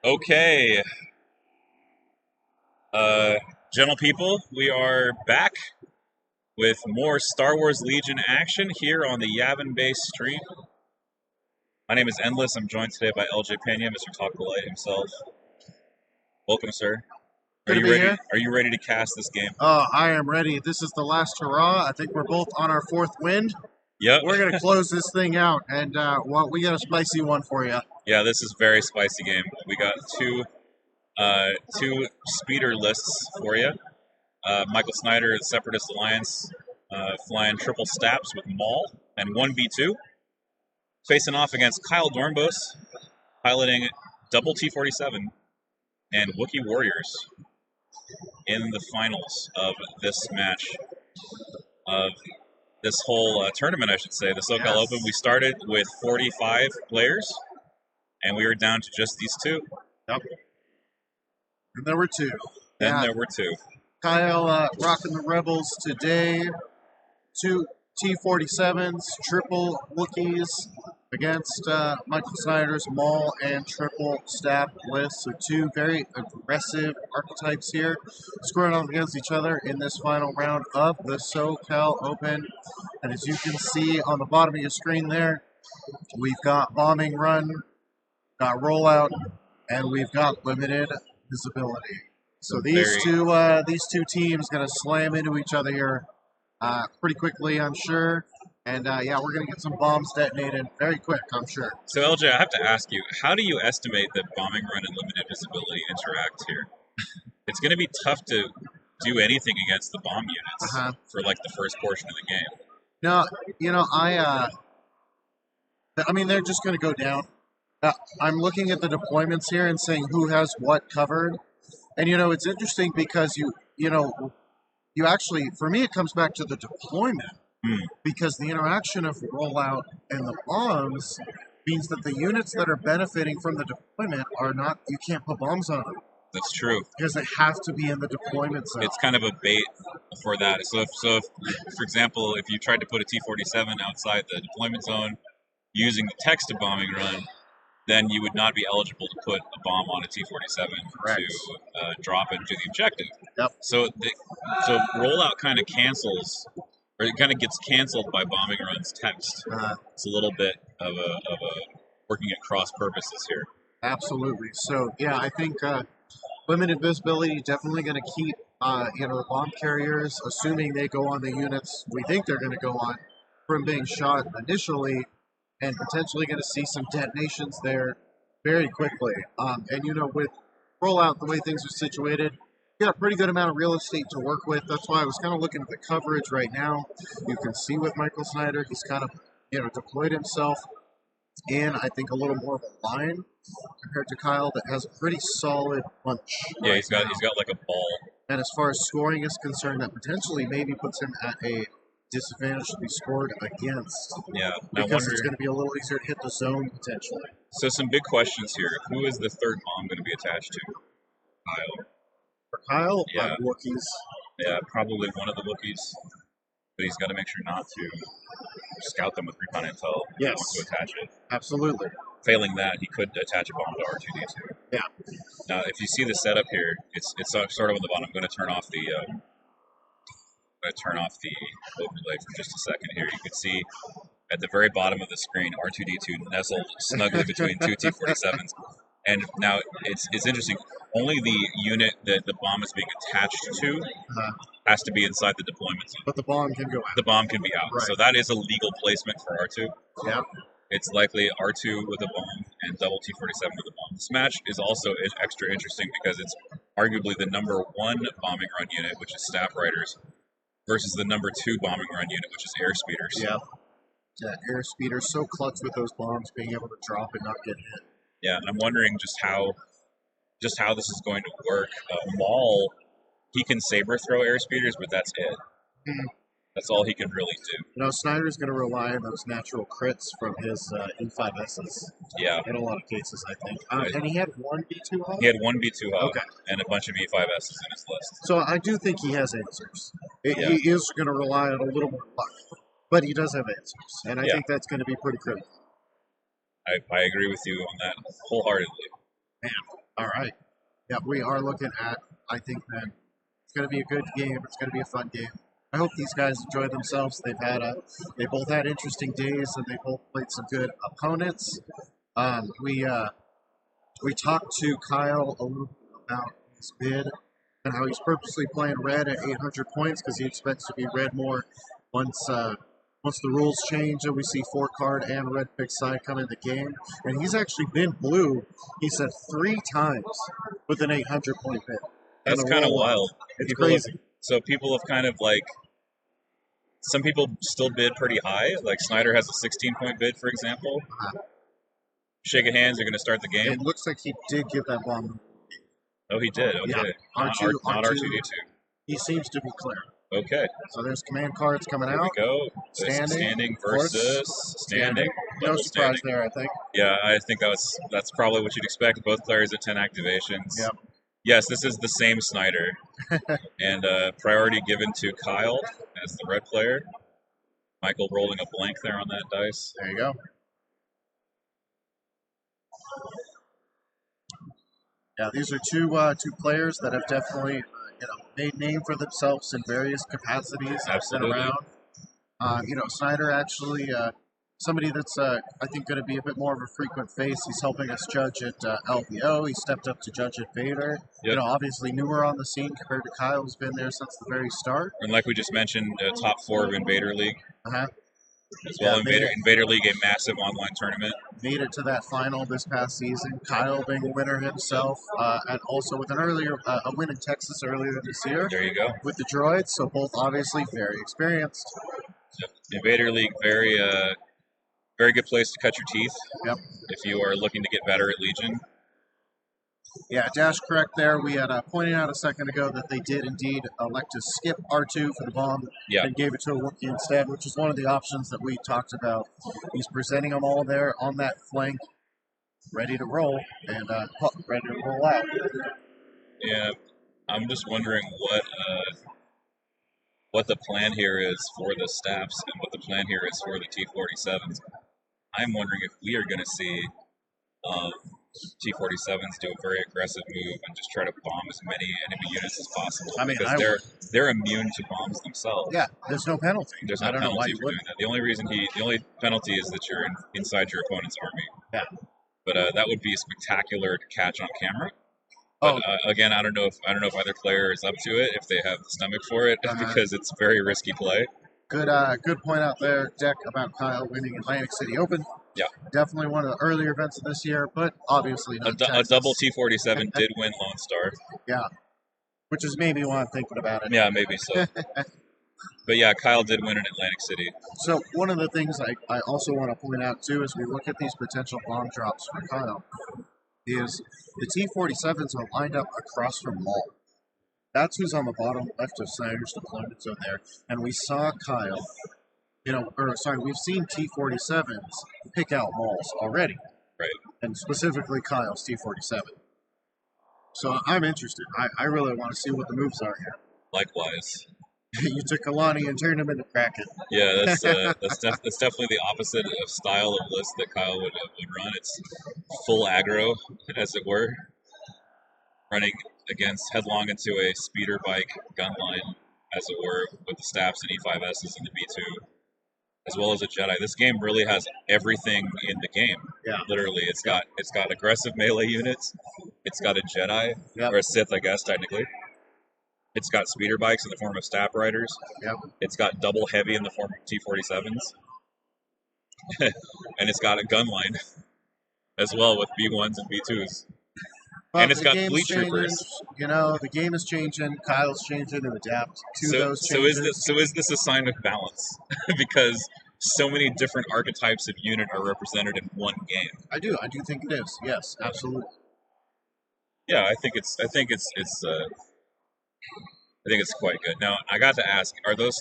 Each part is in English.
Okay, uh, gentle people, we are back with more Star Wars Legion action here on the Yavin Base stream. My name is Endless. I'm joined today by LJ Pena, Mr. Talk the Light himself. Welcome, sir. Are Good to you be ready? here. Are you ready to cast this game? I am ready. This is the last hurrah. I think we're both on our fourth wind. Yep. We're going to close this thing out, and we got a spicy one for you. Yeah, this is a very spicy game. We got two speeder lists for you. Michael Snider, the Separatist Alliance, flying triple STAPs with Maul and 1B2. Facing off against Kyle Dornbos, piloting double T-47 and Wookiee Warriors in the finals of this match, of this whole tournament, I should say, the SoCal Open. We started with 45 players, and we were down to just these two. Yep. And there were two. Then there were two. Kyle rocking the Rebels today. Two T-47s, triple Wookiees against Michael Snider's Maul and triple STAP list. So two very aggressive archetypes here squaring off against each other in this final round of the SoCal Open. And as you can see on the bottom of your screen there, we've got bombing run, got rollout, and we've got limited visibility. So these two teams gonna slam into each other here pretty quickly, I'm sure. And yeah, we're going to get some bombs detonated very quick, I'm sure. So LJ, I have to ask you, how do you estimate that bombing run and limited visibility interact here? It's going to be tough to do anything against the bomb units for like the first portion of the game. No, you know, I mean, they're just going to go down. I'm looking at the deployments here and saying who has what covered. And, you know, it's interesting because you actually, for me, it comes back to the deployment. Because the interaction of rollout and the bombs means that the units that are benefiting from the deployment are not, you can't put bombs on them. That's true. Because they have to be in the deployment zone. It's kind of a bait for that. So, if for example, if you tried to put a T-47 outside the deployment zone using the text of bombing run, then you would not be eligible to put a bomb on a T-47 to drop into the objective. Yep. So rollout kind of cancels, or it kind of gets canceled by bombing run's text. It's a little bit of a working at cross purposes here. Absolutely. So yeah, I think limited visibility definitely going to keep the bomb carriers, assuming they go on the units we think they're going to go on, from being shot initially, and potentially going to see some detonations there very quickly. And with rollout, the way things are situated, you got a pretty good amount of real estate to work with. That's why I was kind of looking at the coverage right now. You can see with Michael Snider, he's kind of deployed himself in, I think, a little more of a line compared to Kyle that has a pretty solid punch. Yeah, he's got like a ball. And as far as scoring is concerned, that potentially maybe puts him at a disadvantage to be scored against. Yeah, because it's going to be a little easier to hit the zone potentially. So some big questions here. Who is the third bomb going to be attached to? Kyle. For Kyle, yeah, Wookiees. Yeah, probably one of the Wookiees. But he's got to make sure not to scout them with recon intel. Yes. To attach it. Absolutely. Failing that, he could attach a bomb to R2D2. Yeah. Now, if you see the setup here, it's sort of on the bottom. I'm going to turn off the overlay for just a second here. You can see at the very bottom of the screen, R2D2 nestled snugly between two T-47s. And now it's interesting. Only the unit that the bomb is being attached to has to be inside the deployment zone. But the bomb can go out. The bomb can be out. Right. So that is a legal placement for R2. Yeah. It's likely R2 with a bomb and double T-47 with a bomb. This match is also extra interesting because it's arguably the number 1 bombing run unit, which is Staff Riders, versus the number 2 bombing run unit, which is Air Speeders. Yeah. Yeah, Air Speeders so clutch with those bombs, being able to drop and not get hit. Yeah, and I'm wondering just how this is going to work. Maul, he can saber throw Air Speeders, but that's it. That's all he can really do. Snider's going to rely on those natural crits from his E5Ss. Yeah. In a lot of cases, I think. And he had one B2 hub? He had one B2 hub and a bunch of E5Ss in his list. So I do think he has answers. He is going to rely on a little more luck. But he does have answers. And I think that's going to be pretty critical. I agree with you on that wholeheartedly. Man. All right. Yeah, we are looking at, I think, then it's going to be a good game. It's going to be a fun game. I hope these guys enjoy themselves. They both had interesting days, and they both played some good opponents. We talked to Kyle a little bit about his bid and how he's purposely playing red at 800 points because he expects to be red more once the rules change and we see 4-card and red pick side come in the game. And he's actually been blue, he said, 3 times with an 800 point bid. That's kind of wild. It's crazy. So people have kind of like, some people still bid pretty high. Like Snider has a 16-point bid, for example. Shake of hands, you're going to start the game. It looks like he did give that bomb. Oh, he did. Okay. Yeah. Not R2D2. He seems to be clear. Okay. So there's command cards coming There out. we go. Standing versus standing. No surprise there, I think. Yeah, I think that's probably what you'd expect. Both players at 10 activations. Yep. Yes, this is the same Snider. And priority given to Kyle as the red player. Michael rolling a blank there on that dice. There you go. Yeah, these are two players that have definitely made name for themselves in various capacities. Absolutely. Been around. Snider actually somebody that's I think going to be a bit more of a frequent face. He's helping us judge at LVO. He stepped up to judge at Vader. Yep. Obviously newer on the scene compared to Kyle, who's been there since the very start. And like we just mentioned, top 4 of Invader League. As well, Invader League, a massive online tournament. Made it to that final this past season. Kyle being a winner himself, and also with a win in Texas earlier this year. There you go. With the droids, so both obviously very experienced. Yep. Invader League, very good place to cut your teeth. Yep. If you are looking to get better at Legion. Yeah, dash correct there. We had pointed out a second ago that they did indeed elect to skip R2 for the bomb and gave it to a Wookiee instead, which is one of the options that we talked about. He's presenting them all there on that flank, ready to roll, and ready to roll out. Yeah, I'm just wondering what the plan here is for the STAPs and what the plan here is for the T-47s. I'm wondering if we are going to see T-47s do a very aggressive move and just try to bomb as many enemy units as possible. I mean, because they're immune to bombs themselves. Yeah, there's no penalty. There's no penalty for doing that. The only penalty is that you're inside your opponent's army. Yeah. But that would be spectacular to catch on camera. But again, I don't know if either player is up to it, if they have the stomach for it, because it's very risky play. Good point out there, Deck, about Kyle winning Atlantic City Open. Yeah. Definitely one of the earlier events of this year, but obviously not a double T-47 did win Lone Star. Yeah. Which is maybe why I'm thinking about it. Yeah, maybe so. But yeah, Kyle did win in Atlantic City. So one of the things I also want to point out, too, as we look at these potential bomb drops for Kyle, is the T-47s are lined up across from Maul. That's who's on the bottom left of Snider's deployment zone there. And we saw Kyle, we've seen T-47s pick out Mauls already. Right. And specifically Kyle's T-47. So I'm interested. I really want to see what the moves are here. Likewise. You took Kalani and turned him into Kraken. Yeah, that's definitely the opposite of style of list that Kyle would run. It's full aggro, as it were, running headlong into a speeder bike gun line, as it were, with the STAPs and E5Ss and the B2, as well as a Jedi. This game really has everything in the game. Yeah, literally, it's got aggressive melee units. It's got a Jedi or a Sith, I guess technically. It's got speeder bikes in the form of STAP riders. Yep. It's got double heavy in the form of T-47s. And it's got a gun line as well with B1s and B2s. Well, and it's got fleet troopers. The game is changing. Kyle's changing to adapt to those changes. So is this a sign of balance? Because so many different archetypes of unit are represented in one game. I do think it is. Yes, absolutely. Yeah, I think it's quite good. Now, I got to ask: Are those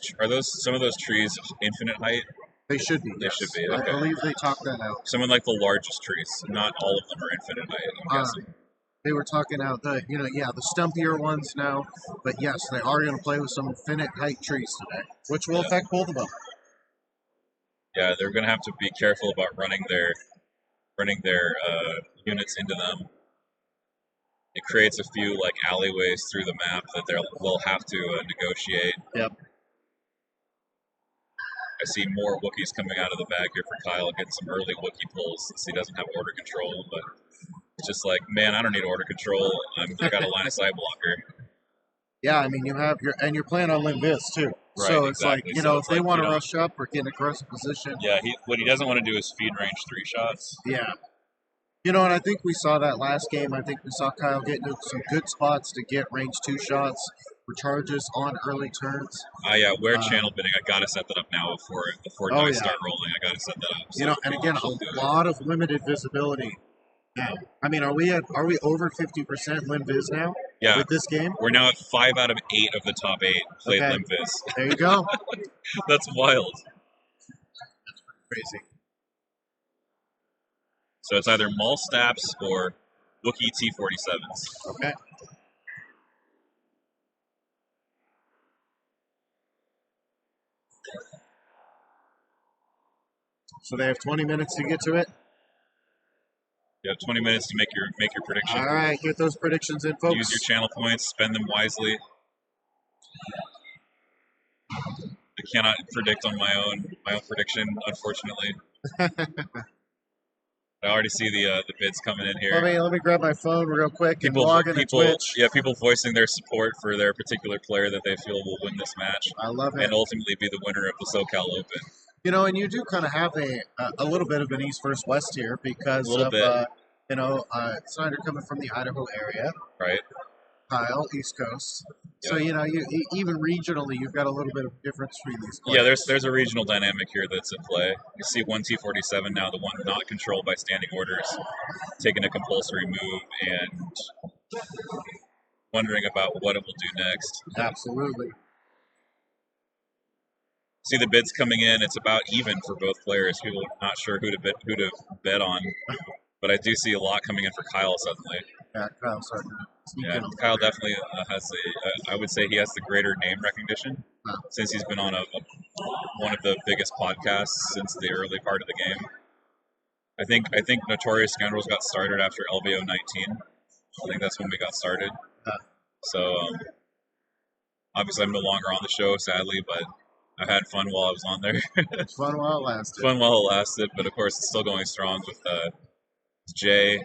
some of those trees infinite height? They should be. They should be. Okay. I believe they talked that out. Some of like the largest trees. Not all of them are infinite height. I'm guessing. They were talking out the stumpier ones now, but yes, they are going to play with some infinite height trees today, which will affect both of them. Yeah, they're going to have to be careful about running their units into them. it creates a few like alleyways through the map that they'll have to negotiate. Yep. I see more Wookiees coming out of the bag here for Kyle, getting some early Wookiee pulls since he doesn't have order control. But it's just like, man, I don't need order control. I got a line of sight blocker. Yeah, I mean, you're playing on Limb Viz too. Right, so it's exactly. like, you So know, it's if they like, want to rush up or get in a aggressive position. Yeah, what he doesn't want to do is feed range 3 shots. Yeah. You know, and I think we saw that last game. I think we saw Kyle get into some good spots to get range 2 shots for charges on early turns. Yeah, where channel bidding, I gotta set that up now before dice start rolling. I gotta set that up. So you know, and again, a lot of limited visibility now. I mean, are we over 50% Limb Viz now? Yeah. With this game? We're now at 5 out of 8 of the top 8 played Limb Viz. There you go. That's wild. That's crazy. So it's either Maul STAPs or Wookiees T-47s. Okay. So they have 20 minutes to get to it? You have 20 minutes to make your prediction. All right, get those predictions in, folks. Use your channel points, spend them wisely. I cannot predict on my own prediction, unfortunately. I already see the bids coming in here. Let me grab my phone real quick and log into Twitch. Yeah, people voicing their support for their particular player that they feel will win this match. I love it. And ultimately be the winner of the SoCal Open. You know, and you do kind of have a little bit of an East versus West here because of, you know, Snider coming from the Idaho area. Right. Kyle, East Coast. So, you know, even regionally, you've got a little bit of difference between these players. Yeah, there's a regional dynamic here that's at play. You see one T-47 now, the one not controlled by standing orders, taking a compulsory move and wondering about what it will do next. Absolutely. See the bids coming in. It's about even for both players. People are not sure who to bet on, but I do see a lot coming in for Kyle suddenly. Yeah, Kyle's starting to sneak in. Kyle definitely has I would say he has the greater name recognition since he's been on one of the biggest podcasts since the early part of the game. I think Notorious Scoundrels got started after LVO 19. I think that's when we got started. So obviously I'm no longer on the show, sadly, but I had fun while I was on there. Fun while it lasted. Fun while it lasted, but of course it's still going strong with Jay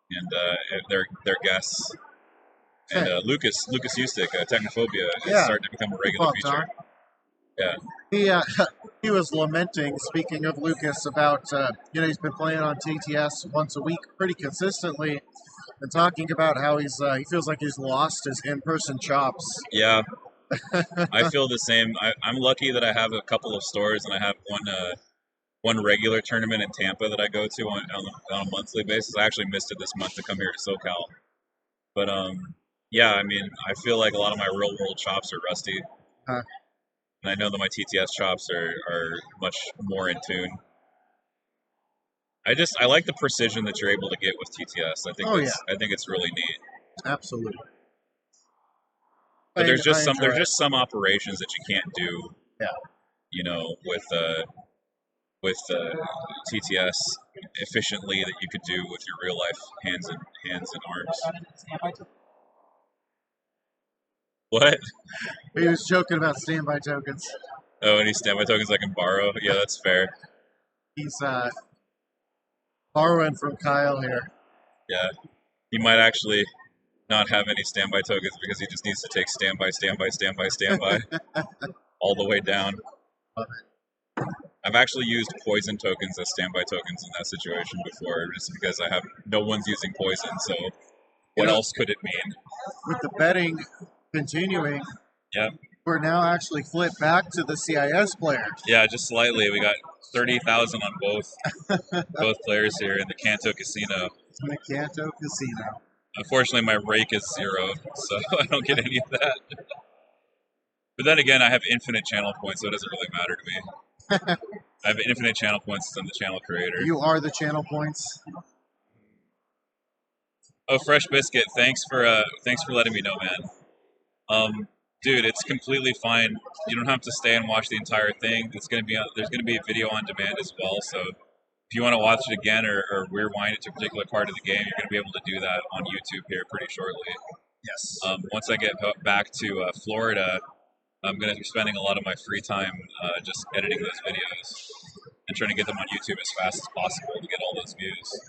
and their guests. And Lucas Ustick, Technophobia, is starting to become a regular feature. Yeah. He was lamenting, speaking of Lucas, about, you know, he's been playing on TTS once a week pretty consistently and talking about how he feels like he's lost his in-person chops. Yeah. I feel the same. I'm lucky that I have a couple of stores and I have one regular tournament in Tampa that I go to on a monthly basis. I actually missed it this month to come here to SoCal. But yeah, I mean, I feel like a lot of my real world chops are rusty. And I know that my TTS chops are much more in tune. I like the precision that you're able to get with TTS. I think it's really neat. Absolutely. But there's just some operations that you can't do. Yeah. You know, with TTS efficiently that you could do with your real life hands and arms. What? He was joking about standby tokens. Oh, any standby tokens I can borrow? Yeah, that's fair. He's borrowing from Kyle here. Yeah. He might actually not have any standby tokens because he just needs to take standby all the way down. Love it. I've actually used poison tokens as standby tokens in that situation before, just because no one's using poison, so what else could it mean? With the betting continuing, we're now actually flipped back to the CIS player. Yeah, just slightly. We got 30,000 on both players here in the Kanto Casino. The Kanto Casino. Unfortunately, my rake is 0, so I don't get any of that. But then again, I have infinite channel points, so it doesn't really matter to me. I have infinite channel points since I'm the channel creator. You are the channel points. Oh, Fresh Biscuit, thanks for letting me know, man. Dude, it's completely fine. You don't have to stay and watch the entire thing. There's gonna be a video on demand as well. So if if you want to watch it again or rewind it to a particular part of the game, you're going to be able to do that on YouTube here pretty shortly. Yes. Once I get back to Florida, I'm going to be spending a lot of my free time just editing those videos and trying to get them on YouTube as fast as possible to get all those views.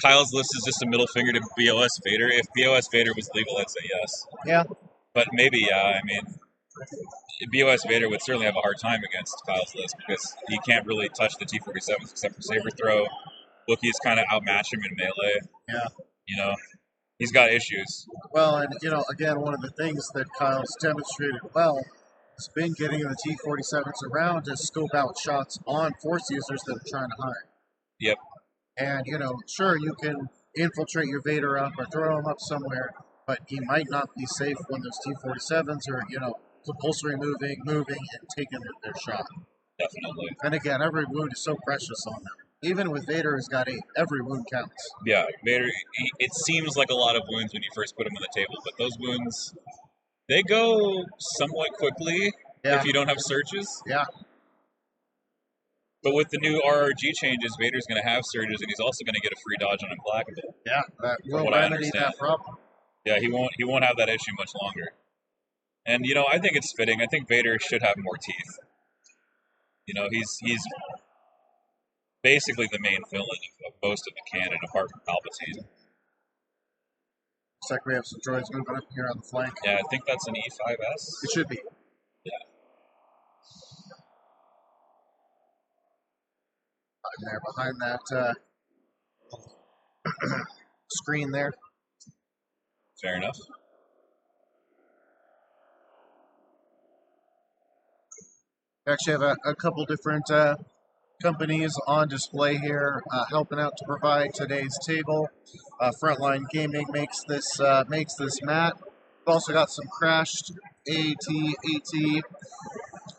Kyle's list is just a middle finger to BOS Vader. If BOS Vader was legal, I'd say yes. Yeah. But maybe, yeah. I mean, BOS Vader would certainly have a hard time against Kyle's list because he can't really touch the T-47s except for saber throw. Wookiees kind of outmatch him in melee. Yeah. You know, he's got issues. Well, and again, one of the things that Kyle's demonstrated well has been getting the T-47s around to scope out shots on Force users that are trying to hide. Yep. And, sure, you can infiltrate your Vader up or throw him up somewhere, but he might not be safe when those T-47s are, compulsory moving, and taking their shot. Definitely. And again, every wound is so precious on them. Even with Vader, has got 8. Every wound counts. Yeah, Vader, it seems like a lot of wounds when you first put him on the table, but those wounds, they go somewhat quickly if you don't have searches. Yeah. But with the new RRG changes, Vader's going to have surges, and he's also going to get a free dodge on Implacable. Yeah, that will remedy that problem. Yeah, he won't have that issue much longer. And I think it's fitting. I think Vader should have more teeth. He's basically the main villain of most of the canon, apart from Palpatine. Looks like we have some droids moving up here on the flank. Yeah, I think that's an E5S. It should be. Yeah. There behind that screen there. Fair enough. We actually have a couple different companies on display here helping out to provide today's table. Frontline Gaming makes this mat. We've also got some crashed AT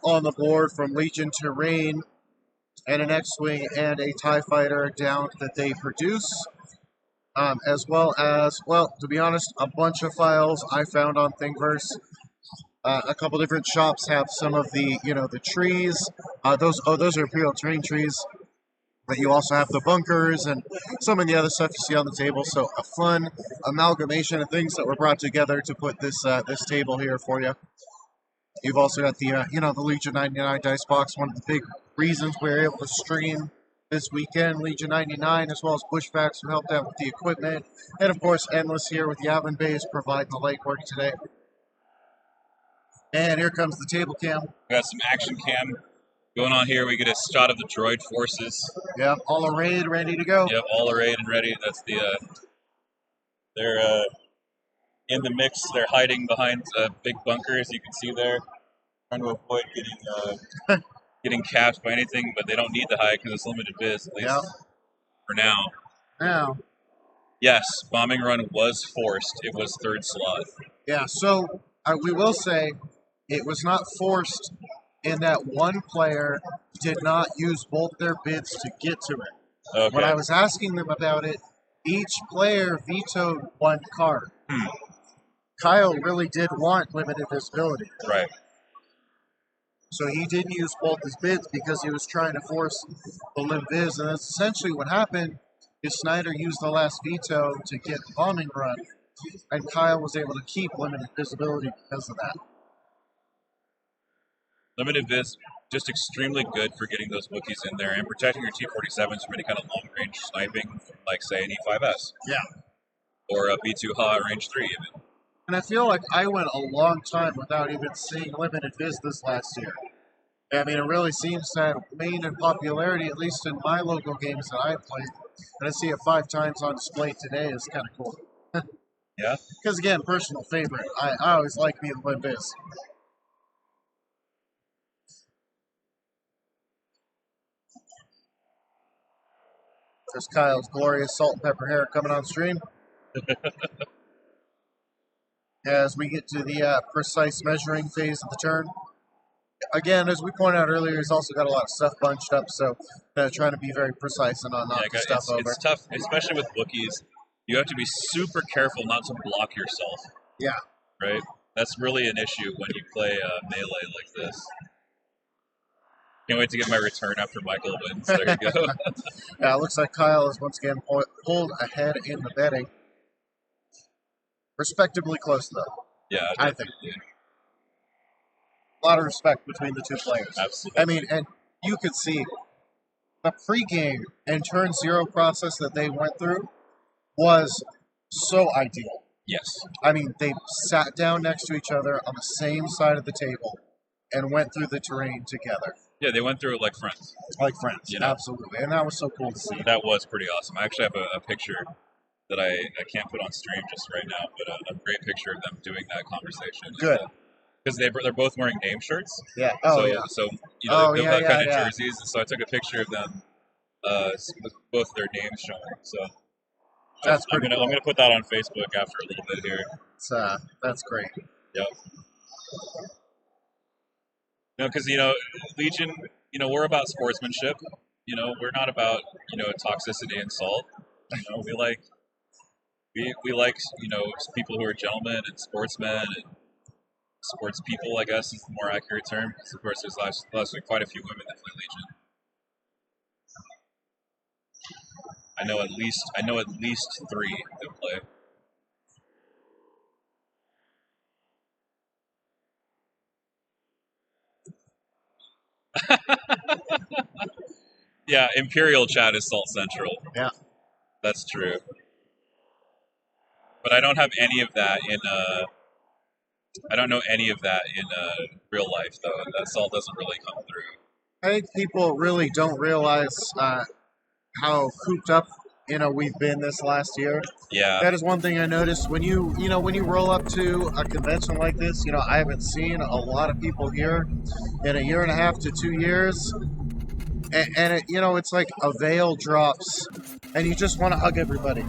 on the board from Legion Terrain, and an X-Wing and a TIE Fighter down that they produce, as well as, to be honest, a bunch of files I found on Thingiverse. A couple different shops have some of the, the trees. Those are Imperial terrain trees. But you also have the bunkers and some of the other stuff you see on the table. So a fun amalgamation of things that were brought together to put this this table here for you. You've also got the the Legion 99 dice box. One of the big reasons we were able to stream this weekend, Legion 99, as well as Bushbacks, who helped out with the equipment, and of course Endless here with Yavin Bays providing the legwork today. And here comes the table cam. We got some action cam going on here. We get a shot of the droid forces. Yep, all arrayed, ready to go. Yep, all arrayed and ready. That's the they're in the mix. They're hiding behind big bunkers. You can see there, trying to avoid getting getting capped by anything, but they don't need to hide because it's limited biz, at least for now. Now, yes, bombing run was forced. It was third slot. Yeah, so we will say it was not forced in that one player did not use both their bids to get to it. Okay. When I was asking them about it, each player vetoed one card. Kyle really did want limited visibility. Right. So he didn't use both his bids because he was trying to force the lim viz, and that's essentially what happened. Is Snider used the last veto to get the bombing run, and Kyle was able to keep limited visibility because of that. Limited viz, just extremely good for getting those Wookiees in there and protecting your T-47s from any kind of long-range sniping, like, say, an E5S. Yeah. Or a B2 HA range 3, even. And I feel like I went a long time without even seeing limited viz this last year. I mean, it really seems to have gained in popularity, at least in my local games that I played. And I see it 5 times on display today is kind of cool. Yeah? Because, again, personal favorite. I always like me the lim viz. There's Kyle's glorious salt and pepper hair coming on stream. As we get to the precise measuring phase of the turn. Again, as we pointed out earlier, he's also got a lot of stuff bunched up, so trying to be very precise and not knock stuff over. It's tough, especially with Wookiees. You have to be super careful not to block yourself. Yeah. Right? That's really an issue when you play melee like this. Can't wait to get my return after Michael wins. There you go. Yeah, it looks like Kyle is once again pulled ahead in the betting. Respectably close, though. Yeah, I think. A lot of respect between the two players. Absolutely. I mean, and you could see the pregame and turn zero process that they went through was so ideal. Yes. I mean, they sat down next to each other on the same side of the table and went through the terrain together. Yeah, they went through it like friends. Like friends, you know? Absolutely. And that was so cool to see. That was pretty awesome. I actually have a picture that I can't put on stream just right now, but a great picture of them doing that conversation. Good. Because they're both wearing name shirts. Yeah. Oh, so, yeah. So, you know, they've got kind of yeah. jerseys, and so I took a picture of them with both their names showing. So That's I'm pretty gonna cool. I'm gonna put that on Facebook after a little bit here. That's great. Yep. No, because Legion, we're about sportsmanship. We're not about toxicity and salt. We like people who are gentlemen and sportsmen and sports people, I guess is the more accurate term. Because of course, there's quite a few women that play Legion. I know at least 3 that play. Yeah, Imperial chat is Salt Central. Yeah. That's true. But I don't have any of that in I don't know any of that in real life though. That salt doesn't really come through. I think people really don't realize how cooped up we've been this last year. Yeah. That is one thing I noticed when you roll up to a convention like this. I haven't seen a lot of people here in a year and a half to 2 years, and it's like a veil drops, and you just want to hug everybody.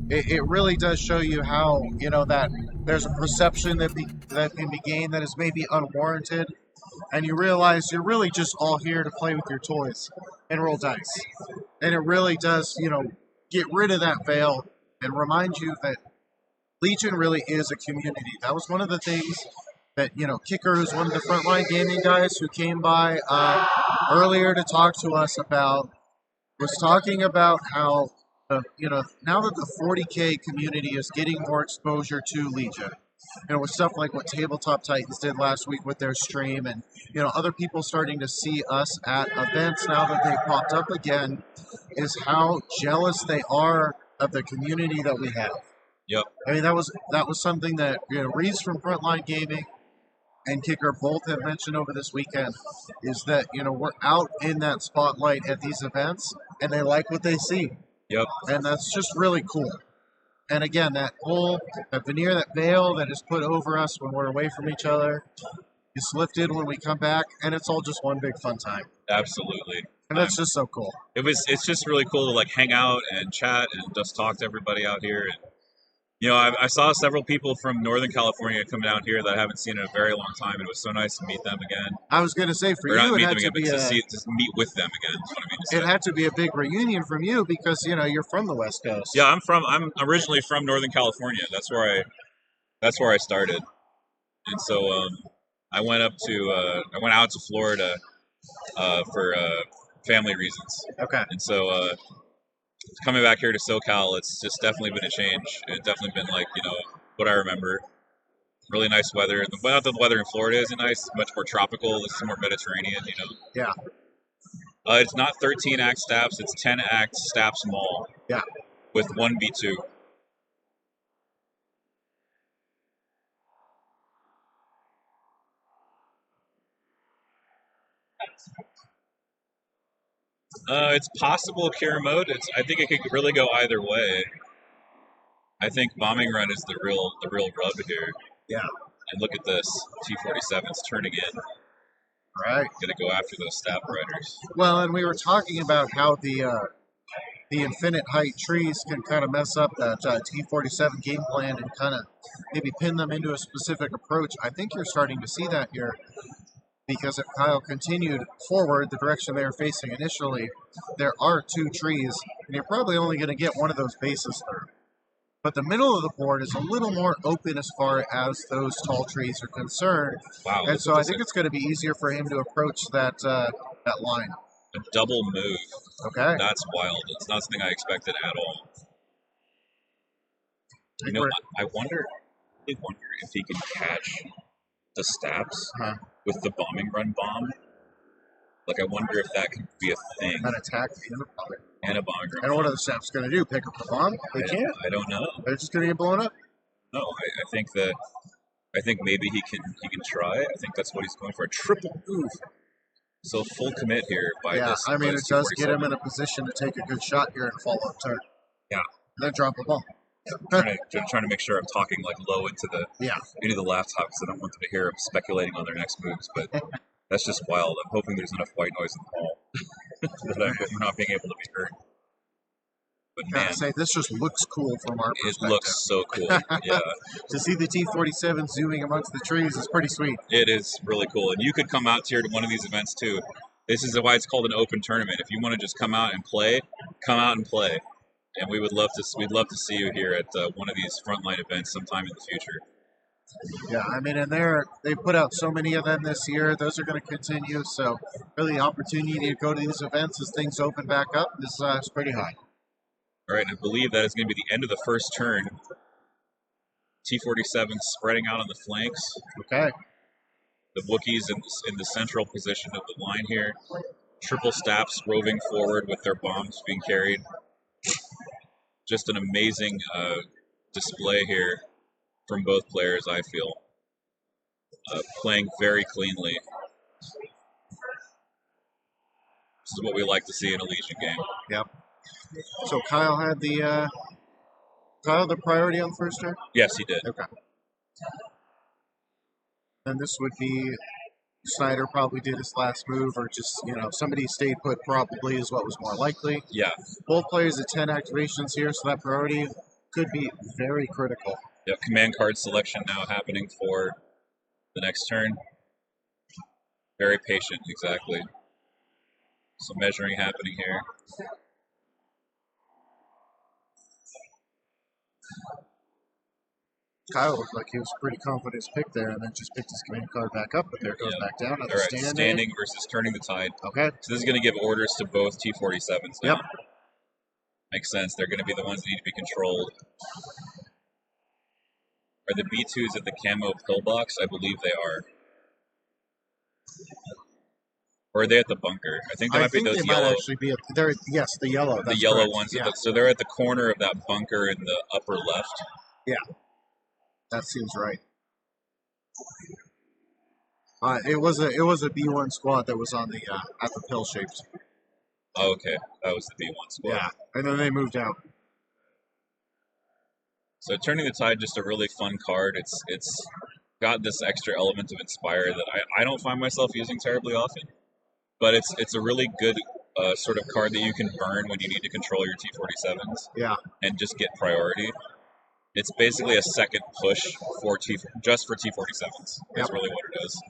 It really does show you how that there's a perception that can be gained that is maybe unwarranted, and you realize you're really just all here to play with your toys and roll dice. And it really does, get rid of that veil and remind you that Legion really is a community. That was one of the things that, Kicker, who's one of the frontline gaming guys who came by earlier to talk to us about, was talking about how, now that the 40K community is getting more exposure to Legion, with stuff like what Tabletop Titans did last week with their stream, and other people starting to see us at events now that they've popped up again, is how jealous they are of the community that we have. Yep. I mean, that was something that Reese from Frontline Gaming and Kicker both have mentioned over this weekend, is that we're out in that spotlight at these events, and they like what they see. Yep. And that's just really cool. And again, that veneer, that veil that is put over us when we're away from each other is lifted when we come back, and it's all just one big fun time. Absolutely. And that's just so cool. It's just really cool to like hang out and chat and just talk to everybody out here. And I saw several people from Northern California come down here that I haven't seen in a very long time, and it was so nice to meet them again. I was going to say, for or you, not it meet had them to again, be but to meet with them again. Is what I mean to say. It had to be a big reunion from you because you're from the West Coast. Yeah, I'm originally from Northern California. That's where I started, and so I went out to Florida for family reasons. Okay. And so coming back here to SoCal, it's just definitely been a change. It's definitely been like what I remember. Really nice weather. Not that the weather in Florida isn't nice. It's much more tropical. It's more Mediterranean. Yeah. It's not 13 act STAPs. It's 10 act STAPs Maul. Yeah. With 1v2. It's possible Kira mode. I think it could really go either way. I think bombing run is the real rub here. Yeah. And look at this, T-47's turning in. Right. Gonna go after those stab riders. Well, and we were talking about how the infinite height trees can kind of mess up that T-47 game plan and kind of maybe pin them into a specific approach. I think you're starting to see that here. Because if Kyle continued forward the direction they were facing initially, there are 2 trees, and you're probably only going to get one of those bases through. But the middle of the board is a little more open as far as those tall trees are concerned. Wow. And so I think it's going to be easier for him to approach that that line. A double move. Okay. That's wild. It's not something I expected at all. You know, I wonder if he can catch the STAPs with the bombing run bomb. Like, I wonder if that could be a thing. An attack and a bombing. And a bombing run. And what are the STAPs going to do? Pick up the bomb? They can't. I don't know. They're just going to get blown up. No, I think maybe he can try. I think that's what he's going for. A triple move. So full commit here by this. Yeah, I mean, it does get him in a position to take a good shot here in a follow-up turn. Yeah. And then drop the ball. trying to make sure I'm talking like low into the laptop because I don't want them to hear him speculating on their next moves. But that's just wild. I'm hoping there's enough white noise in the hall that we're not being able to be heard. But man, say this just looks cool from our perspective. It looks so cool. Yeah. To see the T-47 zooming amongst the trees is pretty sweet. It is really cool, and you could come out here to one of these events too. This is why it's called an open tournament. If you want to just come out and play, come out and play. And we'd love to see you here at one of these frontline events sometime in the future. Yeah, I mean, and they put out so many of them this year. Those are going to continue. So really, the opportunity to go to these events as things open back up is pretty high. All right, and I believe that is going to be the end of the first turn. T-47 spreading out on the flanks. Okay. The Wookiees in the central position of the line here. Triple STAPs roving forward with their bombs being carried. Just an amazing display here from both players, I feel. Playing very cleanly. This is what we like to see in a Legion game. Yep. So Kyle had the priority on the first turn? Yes, he did. Okay. And this would be Snider probably did his last move, or just, somebody stayed put probably is what was more likely. Yeah. Both players at 10 activations here, so that priority could be very critical. Yeah, command card selection now happening for the next turn. Very patient, exactly. Some measuring happening here. Kyle looked like he was pretty confident his pick there, and then just picked his command card back up, but there it goes back down. All right, standing versus turning the tide. Okay. So this is going to give orders to both T-47s now. Yep. Makes sense. They're going to be the ones that need to be controlled. Are the B2s at the camo pillbox? I believe they are. Or are they at the bunker? I think they might be those yellow. Might actually be yes, the yellow. The yellow correct. ones. Yeah. So they're at the corner of that bunker in the upper left. Yeah. That seems right. It was a B1 squad that was on the at the pill shaped. Oh, okay, that was the B1 squad. Yeah, and then they moved out. So turning the tide, just a really fun card. It's got this extra element of inspire that I don't find myself using terribly often, but it's a really good sort of card that you can burn when you need to control your T-47s. Yeah, and just get priority. It's basically a second push for just for T-47s. That's really what it is.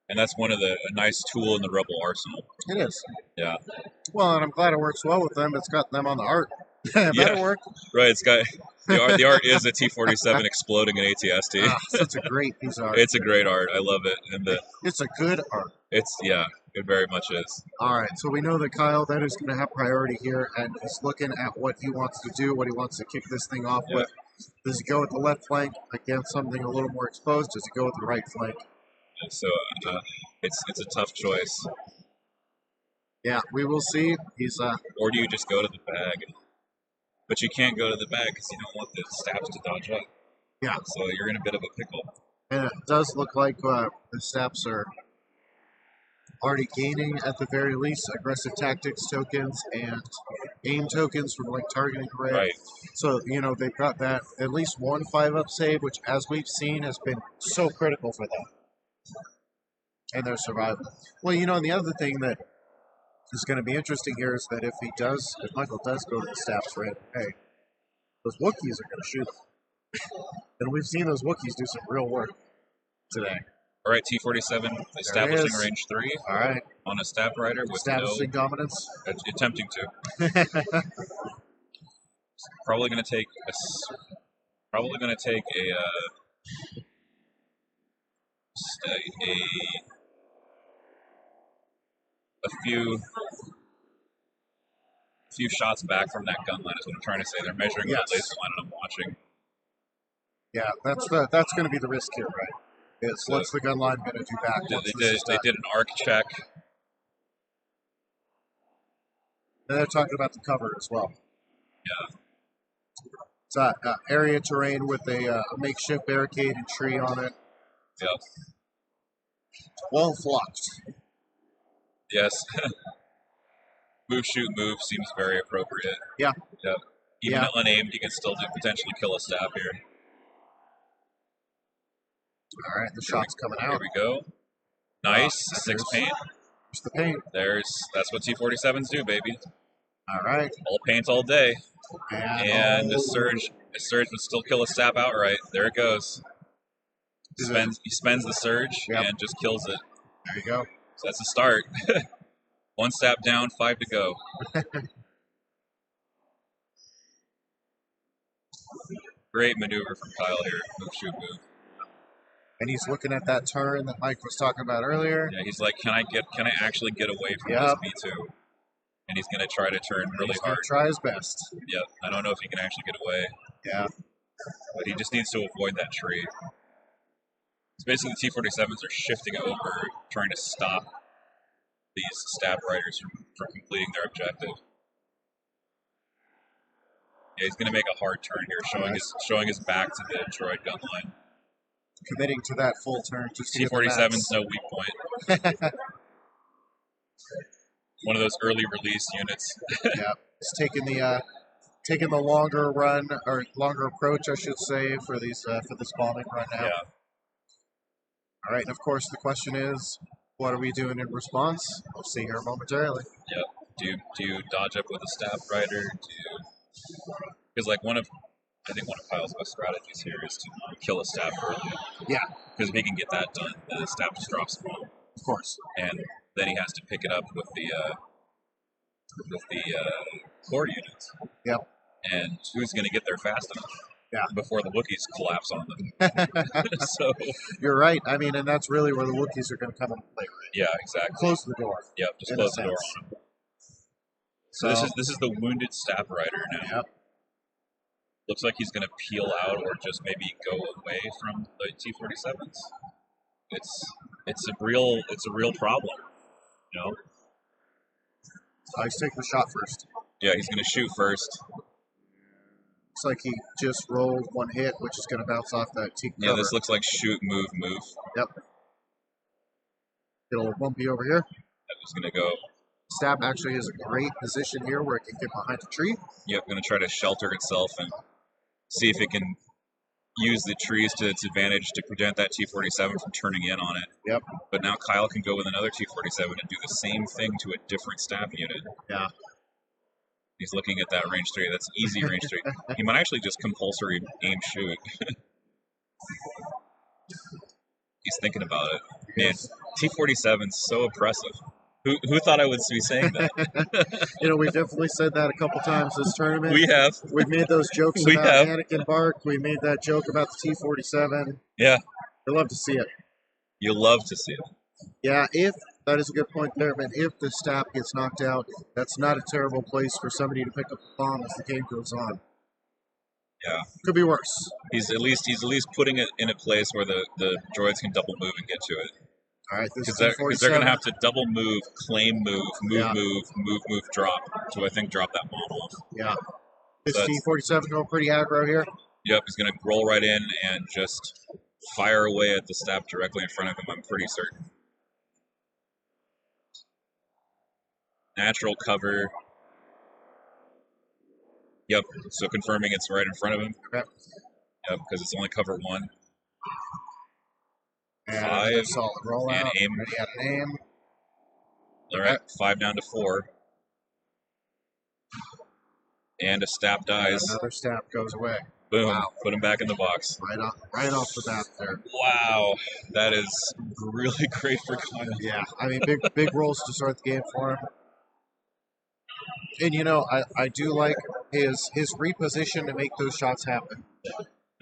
And that's a nice tool in the Rebel arsenal. It is. Yeah. Well, and I'm glad it works well with them. It's got them on the art. Better work. Right. It's got the art is a T-47 exploding an AT-ST. It's a great piece of art. It's a great art. I love it. And it's a good art. It very much is. All right. So we know that Kyle that is going to have priority here, and he's looking at what he wants to do, what he wants to kick this thing off with. Does he go with the left flank against something a little more exposed? Does he go with the right flank? So it's a tough choice. Yeah, we will see. He's or do you just go to the bag? But you can't go to the bag because you don't want the STAPs to dodge up. Yeah. So you're in a bit of a pickle. And it does look like the STAPs are already gaining, at the very least, aggressive tactics tokens and aim tokens from like targeting array. Right. So, they've got that at least one 5-up save, which, as we've seen, has been so critical for them and their survival. Well, and the other thing that is going to be interesting here is that if Michael does go to the STAPs for him, hey, those Wookiees are going to shoot him. And we've seen those Wookiees do some real work today. All right, T-47 establishing range 3. All right. On a STAP rider with establishing dominance. Attempting to. Probably going to take Probably going to take a few shots back from that gun line is what I'm trying to say. They're measuring the laser line and I'm watching. Yeah, that's going to be the risk here, right? Is what's the gun line going to do back? They did an arc check. And they're talking about the cover as well. Yeah. It's area terrain with a makeshift barricade and tree on it. Yep. Well flocked. Yes. Move, shoot, move seems very appropriate. Yeah. Yep. Even unaimed, you can still potentially kill a stab here. All right, the shot's coming out. Here we go. Nice. 6 paint. There's the paint. That's what T-47s do, baby. All right. All paint all day. And the surge would still kill a stab outright. There it goes. He spends the surge and just kills it. There you go. So that's a start. 1 stab down, 5 to go. Great maneuver from Kyle here. Move, shoot, move. And he's looking at that turn that Mike was talking about earlier. Yeah, he's like, can I actually get away from this B2? And he's going to try to turn really hard. Try his best. Yep. I don't know if he can actually get away. Yeah. But he just needs to avoid that tree. So basically, the T-47s are shifting over, trying to stop these stab riders from completing their objective. Yeah, he's going to make a hard turn here, showing his back to the droid gun line. Committing to that full turn. T-47's no weak point. One of those early release units. Yeah, it's taking the longer run or longer approach, I should say, for this bombing run now. Yeah. All right, and of course the question is, what are we doing in response? We'll see here momentarily. Yep. Do you dodge up with a stab rider? Because like one of Kyle's best strategies here is to kill a stab early. Yeah. Because if he can get that done, then the stab just drops him home. Of course. And then he has to pick it up with the core units. Yep. And who's going to get there fast enough? Yeah. Before the Wookiees collapse on them. So you're right. I mean, and that's really where the Wookiees are going to come into play. Right? Yeah, exactly. Close the door. Yep, just close the door on them. So this is the wounded stab rider now. Yep. Looks like he's going to peel out or just maybe go away from the T-47s. It's a real problem, you know. He's taking the shot first. Yeah, he's going to shoot first. Looks like he just rolled 1 hit, which is going to bounce off that T cover. Yeah, this looks like shoot, move, move. Yep. Get a little bumpy over here. I'm just going to go. Stab actually is a great position here where it can get behind the tree. Yep, going to try to shelter itself and see if it can use the trees to its advantage to prevent that T-47 from turning in on it. Yep. But now Kyle can go with another T-47 and do the same thing to a different stab unit. Yeah. He's looking at that range 3. That's easy range 3. He might actually just compulsory aim shoot. He's thinking about it. Man, T-47's so oppressive. Who thought I would be saying that? You know, we've definitely said that a couple times this tournament. We have. We've made those jokes about Anakin Bark. We made that joke about the T-47. Yeah. I love to see it. You love to see it. Yeah, that is a good point there, man. If the stab gets knocked out, that's not a terrible place for somebody to pick up the bomb as the game goes on. Yeah. Could be worse. He's at least putting it in a place where the droids can double move and get to it. All right, this is because they're going to have to double move, claim move, move, drop. So I think drop that bomb off. Yeah. This T-47 going pretty aggro here. Yep, he's going to roll right in and just fire away at the stab directly in front of him, I'm pretty certain. Natural cover. Yep, so confirming it's right in front of him. Okay. Yep, because it's only cover 1. And 5. Solid roll And out. aim. Ready at an aim. All right, 5 down to 4. And a stab dies. Another stab goes away. Boom. Wow. Put him back in the box. Right off the bat there. Wow. That is really great for Kyle. Yeah. I mean, big rolls to start the game for him. And, you know, I do like his reposition to make those shots happen.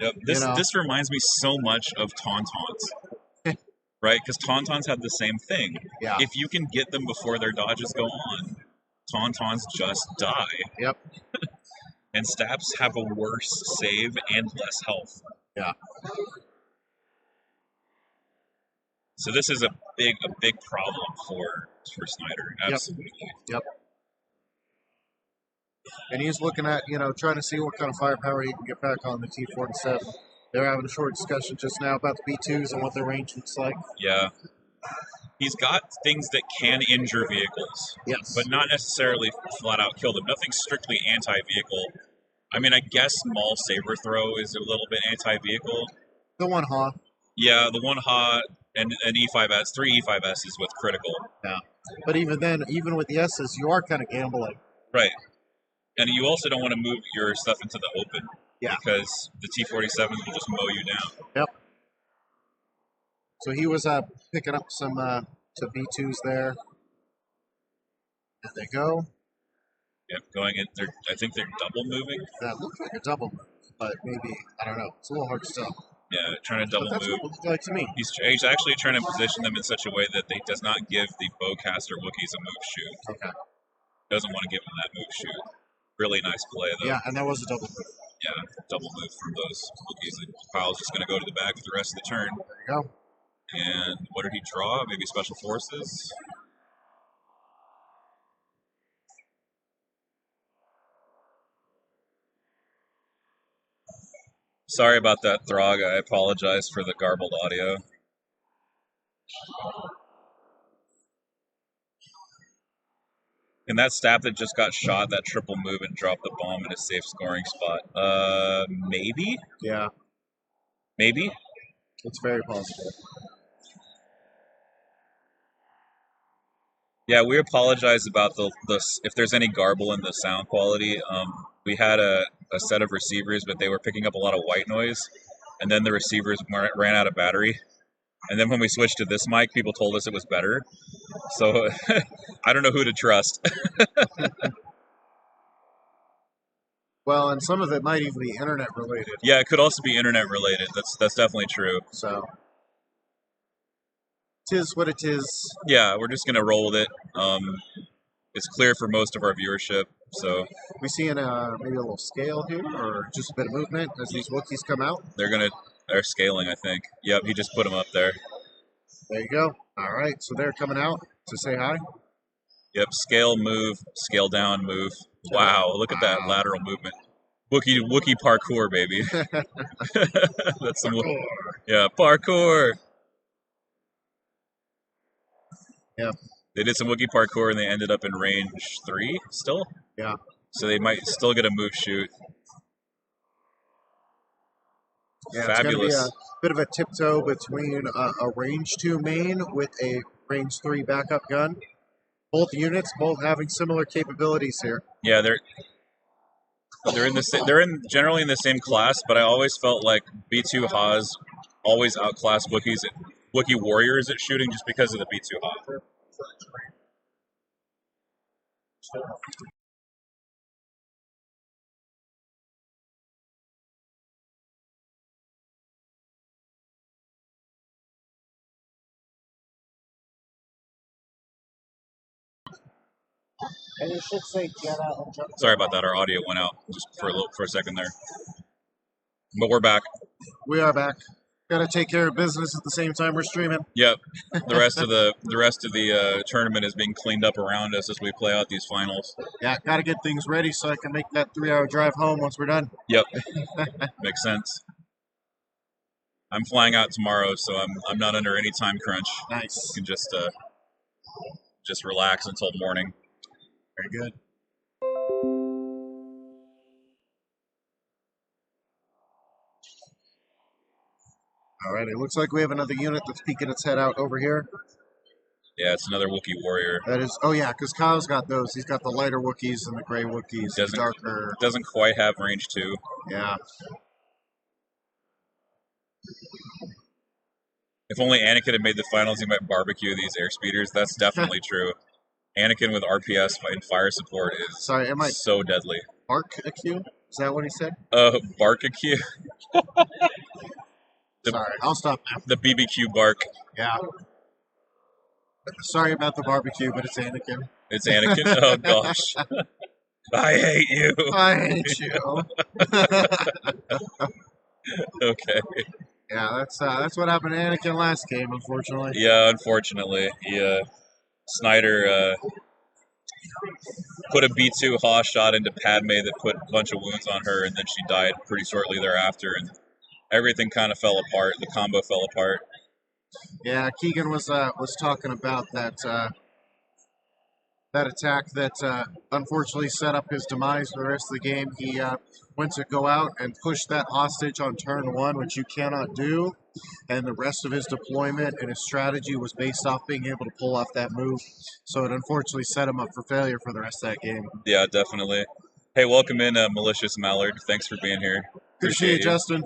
Yep. This reminds me so much of Tauntauns, right? Because Tauntauns had the same thing. Yeah. If you can get them before their dodges go on, Tauntauns just die. Yep. And STAPs have a worse save and less health. Yeah. So this is a big problem for Snider. Absolutely. Yep. And he's looking at, trying to see what kind of firepower he can get back on the T-47. They're having a short discussion just now about the B2s and what their range looks like. Yeah. He's got things that can injure vehicles. Yes. But not necessarily flat out kill them. Nothing strictly anti-vehicle. I mean, I guess Maul Saber Throw is a little bit anti-vehicle. The one Ha. Yeah, the one Ha and an E5S, 3 E5Ss with critical. Yeah. But even then, even with the S's, you are kind of gambling. Right. And you also don't want to move your stuff into the open. Yeah. Because the T-47s will just mow you down. Yep. So he was picking up some B2s there. There they go. Yep, going in. I think they're double moving. That looks like a double move, but maybe, I don't know. It's a little hard to tell. Yeah, trying to double That's move. what it looks like to me. He's actually trying to position them in such a way that they does not give the bowcaster Wookiees a move shoot. Okay. Doesn't want to give them that move shoot. Really nice play, though. Yeah, and that was a double move. Yeah, double move from those Wookiees. And Kyle's just going to go to the back for the rest of the turn. There you go. And what did he draw? Maybe Special Forces? Sorry about that, Throg. I apologize for the garbled audio. And that STAP that just got shot, that triple move and dropped the bomb in a safe scoring spot. Maybe? Yeah. Maybe? It's very possible. Yeah, we apologize about the if there's any garble in the sound quality. We had a set of receivers, but they were picking up a lot of white noise, and then the receivers ran out of battery. And then when we switched to this mic, people told us it was better. So I don't know who to trust. Well, and some of it might even be internet related. Yeah, it could also be internet related. That's definitely true. So, 'tis what it is. Yeah, we're just gonna roll with it. It's clear for most of our viewership, so We seeing maybe a little scale here, or just a bit of movement as these Wookiees come out. they're scaling, I think. Yep, he just put them up there. There you go. All right, so they're coming out to say hi. Yep, scale, move, scale down, move. Wow, look at that lateral movement. Wookiee parkour, baby. That's some yeah, parkour. Yep. They did some Wookiee parkour and they ended up in range 3 still. Yeah. So they might still get a move shoot. Yeah, Fabulous. It's going to be a bit of a tiptoe between a range 2 main with a range 3 backup gun. Both units, both having similar capabilities here. Yeah, they're generally in the same class, but I always felt like B2 Haas always outclassed Wookiee warriors at shooting just because of the B2 Ha. And it should say get out. Sorry about that. Our audio went out just for a second there. But we're back. We are back. Got to take care of business at the same time we're streaming. Yep. The rest of the tournament is being cleaned up around us as we play out these finals. Yeah, got to get things ready so I can make that 3-hour drive home once we're done. Yep. Makes sense. I'm flying out tomorrow, so I'm not under any time crunch. Nice. I can just relax until morning. Very good. All right, it looks like we have another unit that's peeking its head out over here. Yeah, it's another Wookiee warrior. That is, oh yeah, because Kyle's got those. He's got the lighter Wookiees and the gray Wookiees, the darker. Doesn't quite have range 2. Yeah. If only Anakin had made the finals, he might barbecue these airspeeders. That's definitely true. Anakin with RPS and fire support is so deadly. Barbecue? Is that what he said? Barbecue. Sorry, I'll stop now. The BBQ bark. Yeah. Sorry about the barbecue, but it's Anakin. It's Anakin. Oh gosh. I hate you. I hate you. Okay. Yeah, that's what happened to Anakin last game, unfortunately. Yeah, unfortunately. Yeah. Snider put a B2 Haw shot into Padme that put a bunch of wounds on her, and then she died pretty shortly thereafter, and everything kind of fell apart. The combo fell apart. Yeah, Keegan was talking about that that attack that unfortunately set up his demise for the rest of the game. He went to go out and push that hostage on turn 1, which you cannot do, and the rest of his deployment and his strategy was based off being able to pull off that move. So it unfortunately set him up for failure for the rest of that game. Yeah, definitely. Hey, welcome in, Malicious Mallard. Thanks for being here. Good to see you, Justin.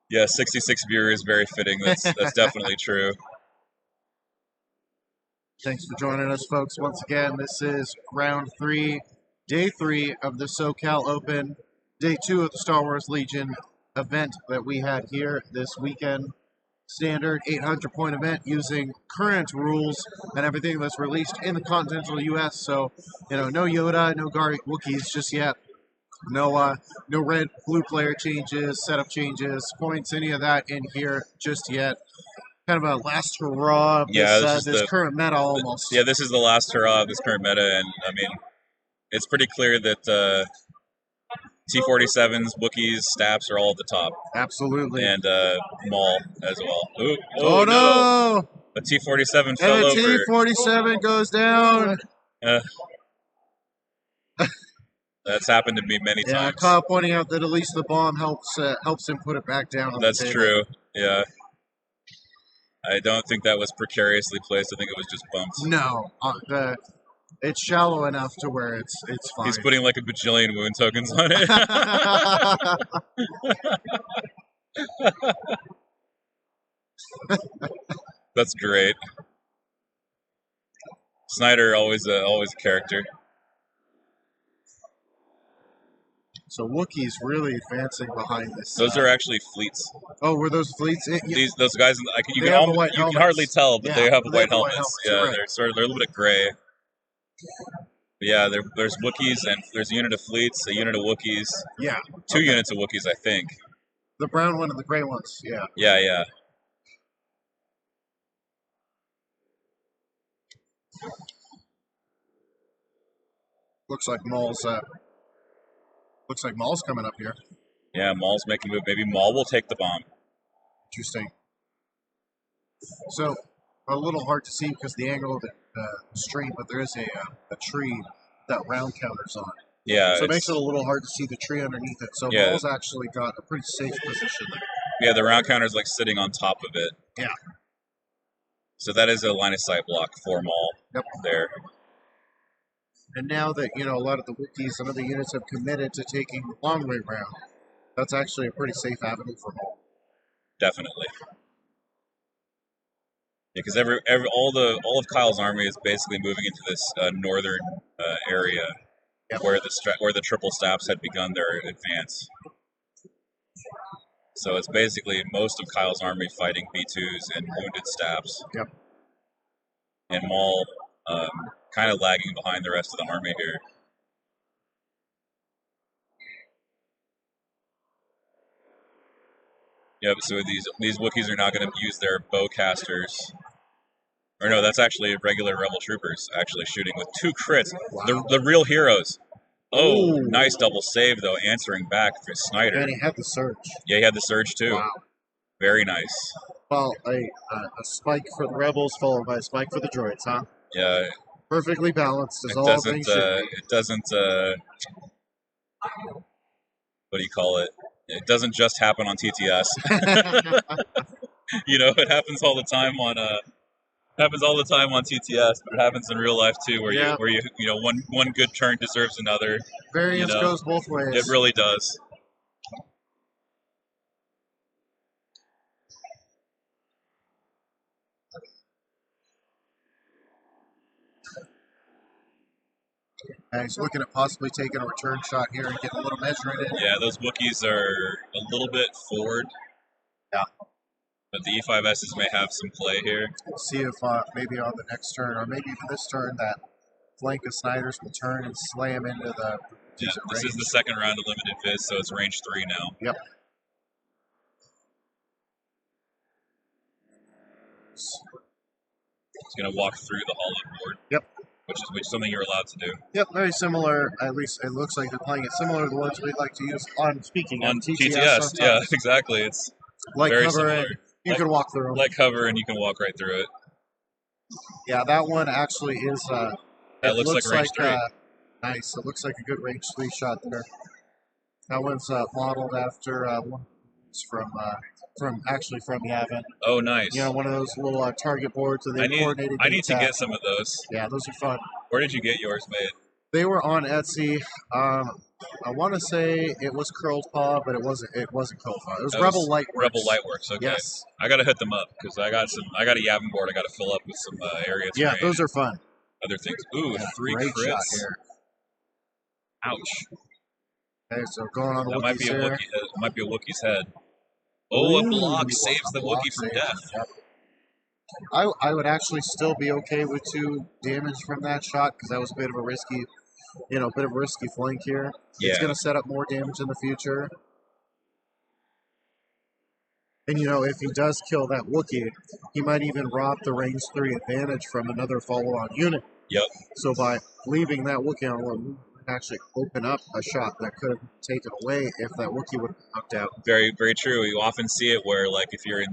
Yeah, 66 viewers, very fitting. That's definitely true. Thanks for joining us, folks. Once again, this is round 3, day 3 of the SoCal Open, day 2 of the Star Wars Legion event that we had here this weekend. Standard 800-point event using current rules and everything that's released in the continental U.S. So, no Yoda, no Wookiees just yet. No red, blue player changes, setup changes, points, any of that in here just yet. Kind of a last hurrah of this current meta almost. Yeah, this is the last hurrah of this current meta, and I mean, it's pretty clear that T-47s, Wookiees, STAPs are all at the top. Absolutely. And Maul as well. Ooh, oh no! A T-47 fell over. And a T-47 goes down. That's happened to me many times. Yeah, Kyle pointing out that at least the bomb helps him put it back down on the table. That's true, yeah. I don't think that was precariously placed. I think it was just bumped. No, it's shallow enough to where it's fine. He's putting like a bajillion wound tokens on it. That's great. Snider always a character. So Wookiees really advancing behind this. Those are actually fleets. Oh, were those fleets? Those guys, you can hardly tell, but they have white helmets. Yeah, right. they're a little bit gray. But yeah, there's Wookiees, and there's a unit of fleets, a unit of Wookiees. Yeah. Two units of Wookiees, I think. The brown one and the gray ones. Yeah. Yeah. Looks like Maul's coming up here. Yeah, Maul's making a move. Maybe Maul will take the bomb. Interesting. So, a little hard to see because the angle of the stream, but there is a tree that round counters on. Yeah. So it makes it a little hard to see the tree underneath it. So yeah. Maul's actually got a pretty safe position there. Yeah, the round counter's like sitting on top of it. Yeah. So that is a line of sight block for Maul. Yep. There. And now that, a lot of the Wookiees and other units have committed to taking the long way round, that's actually a pretty safe avenue for Maul. Definitely. Yeah, because all of Kyle's army is basically moving into this northern area where the triple STAPs had begun their advance. So it's basically most of Kyle's army fighting B2s and wounded STAPs. Yep. And Maul kind of lagging behind the rest of the army here. Yep, so these Wookiees are now going to use their bowcasters. Or no, that's actually regular Rebel troopers actually shooting with 2 crits. Wow. The real heroes. Oh, ooh. Nice double save, though, answering back for Snider. And he had the surge. Yeah, he had the surge, too. Wow. Very nice. Well, a spike for the Rebels followed by a spike for the droids, huh? Yeah. Perfectly balanced, as all things should be. It doesn't, what do you call it? It doesn't just happen on TTS. It happens all the time on TTS, but it happens in real life too, where you one good turn deserves another. Variance goes both ways. It really does. And he's looking at possibly taking a return shot here and getting a little measuring it. Yeah, those Wookiees are a little bit forward. Yeah. But the E5Ss may have some play here. See if maybe on the next turn, or maybe even this turn, that flank of Snider's will turn and slam into the Yeah, this is the second round of limited viz, so it's range 3 now. Yep. It's going to walk through the hollow board. Yep. Which is something you're allowed to do. Yep, very similar. At least it looks like they're playing it similar to the ones we'd like to use on TTS. Yeah, exactly. It's light very cover similar. You can walk through them. Light cover and you can walk right through it. Yeah, that one actually is. That looks like range 3. Nice. It looks like a good range 3 shot there. That one's modeled after one from Yavin. Oh, nice. You know, one of those little target boards that they coordinated. I need to get some of those. Yeah, those are fun. Where did you get yours made? They were on Etsy. I want to say it was Curled Paw, but it wasn't. It wasn't Curled Paw. It was Rebel Lightworks. Rebel Lightworks. Okay. Yes. I gotta hit them up because I got a Yavin board. I gotta fill up with some area terrain. Yeah, those are fun. Other things. Ooh, yeah, 3 great crits. Shot here. Ouch. Okay, so going on the that might be a here. Wookiee. It might be a Wookiee's head. Oh, a block saves the Wookiee from death. Yep. I would actually still be okay with 2 damage from that shot because that was a bit of a risky, flank here. Yeah. It's going to set up more damage in the future. And, if he does kill that Wookiee, he might even rob the range 3 advantage from another follow-on unit. Yep. So by leaving that Wookiee on one, we can actually open up a shot that could have taken away if that Wookiee would have knocked out. Very, very true. You often see it where, like, if you're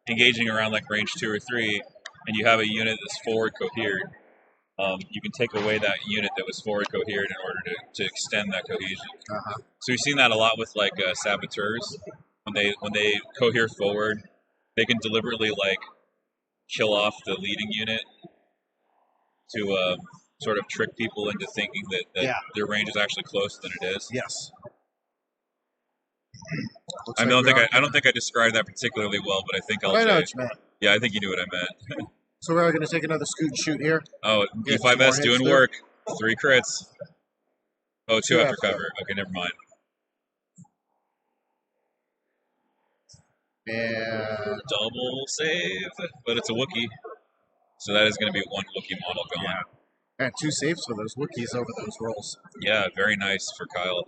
engaging around like range 2 or 3, and you have a unit that's forward cohered, you can take away that unit that was forward cohered in order to extend that cohesion. Uh-huh. So we've seen that a lot with like saboteurs. When they cohere forward, they can deliberately like kill off the leading unit to sort of trick people into thinking that their range is actually closer than it is. Yes. I don't think I described that particularly well, but I think I'll say. Yeah, I think you knew what I meant. So we're going to take another scoot and shoot here. Oh, E5S doing work. 3 crits. Oh, 2 after cover. Okay, never mind. And double save, but it's a Wookiee, so that is going to be 1 Wookiee model gone. Yeah. And 2 saves for those Wookiees over those rolls. Yeah, very nice for Kyle.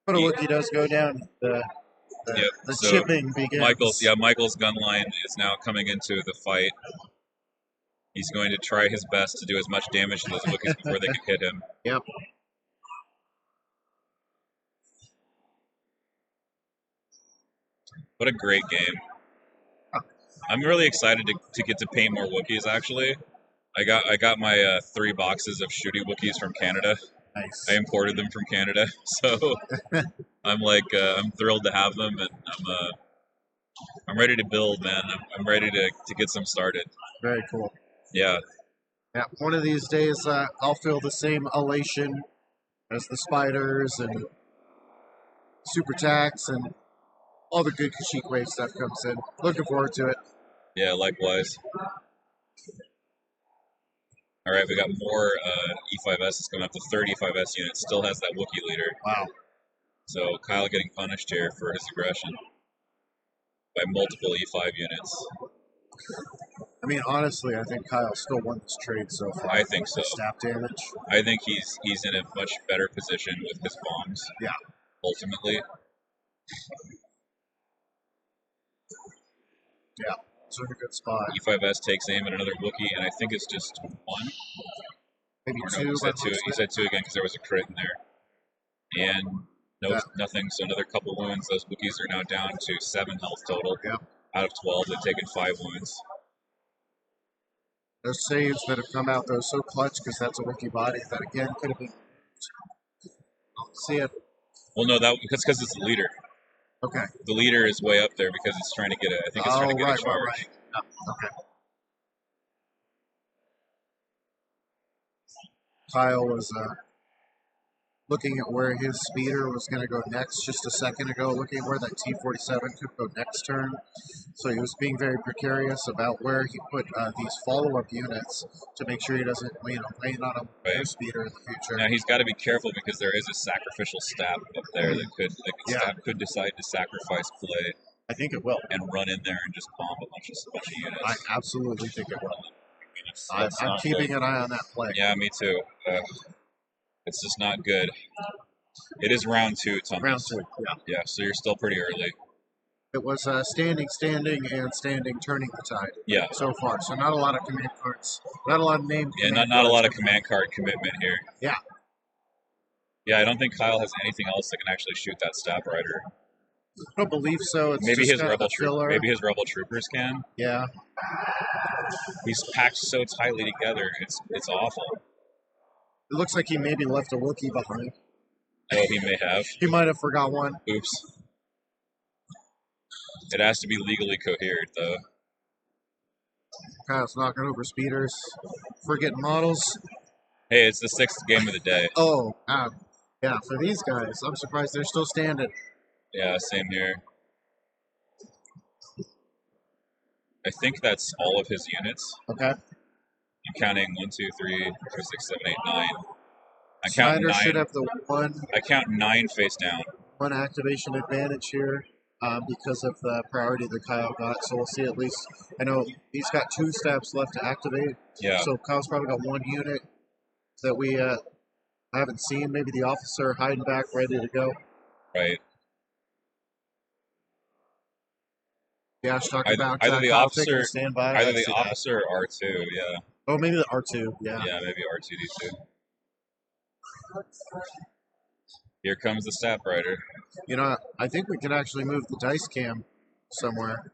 But a Wookiee does go down. The so chipping begins. Michael's gun line is now coming into the fight. He's going to try his best to do as much damage to those Wookiees before they can hit him. Yep. What a great game. I'm really excited to get to paint more Wookiees, actually. I got my 3 boxes of shooty Wookiees from Canada. Nice. I imported them from Canada, so I'm thrilled to have them, and I'm ready to build, man. I'm ready to get some started. Very cool. Yeah. Yeah. One of these days, I'll feel the same elation as the spiders and super tax and all the good Kashyyyk wave stuff comes in. Looking forward to it. Yeah, likewise. All right, we got more E5S coming up. The third E5S unit still has that Wookiee leader. Wow. So Kyle getting punished here for his aggression by multiple E5 units. I mean, honestly, I think Kyle still won this trade so far. I think so. Stab damage. I think he's in a much better position with his bombs. Yeah. Ultimately. Yeah. It's in a good spot. E5S takes aim at another Wookiee, and I think it's just 1. Maybe or 2. No, he said 2 again because there was a crit in there. And nothing, so another couple wounds. Those Wookiees are now down to 7 health total. Yep. Out of 12, they've taken 5 wounds. Those saves that have come out, though, so clutch because that's a Wookiee body that, again, could have been... See it. Well, no, that's because it's the leader. Okay. The leader is way up there because it's trying to get I think it's trying to get a charge. Right. Oh, okay. Kyle was looking at where his speeder was going to go next just a second ago, looking at where that T-47 could go next turn. So he was being very precarious about where he put these follow-up units to make sure he doesn't, land on a Right. speeder in the future. Now he's got to be careful because there is a sacrificial stab up there Yeah. could decide to sacrifice play I think it will. and run in there and just bomb a bunch of units. I absolutely think it will. That's I'm not keeping good. an eye on that play. Yeah, me too. It's just not good. It is round 2, Thomas. Round 2, yeah. Yeah, so you're still pretty early. It was standing, and standing, turning the tide. Yeah. So far, so not a lot of command cards, not a lot of name. Yeah, not a lot of command card commitment here. Yeah. Yeah, I don't think Kyle has anything else that can actually shoot that Stab Rider. I don't believe so. It's Maybe just his maybe his rebel troopers can. Yeah. He's packed so tightly together. It's awful. It looks like he maybe left a Wookiee behind. Oh, he may have. He might have forgot one. Oops. It has to be legally coherent, though. Kyle's knocking over speeders, forgetting models. Hey, it's the 6th game of the day. Oh, yeah. For these guys, I'm surprised they're still standing. Yeah, same here. I think that's all of his units. Okay. I'm counting 1, 2, 3, 4, 6, 7, 8, 9. I count Snider 9. should have the one. I count 9 face down. One activation advantage here because of the priority that Kyle got. So we'll see at least. I know he's got 2 STAPs left to activate. Yeah. So Kyle's probably got 1 unit that we haven't seen. Maybe the officer hiding back, ready to go. Right. Yeah, talking about either the Kyle officer, taking a standby. either the officer or R2. Yeah. Oh, maybe the R2. Yeah. Yeah, maybe R2D2. Here comes the Stab Rider. I think we could actually move the dice cam somewhere.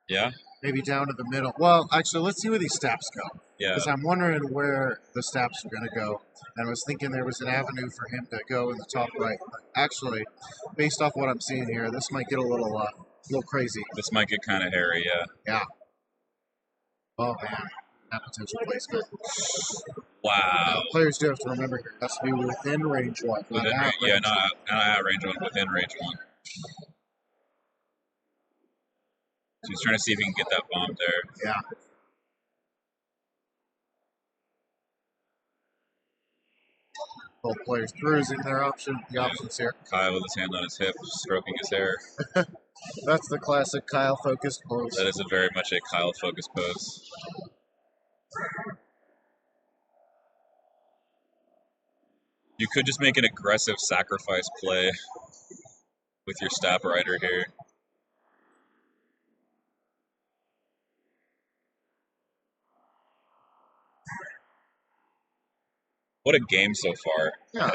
Yeah? Maybe down to the middle. Well, actually, let's see where these STAPs go. Yeah. Because I'm wondering where the STAPs are going to go. And I was thinking there was an avenue for him to go in the top right. But actually, based off what I'm seeing here, this might get a little crazy. This might get kind of hairy, yeah. Yeah. Oh, man. That potential placement. Wow. Players do have to remember here. It has to be within range 1. Not out range 1, within range 1. So he's trying to see if he can get that bomb there. Yeah. Both players cruising the options here. Kyle with his hand on his hip, stroking his hair. That's the classic Kyle focused pose. That is very much a Kyle focused pose. You could just make an aggressive sacrifice play with your Stab Rider here. What a game so far. Yeah.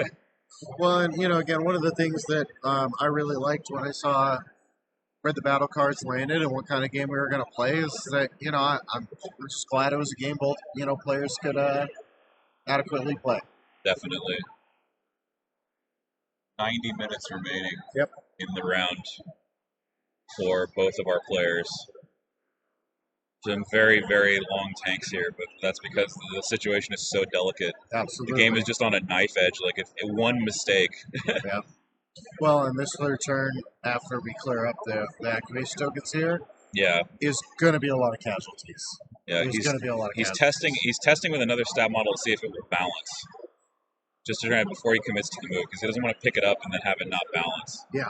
Well, and again, one of the things that I really liked when I read the battle cards landed and what kind of game we were going to play is that I'm just glad it was a game both players could adequately play. Definitely. 90 minutes remaining. Yep. In the round for both of our players. Some very, very long tanks here, but that's because the situation is so delicate. Absolutely. The game is just on a knife edge. Like, if one mistake. Yeah. Well, and this third turn, after we clear up the activation tokens here, yeah, is going to be a lot of casualties. Yeah, he's going to be a lot of casualties. He's testing with another stab model to see if it will balance. Just to try before he commits to the move, because he doesn't want to pick it up and then have it not balance. Yeah.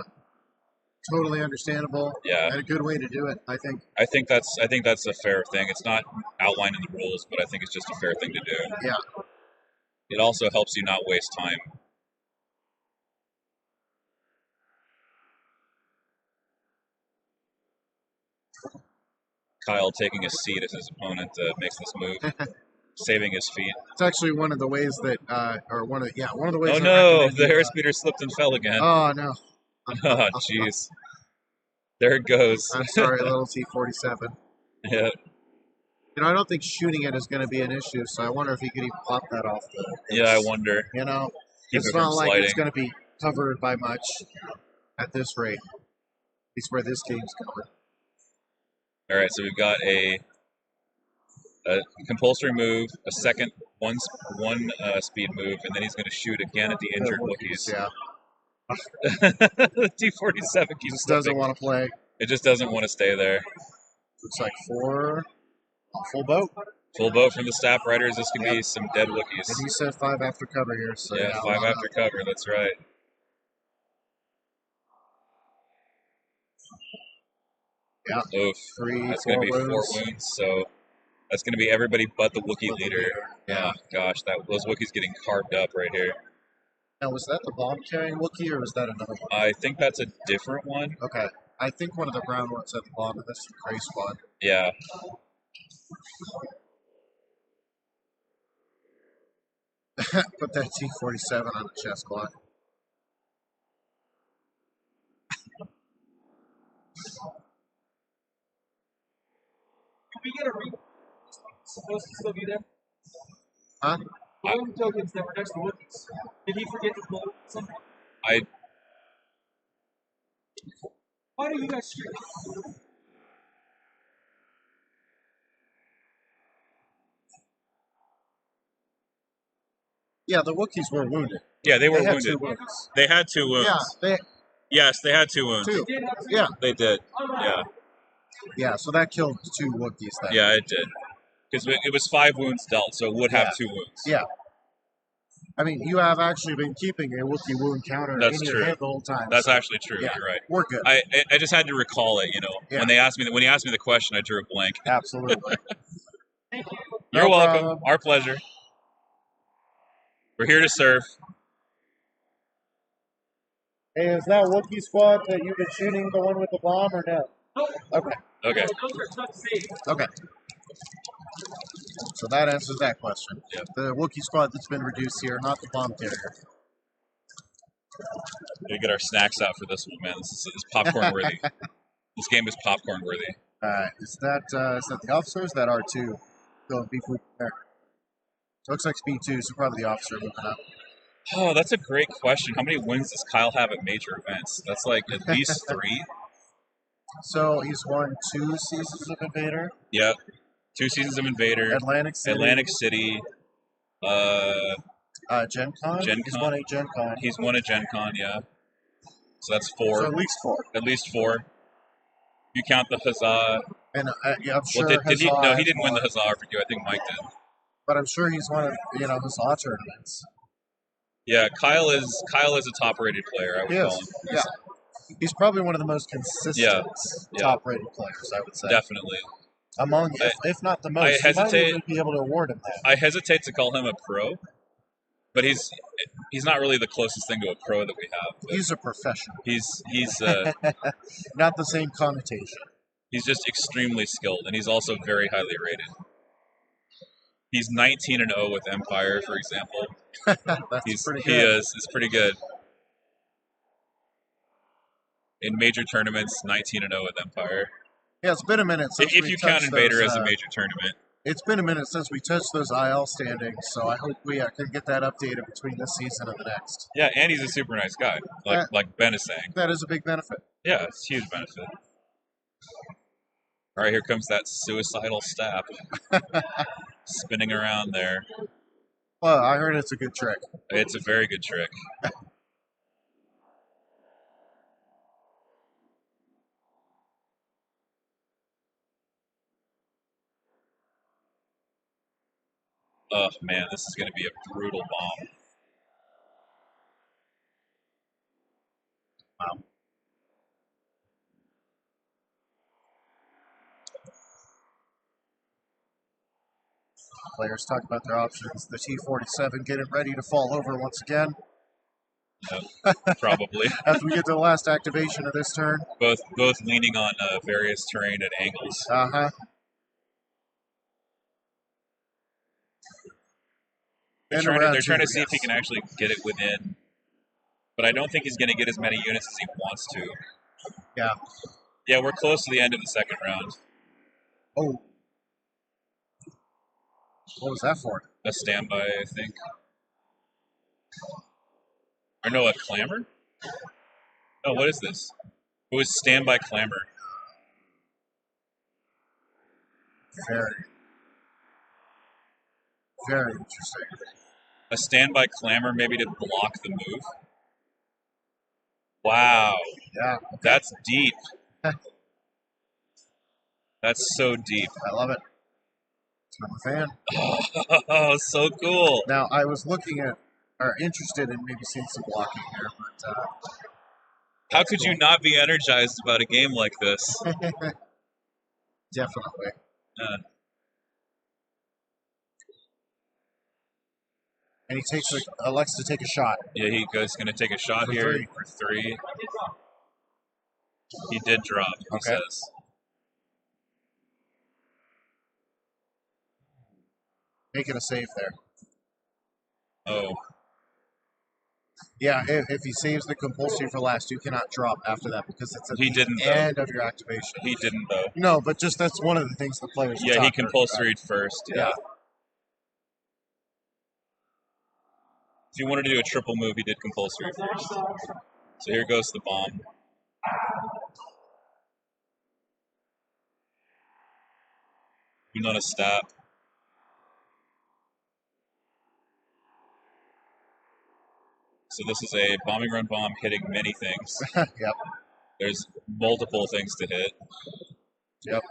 Totally understandable. Yeah. And a good way to do it, I think. I think that's a fair thing. It's not outlined in the rules, but I think it's just a fair thing to do. Yeah. It also helps you not waste time. Kyle taking a seat as his opponent makes this move, saving his feet. It's actually one of the ways that, one of the ways. Oh no! The airspeeder slipped and fell again. Oh no! Oh jeez! There it goes. I'm sorry, little T-47. Yeah. I don't think shooting it is going to be an issue, so I wonder if he could even pop that off. Yeah, I wonder. It's not like it's going to be covered by much at this rate. At least where this game's going. All right, so we've got a a compulsory move, a second one speed move, and then he's going to shoot again at the injured Wookiees. Yeah. The T-47 keeps Just doesn't want to play. It just doesn't want to stay there. Looks like 4 full boat. Full boat from the staff riders. This could be some dead Wookiees. And he said 5 after cover here. So yeah, 5 after cover. That's right. Yeah. Oof. That's going to be 4 wounds. So that's going to be everybody but the Wookiee leader. Yeah. Gosh, those Wookiees getting carved up right here. Now, was that the bomb-carrying Wookiee, or was that another one? I think that's a different one. Okay. I think one of the brown ones had the bomb, and this is the gray squad. Yeah. Put that T-47 on the chest block. Can we get a read? Supposed to still be there? Huh? All the tokens that were next to Wookiees. Did he forget to pull something? Why do you guys stream? Yeah, the Wookiees were wounded. Yeah, they were had wounded. 2 wounds. They had 2 wounds. Yeah, Yes, they had 2 wounds. 2. Yeah. They did. Yeah. Yeah, so that killed 2 Wookiees then. Yeah, it did. Because it was 5 wounds dealt, so it would have 2 wounds. Yeah. I mean, you have actually been keeping a Wookiee wound counter in your head the whole time. That's actually true. Yeah, You're right. We're good. I just had to recall it. Yeah. When he asked me the question, I drew a blank. Absolutely. Thank you. You're welcome. problem. Our pleasure. We're here to serve. Hey, is that Wookiee squad that you've been shooting the one with the bomb or no? Nope. Okay. Okay. Those are tough to save. Okay. So that answers that question. Yep. The Wookiee squad that's been reduced here, not the bomb carrier. We get our snacks out for this one, man. This is popcorn worthy. This game is popcorn worthy. Is that the officers that are R2 going B food there? Looks like speed 2, so probably the officer moving up. Oh, that's a great question. How many wins does Kyle have at major events? That's like at least 3. So he's won 2 seasons of Invader. Yep. 2 seasons of Invader. Atlantic City. Gen Con. He's won a Gen Con. He's won a Gen Con, yeah. So that's 4. So at least 4. At least 4. You count the Huzzah. And yeah, I'm sure. Well, did he? No, he didn't win the Huzzah for you. I think Mike did. But I'm sure he's won, Huzzah tournaments. Yeah, Kyle is a top-rated player. I would call him. Yeah. He's probably one of the most consistent top-rated players, I would say. Definitely. Among, if not the most, you might even be able to award him that. I hesitate to call him a pro, but he's not really the closest thing to a pro that we have. He's a professional. He's not the same connotation. He's just extremely skilled, and he's also very highly rated. He's 19-0 with Empire, for example. That's pretty good. He is. It's pretty good. In major tournaments, 19-0 with Empire. Yeah, it's been a minute since if you count Invader as a major tournament. It's been a minute since we touched those IL standings, so I hope we can get that updated between this season and the next. Yeah, and he's a super nice guy, like Ben is saying. That is a big benefit. Yeah, it's a huge benefit. All right, here comes that suicidal stab. Spinning around there. Well, I heard it's a good trick. It's a very good trick. Oh, man, this is going to be a brutal bomb. Wow. Players talk about their options. The T-47 getting ready to fall over once again. No, probably. As we get to the last activation of this turn. Both leaning on various terrain and angles. Uh-huh. They're trying to see if he can actually get it within. But I don't think he's going to get as many units as he wants to. Yeah. Yeah, we're close to the end of the second round. Oh. What was that for? A standby, I think. Or no, a clamor? Oh, what is this? It was standby clamor. Very. Very interesting. A standby clamor maybe to block the move. Wow, Yeah. that's deep. That's so deep. I love it. I'm a fan. Oh, so cool. Now, I was looking at, or interested in maybe seeing some blocking here, but how could you not be energized about a game like this? definitely. And he takes elects to take a shot. Yeah, he goes going to take a shot For here three. for 3. He did drop, he Okay. says. Making a save there. Oh, Yeah, if he saves the compulsory for last, you cannot drop after that because it's at He the didn't, though. end of your activation. he didn't though. No, but just that's one of the things the players Yeah, he talk compulsoried first. Yeah. Yeah. If you wanted to do a triple move, he did compulsory first. So here goes the bomb. He's on a stab. So this is a bombing run bomb hitting many things. Yep. There's multiple things to hit. Yep.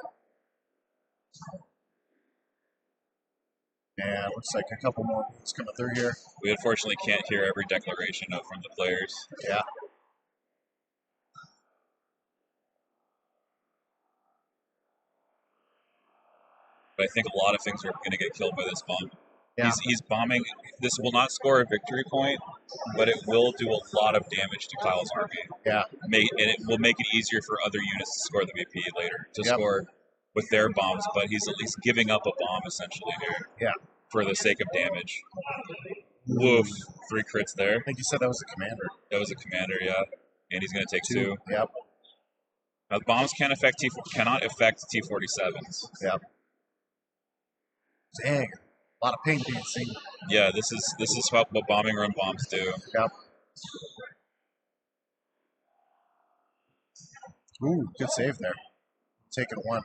And looks like a couple more moves coming through here. We unfortunately can't hear every declaration from the players. Yeah. But I think a lot of things are going to get killed by this bomb. Yeah. He's bombing. This will not score a victory point, but it will do a lot of damage to Kyle's army. Yeah. And it will make it easier for other units to score the VP later, to Yep. score with their bombs, but he's at least giving up a bomb essentially here. Yeah. For the sake of damage. Woof. 3 crits there. I think you said that was a commander. That was a commander, yeah. And he's going to take 2. Yep. Now, bombs cannot affect T-47s. Yep. Dang. A lot of paint being seen. Yeah, this is what bombing run bombs do. Yep. Ooh, good save there. Taking 1.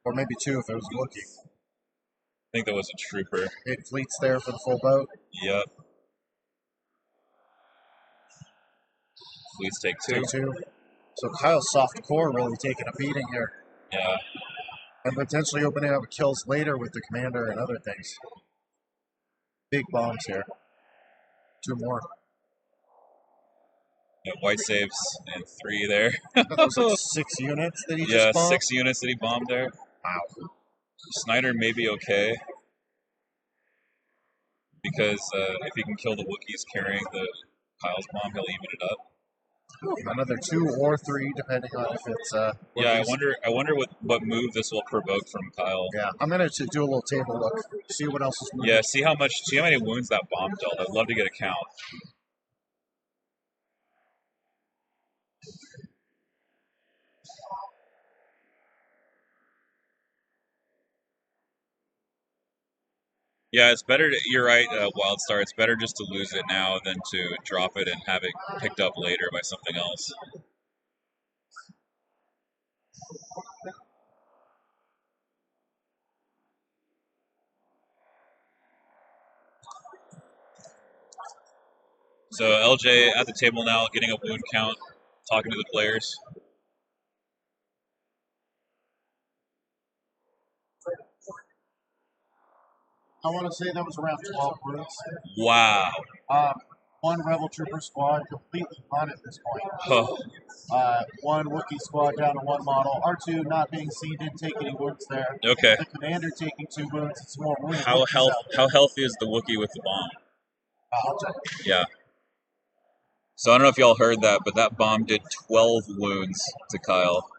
Or maybe 2 if it was Wookiee. I think that was a trooper. 8 fleets there for the full boat. Yep. Fleets take 2. Take 2. So Kyle's soft core really taking a beating here. Yeah. And potentially opening up kills later with the commander and other things. Big bombs here. 2 more. Yeah, white saves and 3 there. Those are 6 units that he Yeah, just bombed? 6 units that he bombed there. Wow. Snider may be okay. Because if he can kill the Wookiees carrying the Kyle's bomb, he'll even it up. Another 2 or 3, depending on if it's. Yeah, Wookiees. I wonder what move this will provoke from Kyle. Yeah, I'm gonna do a little table look, see what else is moving. Yeah, see how many wounds that bomb dealt. I'd love to get a count. Yeah, it's better. You're right, Wildstar. It's better just to lose it now than to drop it and have it picked up later by something else. So LJ at the table now, getting a wound count, talking to the players. I want to say that was around 12 wounds. Wow. 1 Rebel Trooper squad completely gone at this point. Huh. 1 Wookiee squad down to 1 model. R2 not being seen, didn't take any wounds there. Okay. The commander taking 2 wounds. It's more wounds. How healthy is the Wookiee with the bomb? I'll check. Yeah. So I don't know if y'all heard that, but that bomb did 12 wounds to Kyle.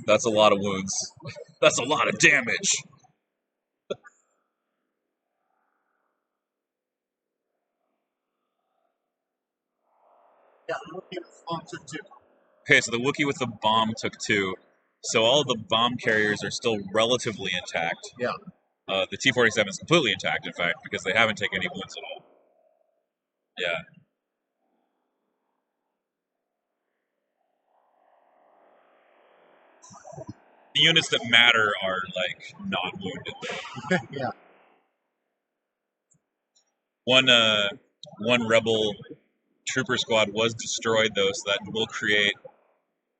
That's a lot of wounds. That's a lot of damage. Yeah, Wookiee with bomb took 2. Okay, so the Wookiee with the bomb took 2. So all of the bomb carriers are still relatively intact. Yeah. The T-47 is completely intact, in fact, because they haven't taken any wounds at all. Yeah. the units that matter are like not wounded. Yeah. One rebel trooper squad was destroyed though, so that will create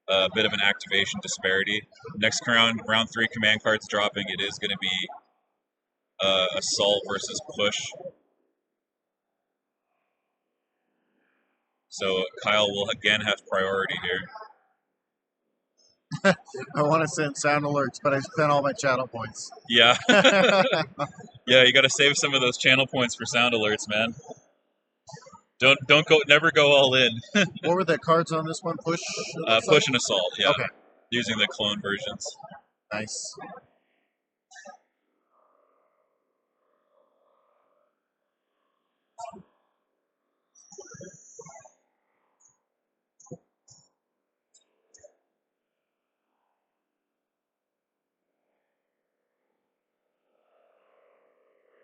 a bit of an activation disparity. Next round 3 command cards dropping, it is going to be assault versus push. So Kyle will again have priority here. I want to send sound alerts, but I spent all my channel points. Yeah. Yeah, you got to save some of those channel points for sound alerts, man. Never go all in. What were the cards on this one? Push? Push and assault, yeah. Okay. Using the clone versions. Nice.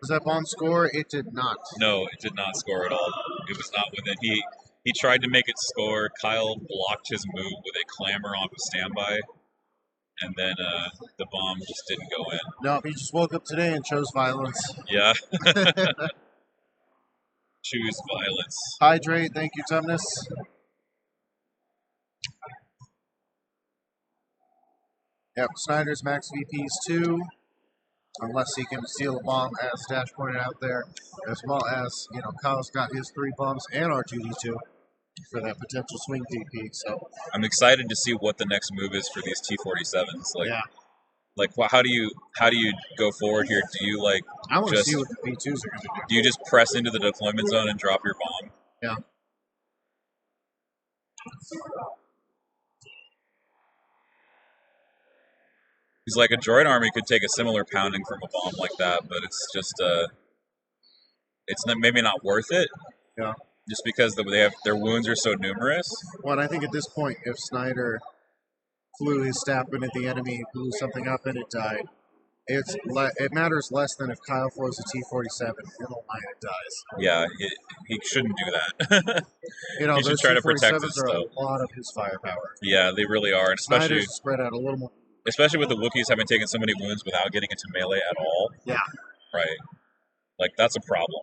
Does that bomb score? It did not. No, it did not score at all. It was not within. He tried to make it score. Kyle blocked his move with a clamor off of standby, and then the bomb just didn't go in. No, he just woke up today and chose violence. Yeah. Choose violence. Hydrate, thank you, Tumnus. Yep, Snider's max VPs 2. Unless he can steal a bomb, as Dash pointed out there, as well as, Kyle's got his 3 bombs and R2D2 for that potential swing DP. So I'm excited to see what the next move is for these T-47s. How do you go forward here? Do you I want to see what the B2s are going to do. Do you just press into the deployment zone and drop your bomb? Yeah. He's like, a droid army could take a similar pounding from a bomb like that, but it's just maybe not worth it. Yeah. Just because their wounds are so numerous. Well, I think at this point, if Snider flew his STAP in at the enemy, blew something up, and it died, it matters less than if Kyle throws a T-47 in the line it dies. Yeah, he shouldn't do that. He should try to protect his stuff. stuff. A lot of his firepower. Yeah, they really are, and Snider's spread out a little more. Especially with the Wookiees having taken so many wounds without getting into melee at all. Yeah. Right. That's a problem.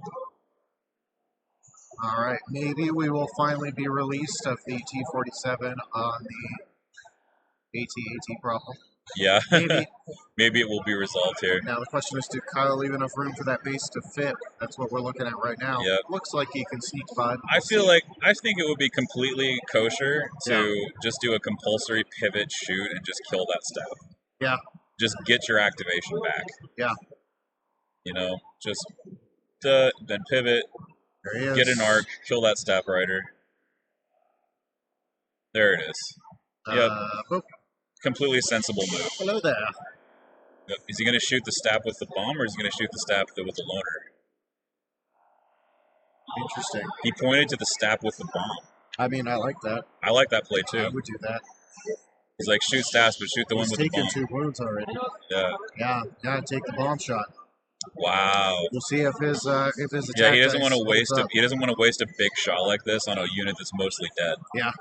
All right, maybe we will finally be released of the T-47 on the AT-AT problem. Yeah. Maybe. Maybe it will be resolved here. Now the question is, did Kyle leave enough room for that base to fit? That's what we're looking at right now. Yep. Looks like he can sneak by. I think it would be completely kosher to just do a compulsory pivot shoot and just kill that stuff. Yeah. Just get your activation back. Yeah. Just then pivot. There he is. Get an arc, kill that Staff Rider. There it is. Yep. Boop. Completely sensible move. Hello there. Yep. Is he going to shoot the Staff with the bomb, or is he going to shoot the Staff with the loner? Interesting. He pointed to the Staff with the bomb. I mean, I like that. I like that play, too. I would do that. He's like, shoot Staffs, but shoot the one with the bomb. He's taken 2 wounds already. Yeah. Yeah, gotta take the bomb shot. Wow. We'll see if his attack. Yeah, he doesn't want to waste a big shot like this on a unit that's mostly dead. Yeah.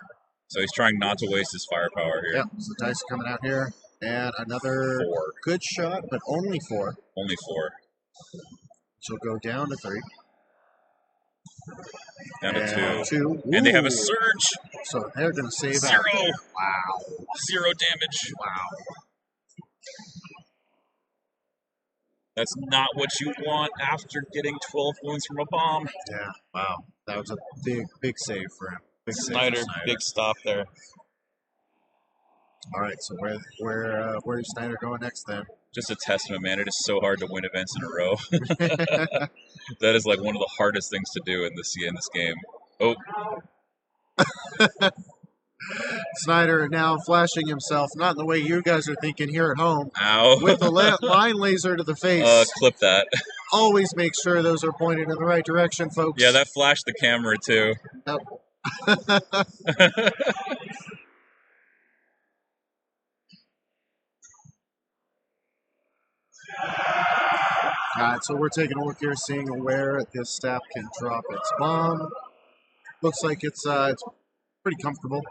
So he's trying not to waste his firepower here. Yep. So dice coming out here, and another 4. good shot, but only 4. Only 4. She'll go down to 3. Down to 2. 2. And they have a Ooh. surge. So they're going to save 0. out. Wow. 0 damage. Wow. That's not what you want after getting 12 wounds from a bomb. Yeah. Wow. That was a big save for him. Big save for Snider, big stop there. All right. So where's Snider going next then? Just a testament, man. It is so hard to win events in a row. That is like one of the hardest things to do in this game. Oh. Snider now flashing himself, not in the way you guys are thinking here at home. Ow. With the line laser to the face. Clip that. Always make sure those are pointed in the right direction, folks. Yeah, that flashed the camera too. Yep. Alright, so we're taking a look here, seeing where this staff can drop its bomb. Looks like it's pretty comfortable.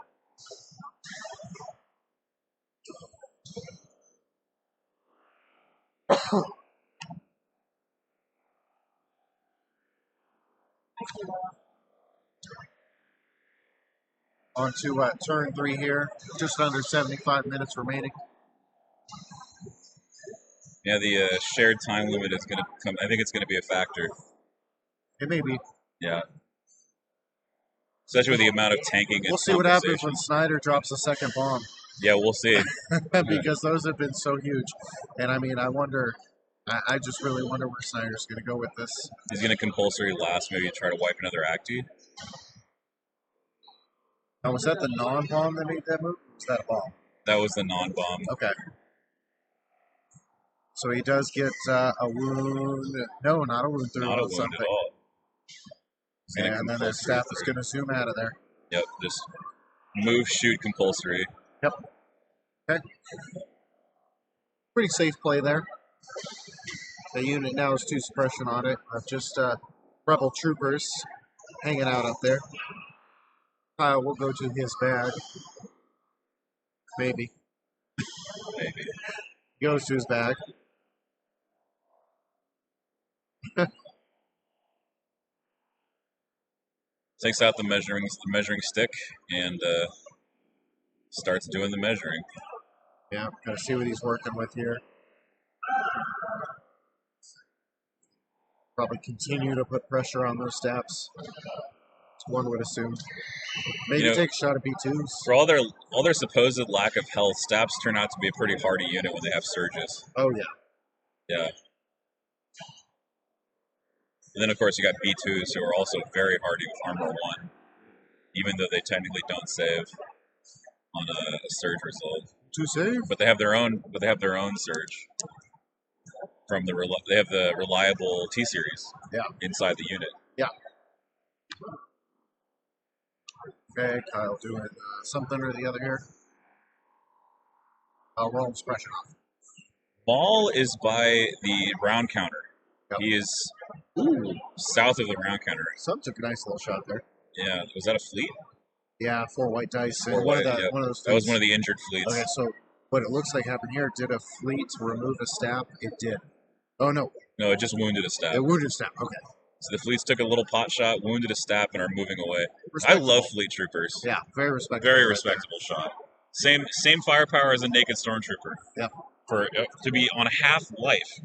On to turn 3 here. Just under 75 minutes remaining. Yeah, the shared time limit is going to come. I think it's going to be a factor. It may be. Yeah. Especially with the amount of tanking. We'll see what happens when Snider drops a second bomb. Yeah, we'll see. Because those have been so huge. And I mean, I wonder, I just really wonder where Snider's going to go with this. He's going to compulsory last, maybe try to wipe another Acti. Oh, was that the non-bomb that made that move? Or was that a bomb? That was the non-bomb. Okay. So he does get a wound. No, not a wound through. Not a wound something. at all. And then the staff is going to zoom out of there. Yep, just move, shoot, compulsory. Yep. Okay. Pretty safe play there. The unit now has 2 suppression on it. Of just rebel troopers hanging out up there. Kyle will go to his bag. Maybe. Maybe. He goes to his bag. Takes out the measuring stick and starts doing the measuring. Yeah, gotta see what he's working with here. Probably continue to put pressure on those STAPs. One would assume. Maybe take a shot at B2s. For all their supposed lack of health, STAPs turn out to be a pretty hardy unit when they have surges. Oh yeah. Yeah. And then of course you got B2s who are also very hardy with armor 1, even though they technically don't save on a surge result. To save? But they have their own. Surge. From they have the reliable T series. Yeah. Inside the unit. Yeah. Okay, Kyle doing something or the other here. Roll suppression off. Maul is by the round counter. Yep. He is south of the round counter. Some took a nice little shot there. Yeah, was that a fleet? Yeah, 4 white dice. One of those fleets. That was one of the injured fleets. Okay, so what it looks like happened here, did a fleet remove a STAP? It did. Oh, no. No, it just wounded a STAP. It wounded a STAP, okay. So the fleets took a little pot shot, wounded a STAP, and are moving away. I love fleet troopers. Yeah, very respectable. Very respectable shot. Same firepower as a naked stormtrooper. Yeah. To be on half life,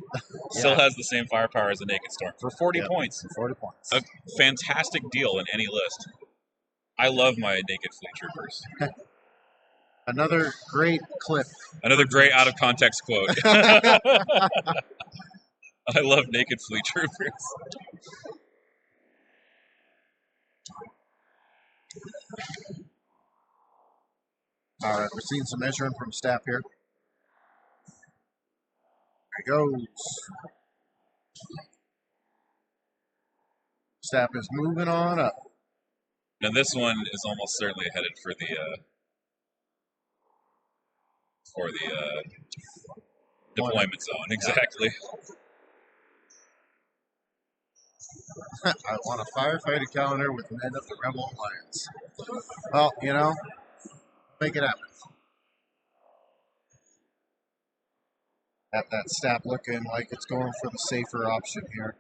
still has the same firepower as a naked storm for 40 points. For 40 points. A fantastic deal in any list. I love my naked fleet troopers. Another great clip. Another great out of context quote. I love naked fleet troopers. All right, we're seeing some measuring from STAP here. There he goes. STAP is moving on up. Now this one is almost certainly headed for the deployment zone. Exactly. I want a firefighting calendar with men of the Rebel Alliance. Well, make it happen. Have that STAP looking like it's going for the safer option here.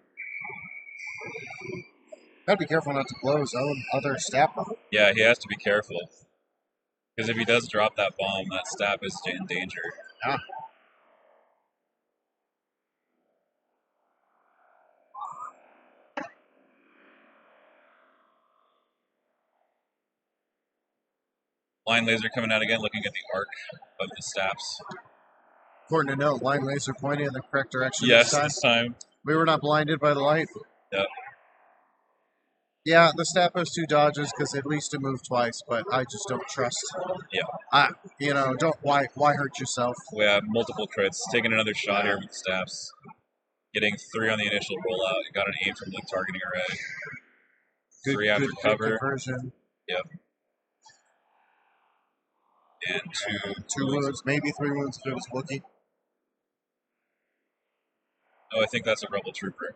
Gotta be careful not to blow his own other STAP up. Yeah, he has to be careful. Because if he does drop that bomb, that STAP is in danger. Yeah. Line laser coming out again, looking at the arc of the STAPs. Important to note, line laser pointing in the correct direction yes, this time. This time. We were not blinded by the light. Yep. Yeah, the STAP has 2 dodges because at least it moved twice, but I just don't trust. Yeah. Why hurt yourself? We have multiple crits. Taking another shot here with the STAPs. Getting 3 on the initial rollout. You got an aim from the targeting array. 3 after cover. Conversion. Yep. And 2 wounds, maybe 3 wounds if it was Wookie. Oh, I think that's a rebel trooper.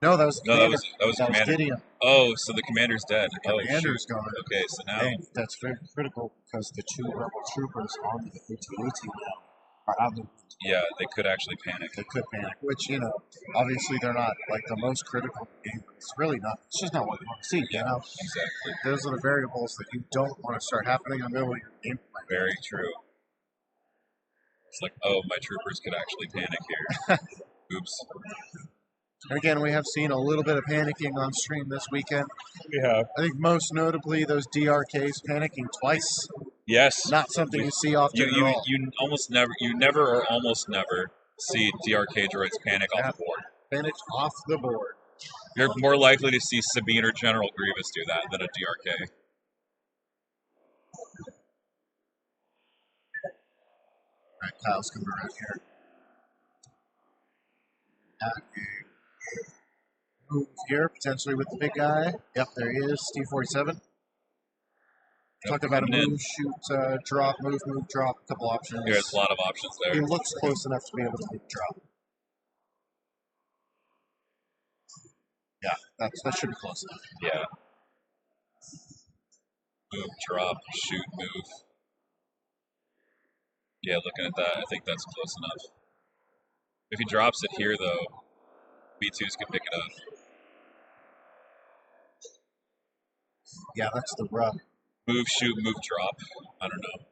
No, that was the commander. That was commander. Gideon. Oh, so the commander's dead. The commander's gone. Okay, so now... And that's very critical because the 2 rebel troopers on the ATA team now are outnumbered. Yeah, they could actually panic. They could panic, which, obviously they're not like the most critical game. It's really not. It's just not what you want to see, Exactly. Those are the variables that you don't want to start happening in the middle of your game plan. Very true. It's like, oh, my troopers could actually panic here. Oops. And again, we have seen a little bit of panicking on stream this weekend. We have. I think most notably those DRKs panicking twice. Yes. Not something you see often at all. You never or almost never see DRK droids panic off the board. Panic off the board. You're more likely to see Sabine or General Grievous do that than a DRK. Alright, Kyle's coming around here. Move here, potentially with the big guy. Yep, there he is, T-47. Talked about a move, shoot, drop, move, drop, a couple options. There's a lot of options there. He looks close enough to be able to move, drop. Yeah, that should be close enough. Yeah. Move, drop, shoot, move. Yeah, looking at that, I think that's close enough. If he drops it here, though, B2s can pick it up. Yeah, that's the rub. Move, shoot, move, drop. I don't know.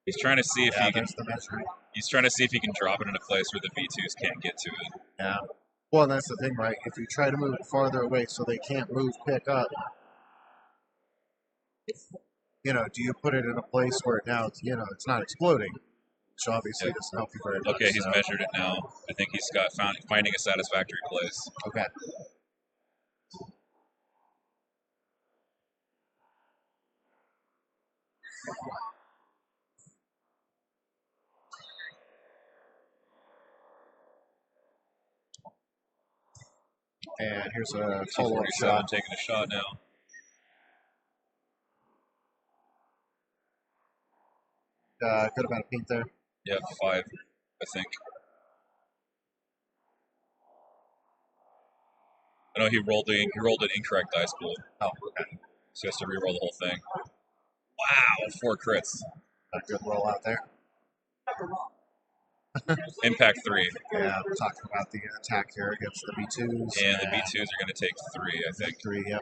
He's trying to see if he can. He's trying to see if he can drop it in a place where the V2s can't get to it. Yeah. Well, that's the thing, right? If you try to move it farther away so they can't move, pick up, do you put it in a place where now it's not exploding, which obviously doesn't help you very much. Okay, he's measured it now. I think he's finding a satisfactory place. Okay. And here's a follow-up shot. Taking a shot now. Good amount of paint there. Yeah, 5, I think. I know he rolled an incorrect dice pool. Oh, okay. So he has to re-roll the whole thing. Wow, 4 crits. A good roll out there. Impact 3. Yeah, we're talking about the attack here against the B2s. And the B2s are going to take 3, I think. 3, yep.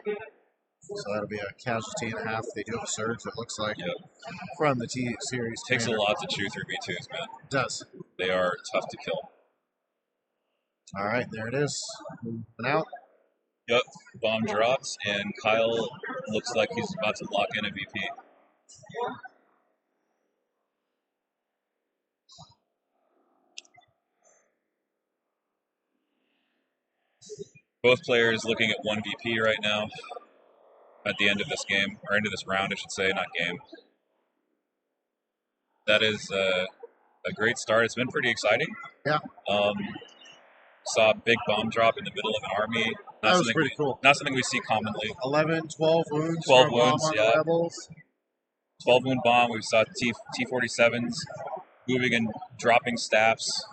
So that'll be a casualty and a half. They do have a surge, it looks like, from the T-Series. It takes a lot to chew through B2s, man. It does. They are tough to kill. All right, there it is. Moving out. Yep, bomb drops, and Kyle looks like he's about to lock in a VP. Both players looking at 1 VP right now at the end of this game, or end of this round, I should say, not game. That is a great start. It's been pretty exciting. Yeah. Saw a big bomb drop in the middle of an army. That was pretty cool. Not something we see commonly. 11, 12 wounds. 12 wounds, on yeah. the Rebels. 12 wound bomb. We saw T-47s moving and dropping STAPs.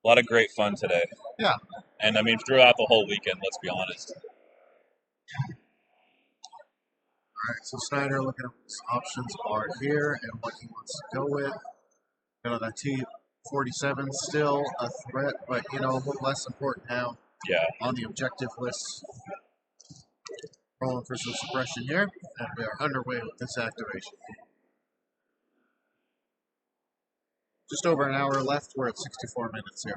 A lot of great fun today. Yeah. And I mean, throughout the whole weekend, let's be honest. All right, so Snider looking at what his options are here and what he wants to go with. That T-47 still a threat, but a little less important now. Yeah. On the objective list. Rolling for some suppression here, and we are underway with this activation. Just over an hour left. We're at 64 minutes here.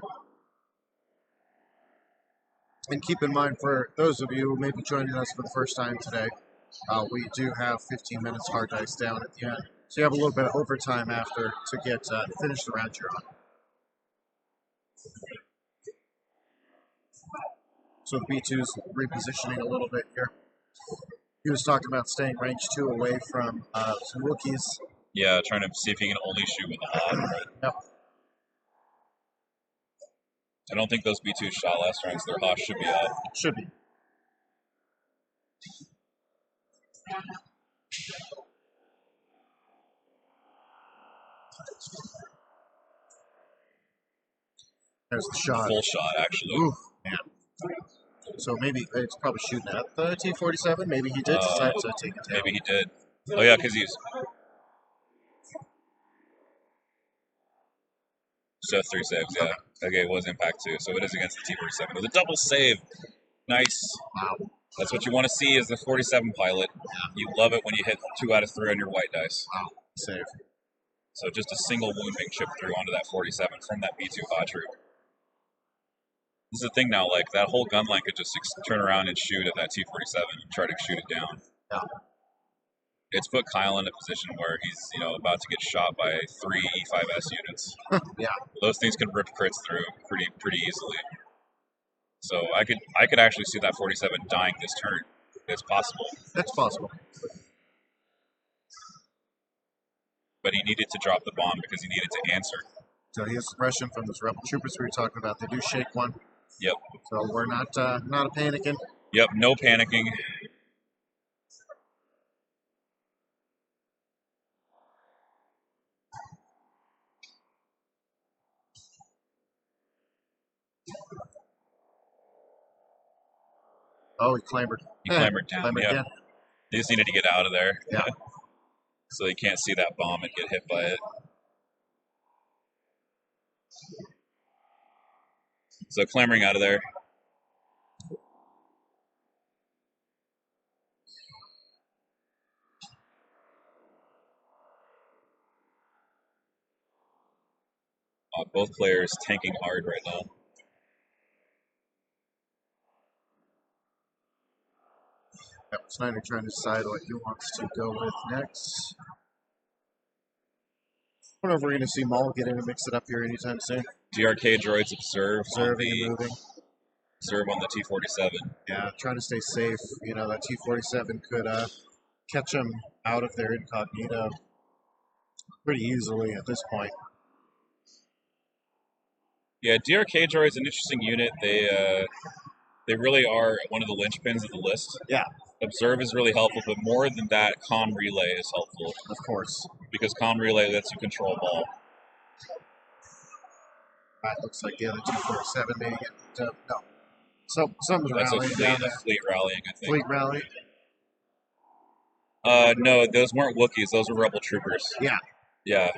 And keep in mind, for those of you who may be joining us for the first time today, we do have 15 minutes hard dice down at the end. So you have a little bit of overtime after to get finish the round you're on. So the B2's repositioning a little bit here. He was talking about staying range 2 away from some Wookiees. Yeah, trying to see if he can only shoot with the HOD, right? Yep. I don't think those B2s shot last round, so their HOD should be up. Should be. There's the shot. Full shot, actually. Ooh, man. So maybe it's probably shooting at the T-47. Maybe he did decide to take it down. Maybe he did. Oh, yeah, because he's... So 3 saves, yeah. Okay, it was impact 2, so it is against the T-47. With a double save. Nice. Wow. That's what you want to see as the 47 pilot. You love it when you hit 2 out of 3 on your white dice. Wow. Save. So just a single wound being chipped through onto that 47 from that B2 hot troop. This is the thing now, like, that whole gun line could just turn around and shoot at that T-47 and try to shoot it down. Yeah. It's put Kyle in a position where he's, about to get shot by 3 E5S units. Yeah. Those things can rip crits through pretty easily. So I could actually see that 47 dying this turn. It's possible. That's possible. But he needed to drop the bomb because he needed to answer. So he has suppression from those rebel troopers we were talking about. They do shake one. Yep. So we're not panicking. Yep, no panicking. Oh, he clambered. He clambered down. Clambered Yep. again. They just needed to get out of there. Yeah. So they can't see that bomb and get hit by it. So clambering out of there. Both players tanking hard right now. Yep, Snider trying to decide what he wants to go with next. I don't know if we're going to see Maul get in and mix it up here anytime soon. DRK droids observe Observing and moving. Observe on the T-47. Yeah, trying to stay safe. That T-47 could catch him out of their incognito pretty easily at this point. Yeah, DRK droid's an interesting unit. They really are one of the linchpins of the list. Yeah. Observe is really helpful, but more than that, comm relay is helpful. Of course. Because comm relay lets you control Maul. Right, looks like the other T-47 may get no. So something's That's rallying down there. fleet rallying, I think. Fleet rally. No, those weren't Wookiees. Those were Rebel troopers. Yeah. Yeah.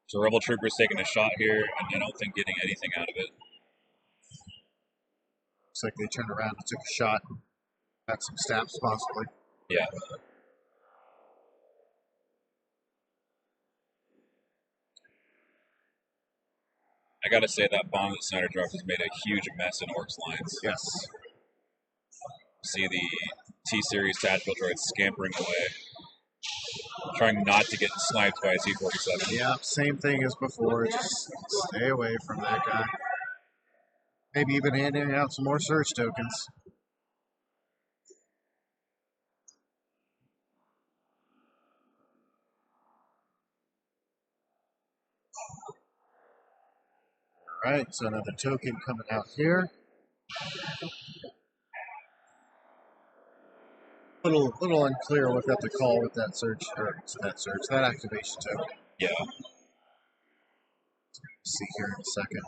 So Rebel troopers taking a shot here, and I don't think getting anything out of it. Looks like they turned around and took a shot at some STAPs, possibly. Yeah. I gotta say that bomb that Snider dropped has made a huge mess in Orc's lines. Yes. See the T-Series tactical droids scampering away, trying not to get sniped by a T-47. Yeah, same thing as before. Just stay away from that guy. Maybe even handing out some more surge tokens. All right, so another token coming out here. Little unclear what got the call with that that activation token. Yeah. See here in a second.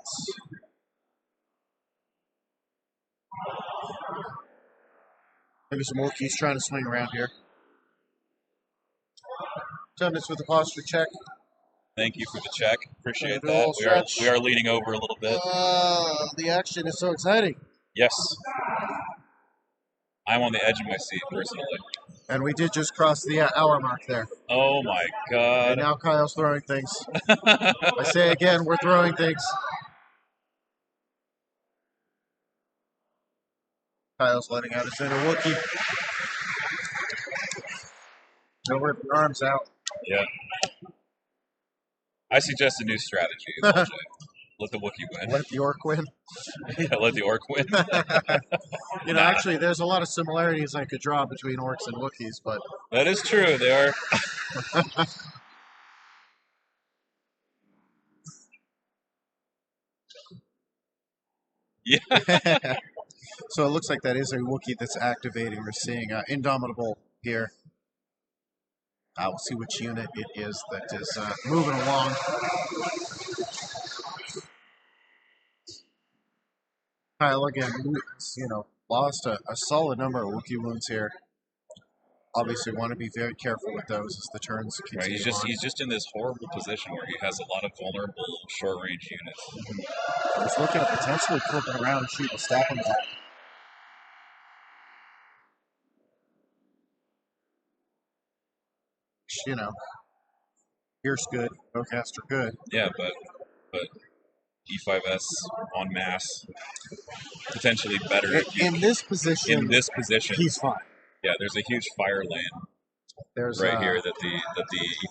Maybe some Wookiees trying to swing around here. 10 minutes with the posture check. Thank you for the check. Appreciate Do a little that. stretch. We are leading over a little bit. The action is so exciting. Yes. I'm on the edge of my seat, personally. And we did just cross the hour mark there. Oh my And god. now Kyle's throwing things. I say again, we're throwing things. Kyle's letting out his inner Wookiee. Nowhere with your arms out. Yeah. I suggest a new strategy. Let the Wookiee win. Let the orc win. Yeah, let the orc win. Actually, there's a lot of similarities I could draw between orcs and Wookiees, but That is true. They are. Yeah. so it looks like that is a Wookiee that's activating. We're seeing Indomitable here. We'll see which unit it is that is moving along. Kyle again, lost a solid number of Wookiee wounds here. Obviously, want to be very careful with those as the turns continue. Right, he's just in this horrible position where he has a lot of vulnerable short range units. He's looking at potentially flipping around and shooting a stab him back. Pierce good, Bowcaster good. Yeah, but E5S en masse potentially better in this position. In this position, he's fine. Yeah, there's a huge fire lane. There's right here that the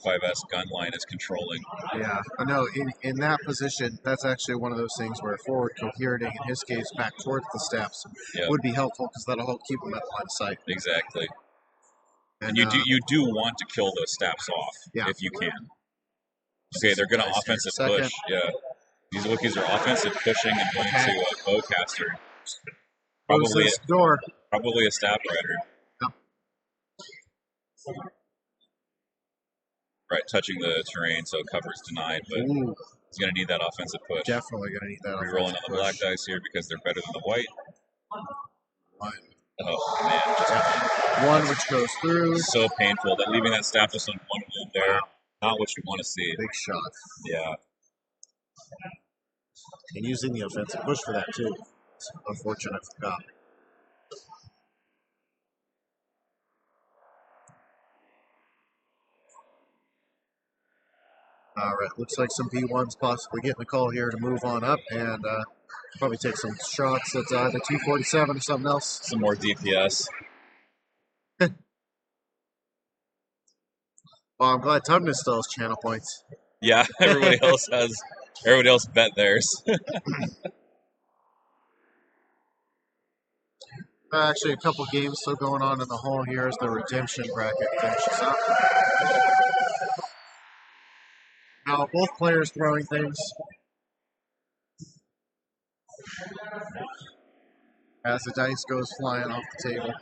E5S gun line is controlling. Yeah, I know. In that position, that's actually one of those things where forward coherating, in his case, back towards the STAPs, would be helpful because that'll help keep him at line of sight. Exactly. And you do want to kill those STAPs off if you can. Okay, they're going to offensive push. Yeah, these Wookiees are offensive pushing and going to Bowcaster. Probably a STAP rider. Right, touching the terrain, so cover's denied, but he's going to need that offensive push. Definitely going to need that. Rerolling on the black dice here because they're better than the white. Oh man, one which goes through. So painful that leaving that staff just on one wound there. Not what you want to see. Big shot. Yeah. And using the offensive push for that too. It's unfortunate, I forgot. All right, looks like some B1s possibly getting a call here to move on up and probably take some shots at the T-47 or something else. Some more DPS. Well, I'm glad Tubman still has channel points. Yeah, everybody else bet theirs. Actually, a couple games still going on in the hall here as the redemption bracket finishes up. Now, both players throwing things. As the dice goes flying off the table.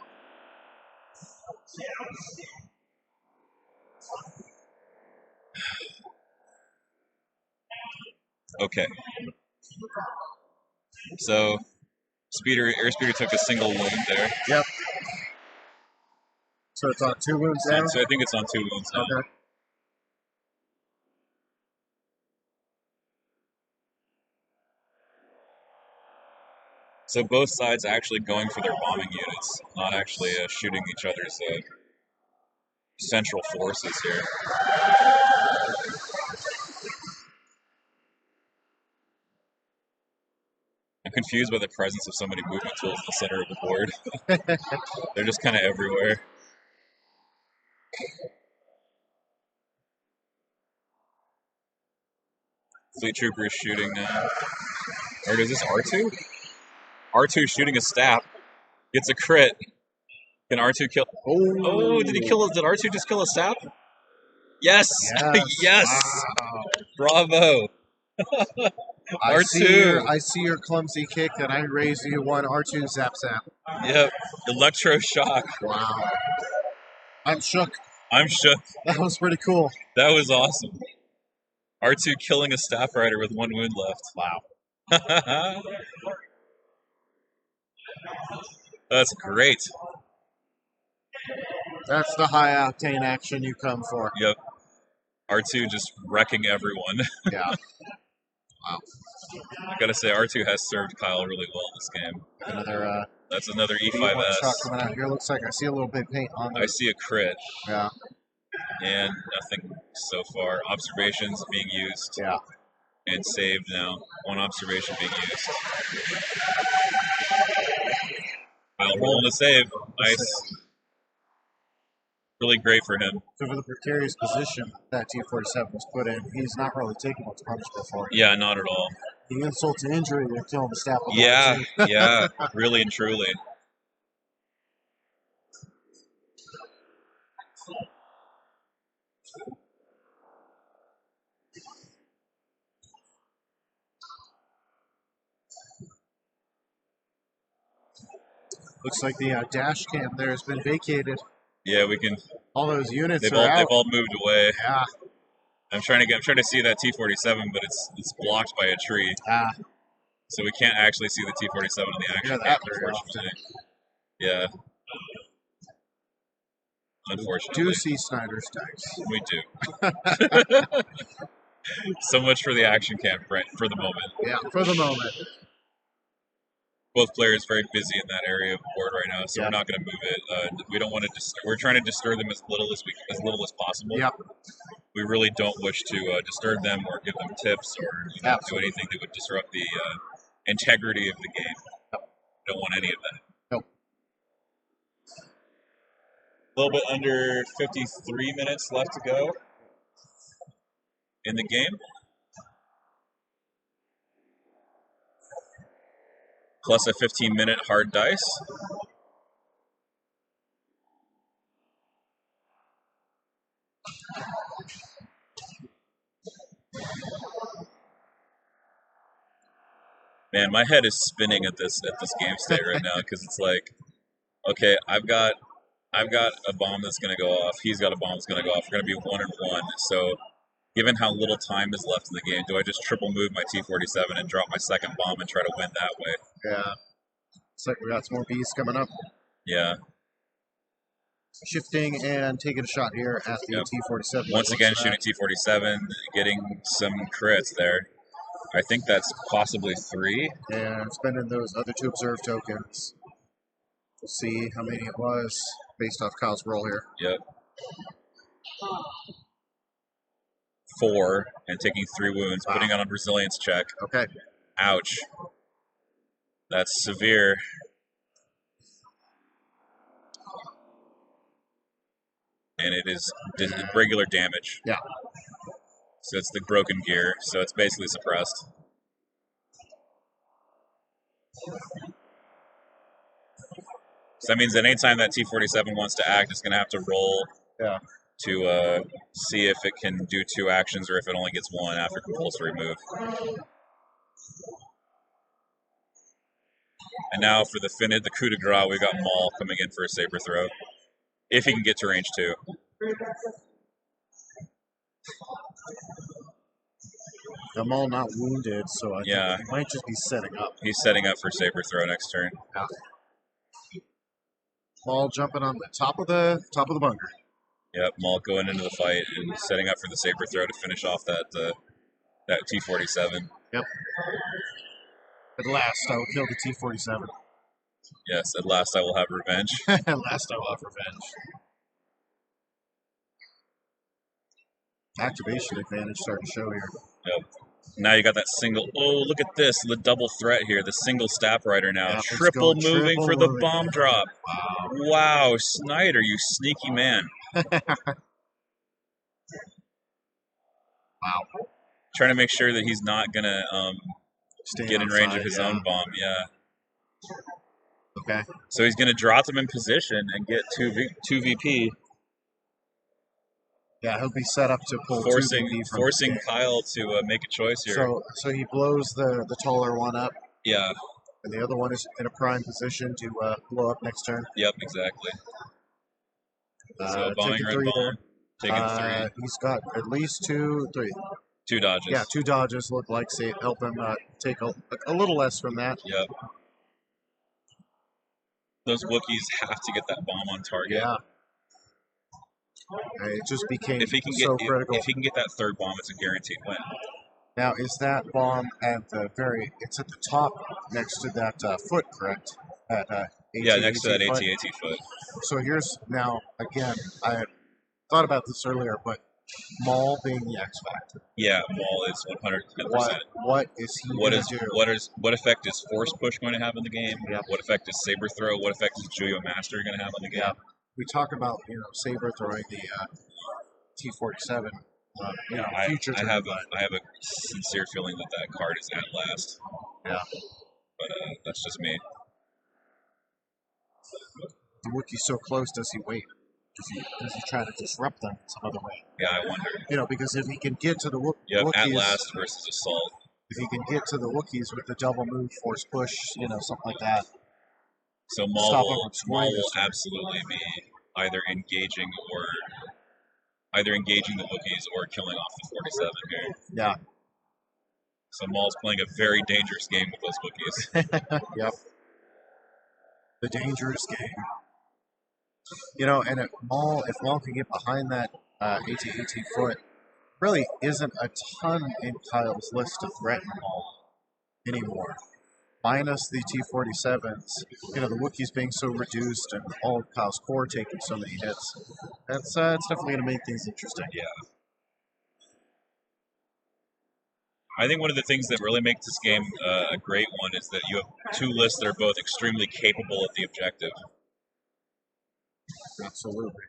Okay. So, Airspeeder took a single wound there. Yep. So it's on 2 wounds now? So I think it's on 2 wounds now. Okay. So both sides actually going for their bombing units, not actually shooting each other's central forces here. I'm confused by the presence of so many movement tools in the center of the board. They're just kind of everywhere. Fleet Trooper is shooting now. Or is this R2? R2 shooting a STAP. Gets a crit. Can R2 kill? Oh, did R2 just kill a STAP? Yes! Yes! Wow. Bravo! R2. I see your clumsy kick, and I raise you one R2 zap zap. Yep. Electroshock. Wow. I'm shook. I'm shook. That was pretty cool. That was awesome. R2 killing a staff rider with 1 wound left. Wow. That's great. That's the high octane action you come for. Yep. R2 just wrecking everyone. Yeah. Wow. I gotta say, R2 has served Kyle really well this game. That's another E5S. Shot coming out here. Looks like I see a little bit of paint on there. I see a crit. Yeah. And nothing so far. Observations being used. Yeah. And saved now. 1 observation being used. Kyle rolling a save. Nice. Really great for him. So for the precarious position that T-47 was put in, he's not really taken much punishment for it. Yeah, not at all. The insult to injury, they're killing the staff. Yeah, yeah, really and truly. Looks like the dash cam there has been vacated. Yeah, we can. All those units they've are out. They've all moved away. Yeah. I'm trying to see that T-47, but it's blocked by a tree. Ah. So we can't actually see the T-47 in the action that cam, very unfortunately. Yeah. Unfortunately. We do see Snider's dice. We do. So much for the action cam for the moment. Yeah, for the moment. Both players very busy in that area of the board right now, so we're not going to move it. We don't want to. We're trying to disturb them as little as possible. Yep. We really don't wish to disturb them or give them tips or do anything that would disrupt the integrity of the game. Yep. Don't want any of that. Nope. A little bit under 53 minutes left to go in the game. Plus a 15-minute hard dice. Man, my head is spinning at this game state right now because it's like, okay, I've got a bomb that's going to go off. He's got a bomb that's going to go off. We're going to be 1-1. So, given how little time is left in the game, do I just triple move my T-47 and drop my second bomb and try to win that way? Yeah. Looks like we got some more bees coming up. Yeah. Shifting and taking a shot here at the T-47. Once again, shooting T-47, getting some crits there. I think that's possibly 3. And spending those other 2 observe tokens. We'll see how many it was based off Kyle's roll here. Yep. 4 and taking 3 wounds, putting on a resilience check. Okay. Ouch. That's severe. And it is regular damage. Yeah. So it's the broken gear, so it's basically suppressed. So that means that anytime that T-47 wants to act, it's going to have to roll to see if it can do 2 actions or if it only gets 1 after compulsory move. And now for the coup de grace, we got Maul coming in for a saber throw. If he can get to range 2. I'm all not wounded, so I think he might just be setting up. He's setting up for saber throw next turn. Yeah. Maul jumping on the top of the bunker. Yep, Maul going into the fight and setting up for the saber throw to finish off that T-47. Yep. At last, I will kill the T-47. Yes, at last I will have revenge. At last, I will have revenge. Activation advantage starting to show here. Yep. Now you got that single. Oh, look at this. The double threat here. The single Stab Rider now. Yeah, triple moving for the bomb drop. Wow, Snider, you sneaky man. Wow. Trying to make sure that he's not going to get in range of his own bomb. Yeah. Okay. So he's going to drop him in position and get 2 VP. Yeah, he'll be set up to pull forcing Kyle to make a choice here. So he blows the taller one up. Yeah. And the other one is in a prime position to blow up next turn. Yep, exactly. So bombing red bomb, taking 3. He's got at least 2 dodges. Yeah, 2 dodges look like help him take a little less from that. Yep. Those Wookiees have to get that bomb on target. Yeah. It just became so critical. If he can get that 3rd bomb, it's a guaranteed win. Now, is that bomb at the it's at the top next to that foot, correct? Next to that AT-AT foot. So here's, now, again, I had thought about this earlier, but Maul being the X Factor. Yeah, Maul is 110%. What is he going to do? What effect is Force Push going to have in the game? Yep. What effect is Saber Throw? What effect is Juyo Master going to have on the game? Yeah. We talk about, saber throwing the T-47. Future. I have a sincere feeling that card is at last. Yeah. But that's just me. The Wookiee's so close, does he wait? Does he try to disrupt them some other way? Yeah, I wonder. Because if he can get to the Wookiees... Yep, at last versus Assault. If he can get to the Wookiees with the double move, force push, something like that. So Maul will absolutely be either engaging the Wookiees or killing off the 47 here. Yeah. So Maul's playing a very dangerous game with those Wookiees. Yep. The dangerous game. You know, and if Maul can get behind that AT-AT foot, really isn't a ton in Kyle's list to threaten Maul anymore. Minus the T-47s, you know, the Wookiees being so reduced and all of Kyle's core taking so many hits. It's definitely going to make things interesting. Yeah. I think one of the things that really makes this game a great one is that you have two lists that are both extremely capable of the objective. Absolutely.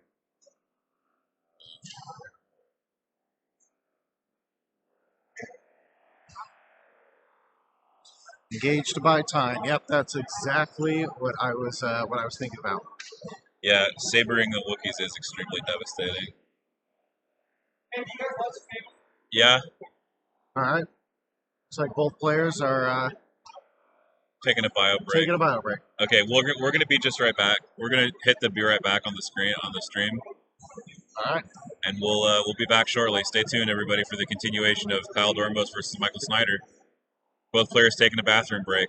Engage to buy time. Yep, that's exactly what I was thinking about. Yeah, sabering the Wookiees is extremely devastating. Hey, do you guys watch the game? Yeah, All right. Looks like both players are taking a bio break. taking a bio break. Okay, we're gonna be just right back. We're gonna hit the be right back on the screen on the stream, All right. and we'll be back shortly. Stay tuned, everybody, for the continuation of Kyle Dornbos versus Michael Snider. Both players taking a bathroom break.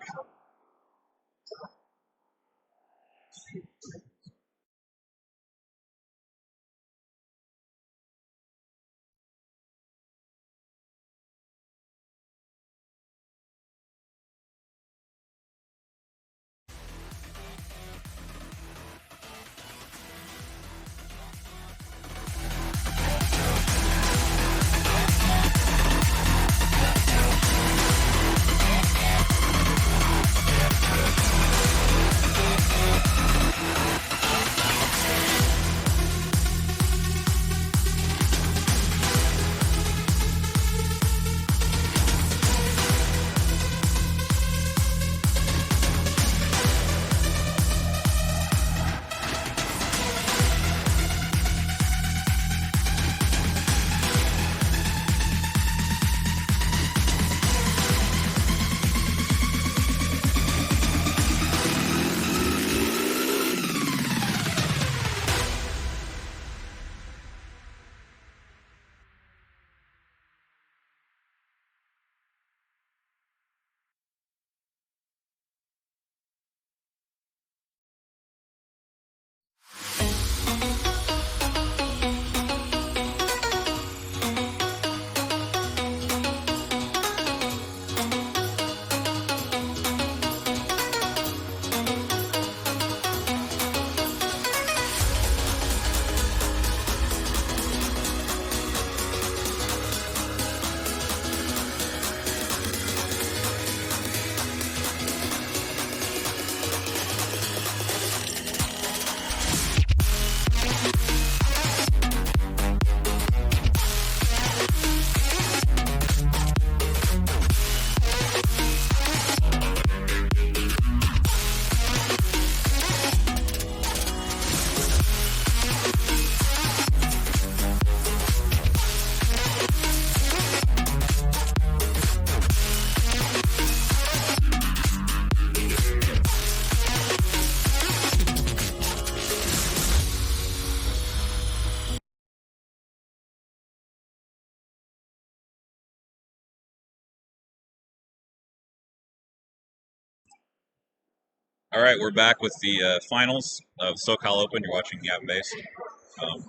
All right, we're back with the finals of SoCal Open. You're watching Yap Base. We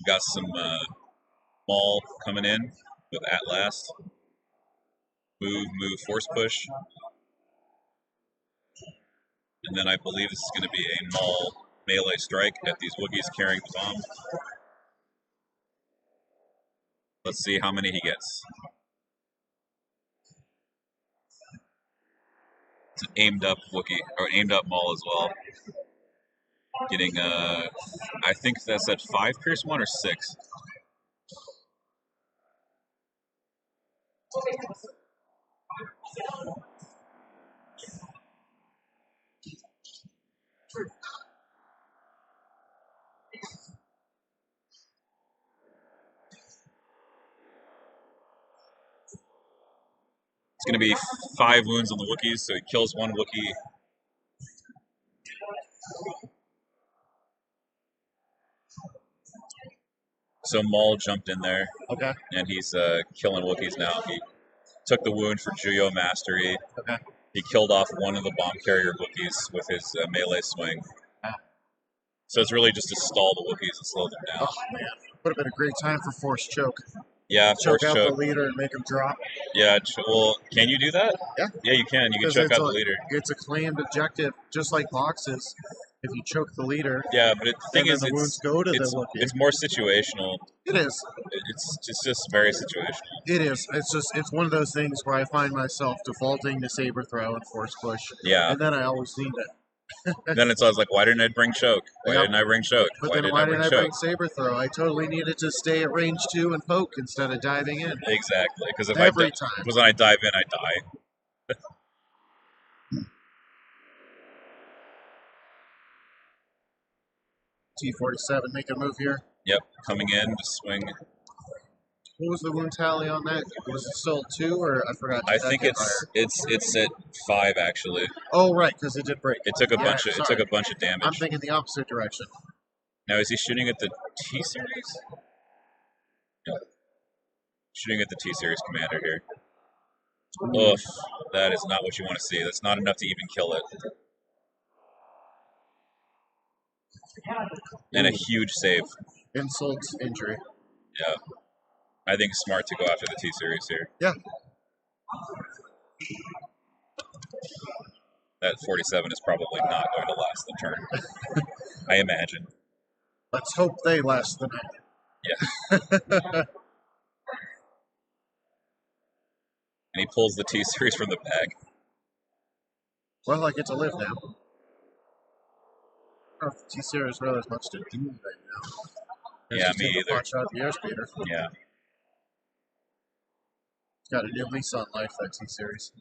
got some Maul coming in with At Last. Move, force push. And then I believe this is going to be a Maul melee strike at these Wookiees carrying the bomb. Let's see how many he gets. It's an aimed up Wookiee, or aimed up Maul as well. Getting, I think that's at 5 Pierce 1 or 6. It's going to be 5 wounds on the Wookiees, so he kills one Wookiee. So Maul jumped in there, Okay. and he's killing Wookiees now. He took the wound for Juyo Mastery. Okay. He killed off one of the bomb carrier Wookiees with his melee swing. So it's really just to stall the Wookiees and slow them down. Oh man, would have been a great time for force choke. Yeah, Choke force out the choke. leader and make him drop. Yeah, well, can you do that? Yeah. Yeah, you can. You can 'Cause choke it's out a- the leader. It's a claimed objective, just like boxes. If you choke the leader, Yeah, but the thing then is, the wounds go to the Wookiee. it's more situational. It is. It's just very situational. It is. It's one of those things where I find myself defaulting to saber throw and force push. Yeah. And then I always need it. Then it's always like, why didn't I bring choke? Why Yep. didn't I bring choke? But then why didn't I bring saber throw? I totally needed to stay at range 2 and poke instead of diving in. Exactly, because if Every time. because when I dive in, I die. T-47 make a move here. Yep, coming in to swing. What was the wound tally on that? Was it still 2 or I forgot? I think it's at 5 actually. Oh right, because it did break. It took a Yeah, bunch of sorry. damage. I'm thinking the opposite direction. Now is he shooting at the T series? No. Shooting at the T series commander here. Oof, that is not what you want to see. That's not enough to even kill it. And a huge save. Insult injury. Yeah. I think it's smart to go after the T series here. Yeah. That 47 is probably not going to last the turn. I imagine. Let's hope they last the night. Yeah. And he pulls the T series from the bag. Well, I get to live now. I don't know if the T-Series really has much to do right now. Yeah, me either. Watch out the airspeeder. Yeah. It's got a new lease on life, that T-Series.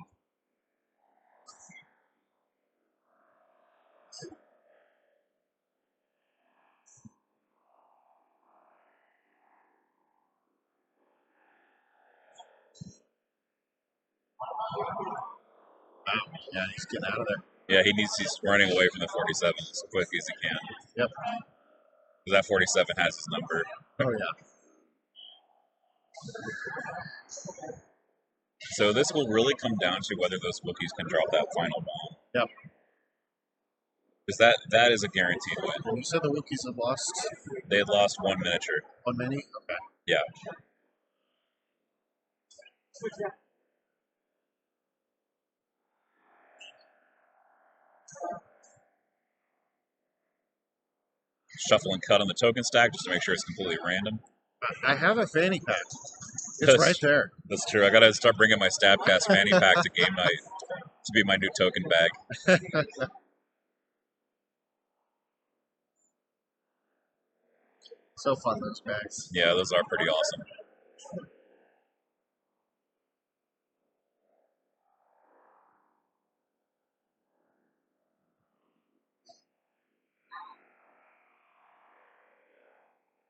Wow. Yeah, he's getting out of there. Yeah, he's running away from the 47 as quick as he can. Yep. Because that 47 has his number. Oh, yeah. So this will really come down to whether those Wookiees can drop that final bomb. Yep. Because that is a guaranteed win. Well, you said the Wookiees have lost They had lost one miniature. 1 mini? Okay. Yeah. Shuffle and cut on the token stack just to make sure it's completely random. I have a fanny pack. It's That's- right there. That's true. I gotta start bringing my Stabcast fanny pack to game night to be my new token bag. So fun, those bags. Yeah, those are pretty awesome.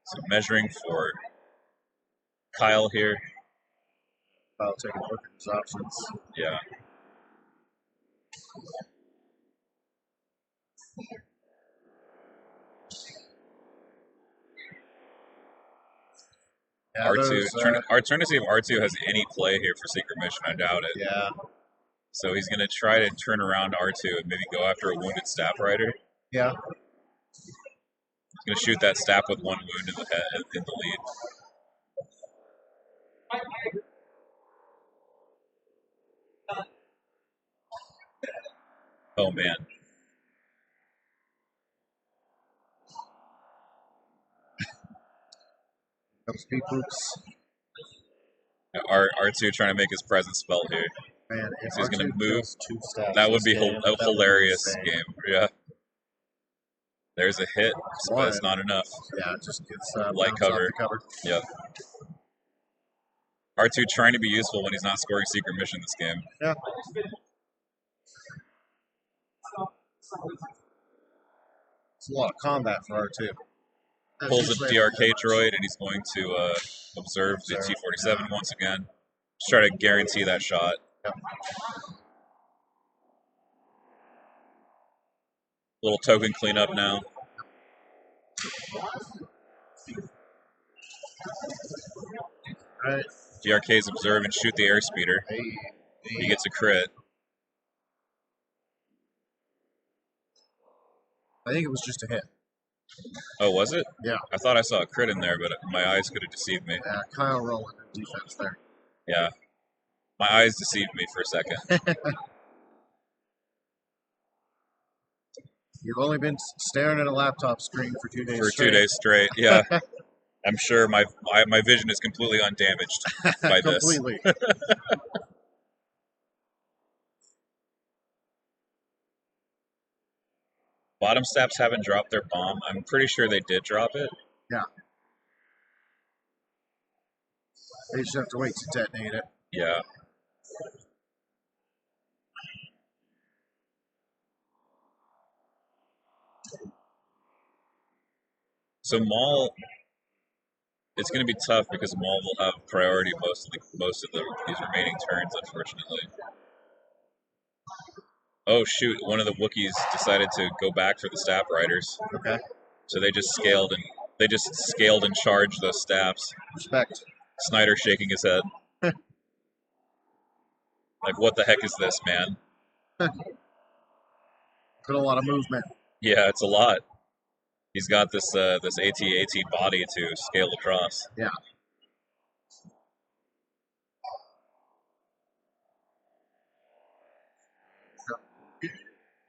So measuring for Kyle here. I'll take a look at his options. Yeah. Yeah, R2. those, Trying to see if R2 has any play here for Secret Mission. I doubt it. yeah. So he's going to try to turn around R2 and maybe go after a wounded Stab Rider. Yeah. He's going to shoot that Stab with one wound in the head in the lead. Oh man. Those peep poops. R2 trying to make his presence felt here. Man, if So he's going to R2 move. kills 2 stabs That would this be game, a that would be hilarious insane. game. Yeah. There's a hit, but it's not enough. Yeah, it just gets Light bounced off cover. the cover. Yep. R2 trying to be useful when he's not scoring Secret Mission this game. Yeah. It's a lot of combat for R2. That's Pulls a usually DRK droid, and he's going to observe the T-47 once again. Just try to guarantee that shot. Yeah. Little token cleanup now. All right. DRK's observe and shoot the airspeeder. Hey, He gets a crit. I think it was just a hit. Oh, was it? Yeah. I thought I saw a crit in there, but my eyes could have deceived me. Yeah, Kyle rolling in defense there. Yeah. My eyes deceived me for a second. You've only been staring at a laptop screen for 2 days For straight. 2 days straight, yeah. I'm sure my vision is completely undamaged by this. Completely. Bottom STAPs haven't dropped their bomb. I'm pretty sure they did drop it. Yeah. They just have to wait to detonate it. Yeah. So Maul, it's going to be tough because Maul will have priority most of these remaining turns, unfortunately. Oh shoot! One of the Wookiees decided to go back for the STAP riders. Okay. So they just scaled and charged those STAPs. Respect. Snider shaking his head. Like, what the heck is this, man? Been a lot of movement. Yeah, it's a lot. He's got this this AT-AT body to scale across. Yeah.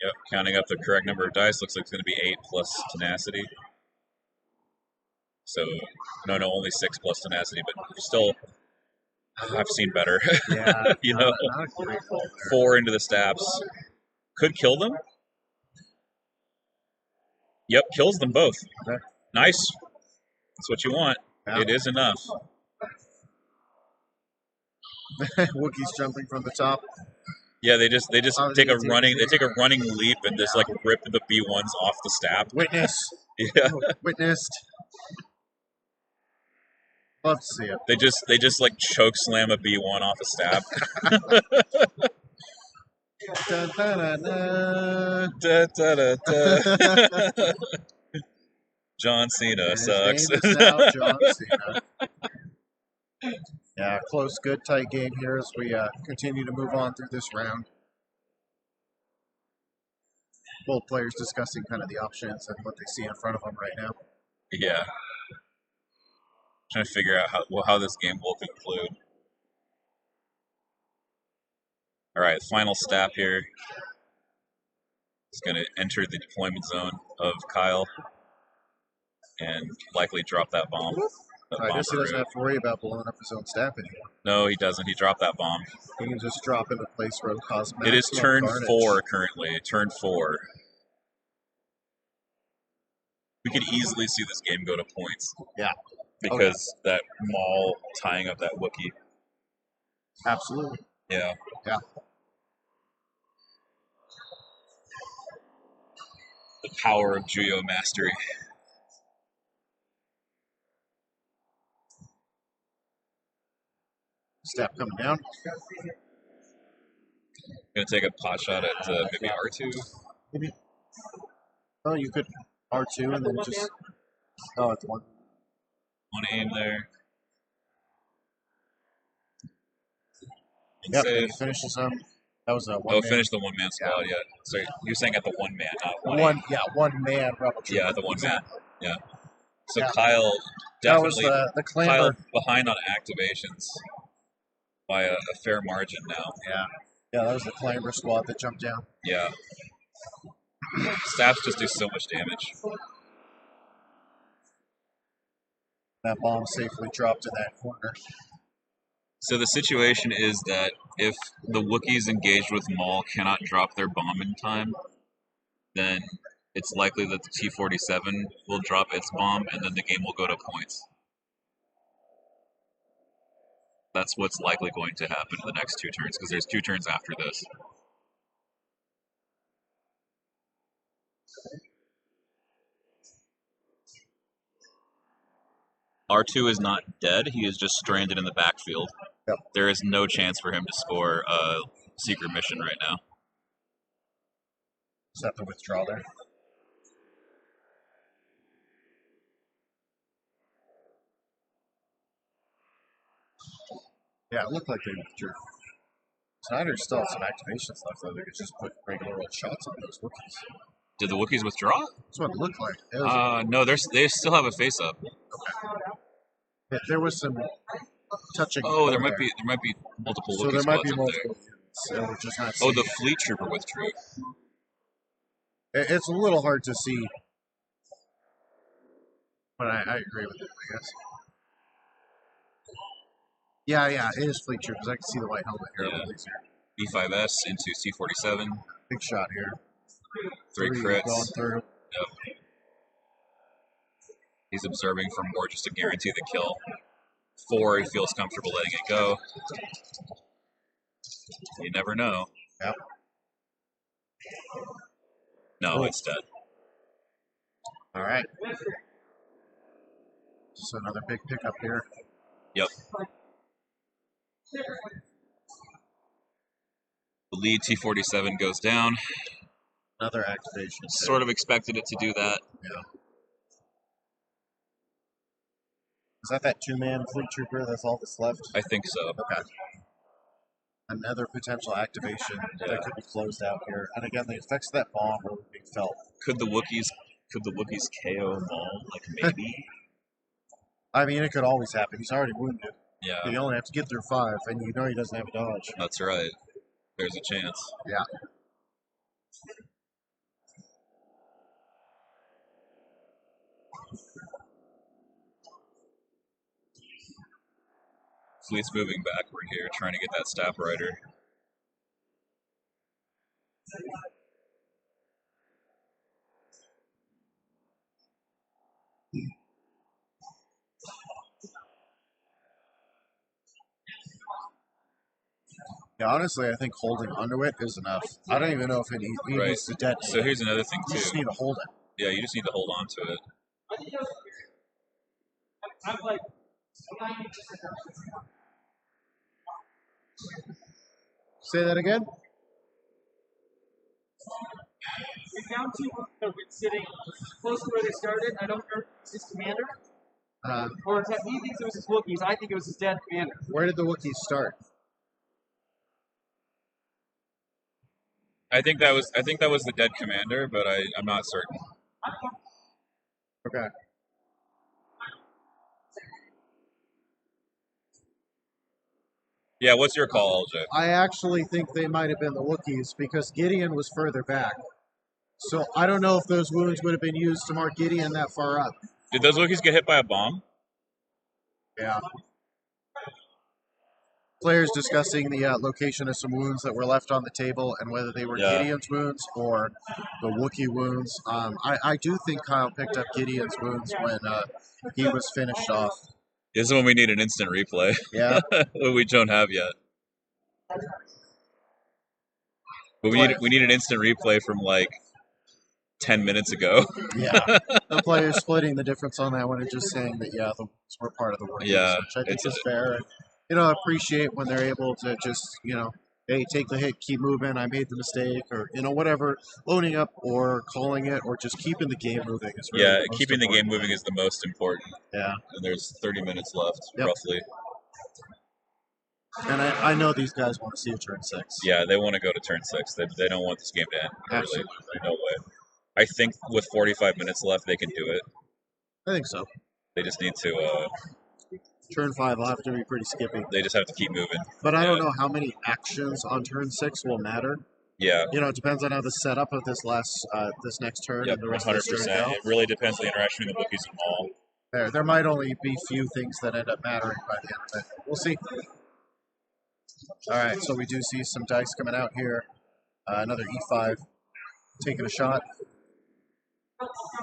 Yep, counting up the correct number of dice. Looks like it's going to be 8 plus tenacity. So, no, only 6 plus tenacity, but still, I've seen better. Yeah. You know, not a great roll there. 4 into the STAPs. Could kill them. Yep, kills them both. Okay. Nice. That's what you want. Yeah. It is enough. Wookiees jumping from the top. Yeah, they just Oh, take a they running leap and just like rip the B1s off the STAP. Witness. Yeah. Witnessed. Love to see it. They just like choke slam a B1 off a STAP. Dun, dun, dun, dun. Da, da, da, da. John Cena And his sucks. name is now John Cena. Yeah, close, good, tight game here as we continue to move on through this round. Both players discussing kind of the options and what they see in front of them right now. Yeah. Trying to figure out how this game will conclude. All right, final STAP here. It's going to enter the deployment zone of Kyle and likely drop that bomb. I guess he doesn't have to worry about blowing up his own STAP anymore. No, he doesn't. He dropped that bomb. He can just drop into place where it will cause It is maximum turn carnage. 4 currently. Turn 4. We could easily see this game go to points. Yeah. Because that Maul tying up that Wookiee. Absolutely. Yeah. Yeah. The power of Juyo mastery. STAP coming down. Gonna take a pot shot at maybe R2. Maybe. Oh, you could R2 and then just. Oh, it's one. One aim there. Yep, Save. and he finishes them. That was a one. Oh, man. finish the one-man squad, yeah. So you're saying at the one man, not one One, aim. yeah, one man rebel troop. Yeah, the one man. Yeah. So Yeah. Kyle That was definitely the clamor. Kyle behind on activations by a fair margin now. Yeah, that was the clamor squad that jumped down. Yeah. STAPs just do so much damage. That bomb safely dropped in that corner. So the situation is that if the Wookiees engaged with Maul cannot drop their bomb in time, then it's likely that the T-47 will drop its bomb and then the game will go to points. That's what's likely going to happen in the next 2 turns, because there's 2 turns after this. R2 is not dead, he is just stranded in the backfield. Yep. There is no chance for him to score a secret mission right now. Just have to withdraw there. Yeah, it looked like they withdrew. Snider still has some activations left, though. They could just put regular old shots on those Wookiees. Did the Wookiees withdraw? That's what it looked like. It was, No, they still have a face up. there was some touching. Oh, there might be multiple So Wookiee there might squads be up multiple there. units. So we're just not Oh, seeing the it. Fleet Trooper withdrew. It's a little hard to see, but I agree with it, I guess. Yeah, it is Fleet Troopers. I can see the white helmet here. Yeah. E5S into T-47. Big shot here. 3 crits. Going through. Yep. He's observing for more just to guarantee the kill. 4, he feels comfortable letting it go. You never know. Yep. No, it's dead. All right. So another big pickup here. Yep. The lead T-47 goes down. Another activation. Sort of expected it to do that. Yeah. Is that two-man Fleet Trooper? That's all that's left? I think so. Okay. Another potential activation that could be closed out here. And again, the effects of that bomb are being felt. Could the Wookiees KO Maul? Like maybe? I mean, it could always happen. He's already wounded. Yeah. You only have to get through 5, and you know he doesn't have a dodge. That's right. There's a chance. Yeah. Fleet's moving backward here, trying to get that Stab Rider. Yeah, honestly, I think holding onto it is enough. I don't even know if it needs to detonate. So here's another thing, too. You just need to hold it. Yeah, you just need to hold on to it. I'm like, Say that again? we found 2 that were sitting close to where they started. I don't know if it's his commander. Or is that he thinks it was his Wookiees. I think it was his dead commander. Where did the Wookiees start? I think that was the dead commander, but I'm not certain. Okay. Yeah, what's your call, LJ? I actually think they might have been the Wookiees because Gideon was further back. So I don't know if those wounds would have been used to mark Gideon that far up. Did those Wookiees get hit by a bomb? Yeah. Players discussing the location of some wounds that were left on the table and whether they were Gideon's wounds or the Wookiee wounds. I do think Kyle picked up Gideon's wounds when he was finished off. This is when we need an instant replay. Yeah. We don't have yet. But we need an instant replay from like 10 minutes ago. Yeah. The players splitting the difference on that one and just saying that, the wounds were part of the Wookiees, which I think is fair. And, appreciate when they're able to just, hey, take the hit, keep moving, I made the mistake, or, whatever, owning up or calling it or just keeping the game moving is really keeping the game moving is the most important. Yeah. And there's 30 minutes left, roughly. And I know these guys want to see a turn 6. Yeah, they want to go to turn 6. They don't want this game to end. Absolutely. No way. I think with 45 minutes left, they can do it. I think so. They just need to... turn 5 will have to be pretty skippy. They just have to keep moving. But I don't know how many actions on turn 6 will matter. Yeah. It depends on how the setup of this next turn and the rest 100%. Of the turn go. It really depends on the interaction between the Wookiees and Maul. There might only be few things that end up mattering by the end of it. We'll see. All right, so we do see some dice coming out here. Another E5 taking a shot.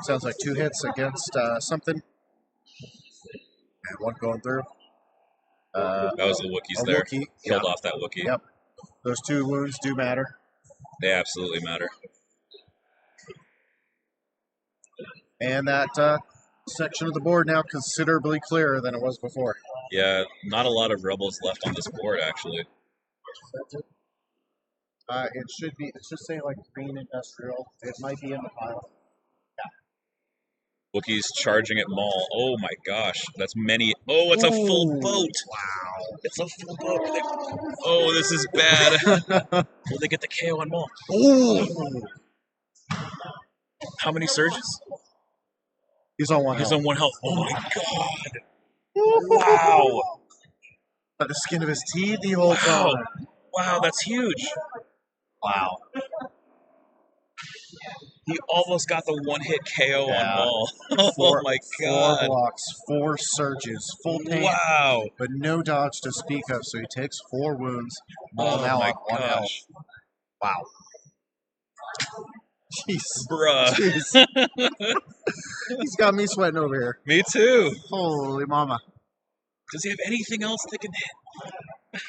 Sounds like 2 hits against something. And 1 going through. That was the Wookiees there. Wookiee. Killed off that Wookiee. Yep. Those 2 wounds do matter. They absolutely matter. And that section of the board now considerably clearer than it was before. Yeah, not a lot of rebels left on this board, actually. It should say like green industrial. It might be in the pile. Wookiees charging at Maul. Oh my gosh, that's many. Oh, it's a full boat. Wow. It's a full boat. Oh, this is bad. Will they get the KO on Maul? Oh. How many surges? He's on one He's health. on one health. Oh my god. Wow. By the skin of his teeth the whole Wow. time. Wow, that's huge. Wow. He almost got the one-hit KO on Yeah. Maul. Oh my god. 4 blocks, 4 surges, full pain, Wow. but no dodge to speak of, so he takes 4 wounds. Maul Oh now my on 1 health. gosh. Wow. Jeez. Bruh. Jeez. He's got me sweating over here. Me too. Holy mama. Does he have anything else that can hit?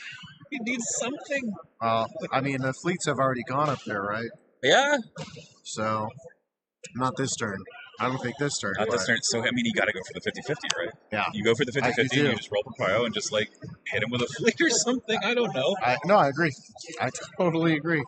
He needs something. I mean, the fleets have already gone up there, right? Yeah. So, not this turn. I don't think this turn. Not this but- turn. So, I mean, you got to go for the 50-50, right? Yeah. You go for the 50-50 and do. you just roll for cryo and just, like, hit him with a fleet or something. I don't know. No, I agree. I totally agree.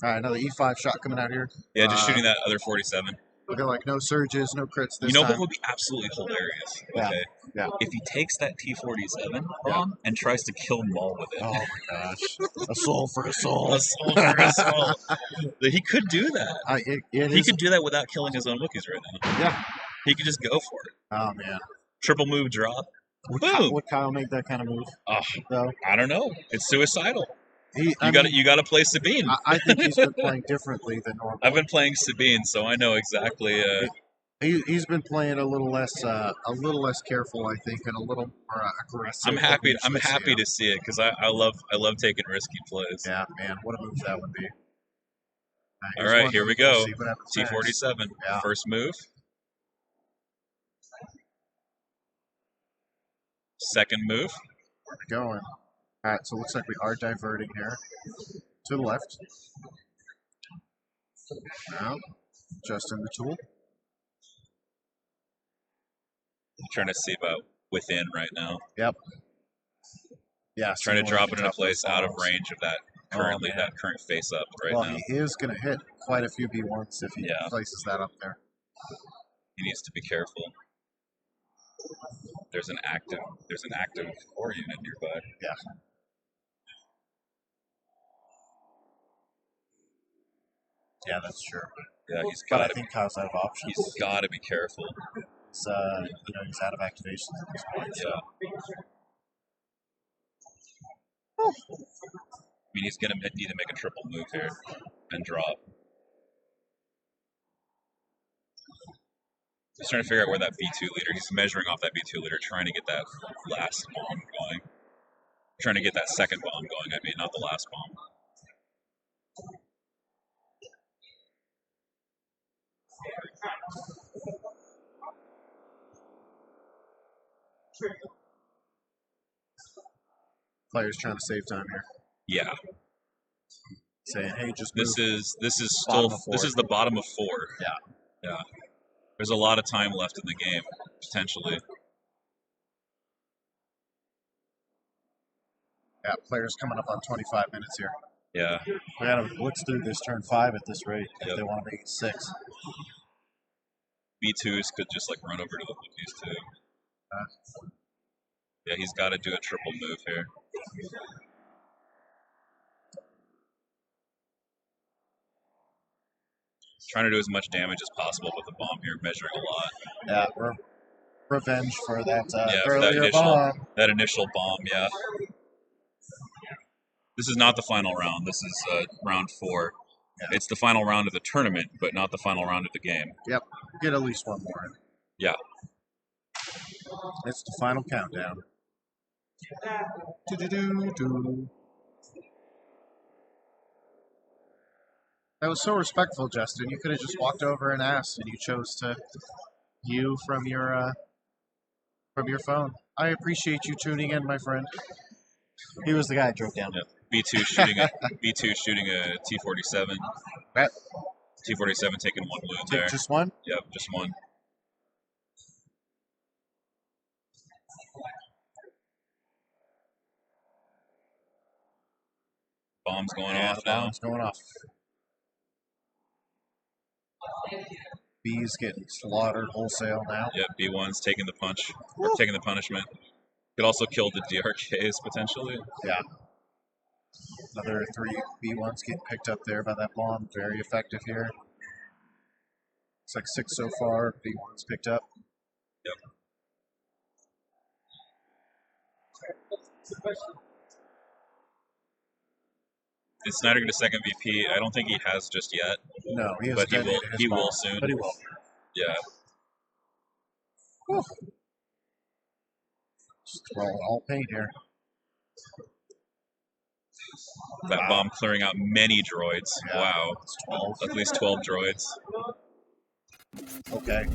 All right, another E5 shot coming out here. Yeah, just shooting that other 47. Looking like no surges, no crits this You know time. what would be absolutely hilarious? Yeah. Okay. Yeah. If he takes that T-47 bomb and tries to kill Maul with it. Oh my gosh. A soul for a soul. A soul for a soul. He could do that. It He is. could do that without killing his own Wookiees right now. Yeah. He could just go for it. Oh man. Triple move drop. Would Kyle make that kind of move? Oh, Though I don't know. It's suicidal. you You got to play Sabine. I think he's been playing differently than normal. I've been playing Sabine, so I know exactly. He's been playing a little less careful, I think, and a little more aggressive. I'm happy. I'm happy to see it because I love taking risky plays. Yeah, man, what a move that would be. All right, here we go. See what happens next. T-47. Yeah. First move. Second move. We're going. All right, so it looks like we are diverting here to the left. Now, just in the tool. Trying to see about within right now. Yep. Yeah. Trying to drop it in a place out of models. range of that that current face up right Well, now. he is going to hit quite a few B1s if he places that up there. He needs to be careful. There's an active core unit nearby. Yeah. Yeah, that's true. Yeah, he's But I got to. think Kyle's out of options. He's got to be careful. He's, he's out of activations at this point. So. Yeah. I mean, he's gonna need to make a triple move here and drop. He's trying to figure out where that B2 leader. He's measuring off that B2 leader, trying to get that last bomb going. Trying to get that second bomb going. I mean, not the last bomb. Players trying to save time here. Yeah. Saying, hey, just this move. is still this is the bottom of 4. Yeah. Yeah. There's a lot of time left in the game, potentially. Yeah, players coming up on 25 minutes here. Yeah. We gotta blitz through this turn 5 at this rate if Yep. they want to make it 6. B2s could just like run over to the Wookiees too. Yeah, he's got to do a triple move here. Trying to do as much damage as possible with the bomb here, measuring a lot. Yeah, revenge for that For earlier bomb. that initial bomb, yeah. This is not the final round. This is round 4. Yeah. It's the final round of the tournament, but not the final round of the game. Yep, get at least one more in. Yeah. It's the final countdown. Do-do-do-do. That was so respectful, Justin. You could have just walked over and asked, and you chose to view from your phone. I appreciate you tuning in, my friend. He was the guy I drove down. Yep. B2 shooting a T-47. That T-47 taking one wound there. Just one? Yep, just one. Bomb's going off now. Bomb's going off. B's getting slaughtered wholesale now. Yep, B1's taking the punch, or taking the punishment. Could also kill the DRKs potentially. Yeah. Another 3 B1s getting picked up there by that bomb. Very effective here. It's like 6 so far. B1s picked up. Yep. Is Snider going to second VP? I don't think he has just yet. No, he has But he will. detonated his He bomb, will soon. But he will. Yeah. Whew. Just throwing all paint here. That Wow. bomb clearing out many droids. Yeah. Wow. It's 12. At least 12 droids. Okay.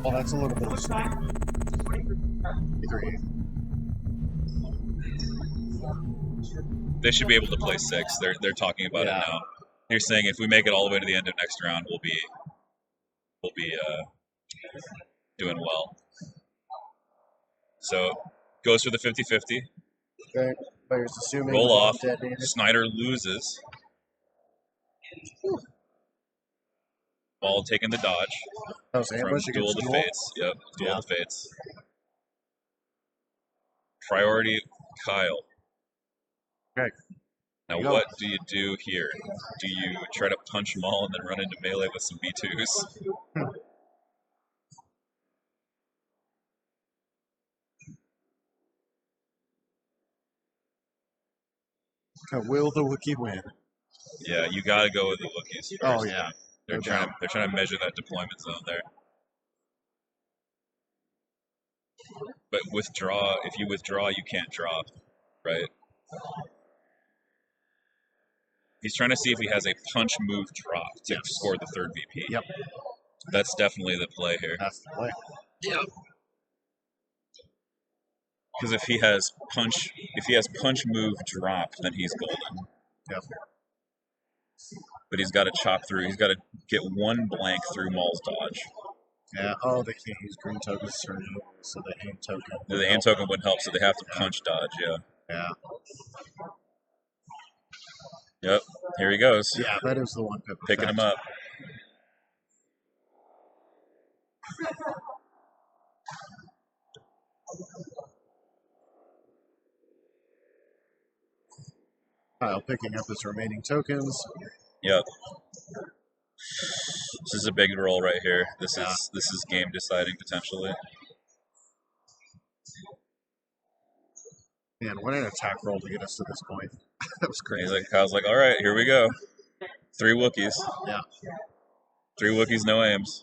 Well, that's a little bit of snake. 3. They should be able to play 6. They're talking about it now. They're saying if we make it all the way to the end of next round, we'll be doing well. So goes for the 50-50. Okay. Players assuming Roll the bomb off. detonated. Snider loses. Ball taking the dodge That was from ambush Duel against of the duel. Fates. Yep, Duel Yeah. of the Fates. Priority Kyle. Okay. Now Go. what do you do here? Do you try to punch Maul and then run into melee with some B2s? Will the Wookiee win? Yeah, you gotta go with the Wookiees first. Oh, yeah. They're No trying doubt. to measure that deployment zone there. But withdraw, if you withdraw, you can't draw, right? He's trying to see if he has a punch move drop to score the third VP. Yep. That's definitely the play here. That's the play. Yep. Because if he has punch move drop, then he's golden. Yep. But he's got to chop through. He's got to get one blank through Maul's dodge. Yeah. Oh, they can't use green tokens for removal, so the aim token. The aim token would help, so they have to punch dodge. Yeah. Yeah. Yep. Here he goes. Yeah, that is the one pip Picking him up. Kyle picking up his remaining tokens. Yep. This is a big roll right here. This is game deciding potentially. Man, what an attack roll to get us to this point. That was crazy. Kyle's like, all right, here we go. 3 Wookiees. Yeah. 3 Wookiees, no aims.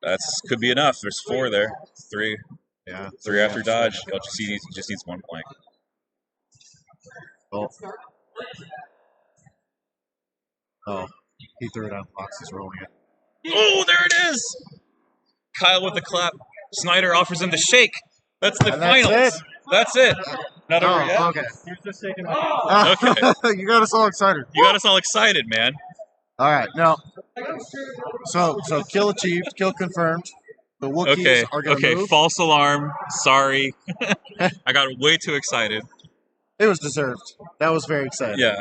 That's could be enough. There's 4 there. 3. Yeah. 3 after dodge. He just needs 1 blank. Oh, he threw it out of the box. He's rolling it. Oh, there it is! Kyle with the clap. Snider offers him the shake. That's the And that's finals. it. That's it. Not over yet. Okay. Here's just taking Okay. You got us all excited. You got us all excited, man. All right, now, so kill achieved, kill confirmed. The Wookiees Okay. are going to Okay. move. False alarm. Sorry. I got way too excited. It was deserved. That was very exciting. Yeah.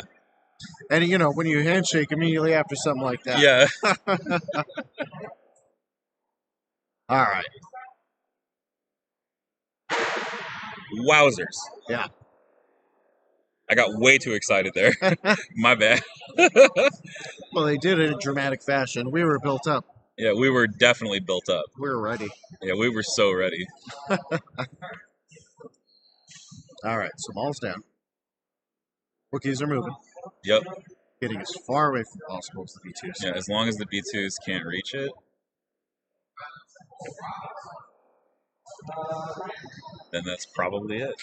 And, you know, when you handshake immediately after something like that. Yeah. All right. Wowzers. Yeah. I got way too excited there. My bad. Well, they did it in dramatic fashion. We were built up. Yeah, we were definitely built up. We were ready. Yeah, we were so ready. All right, so Maul's down. Wookiees are moving. Yep. Getting as far away from possible as the B2s. Yeah, as long as the B2s can't reach it. Then that's probably it.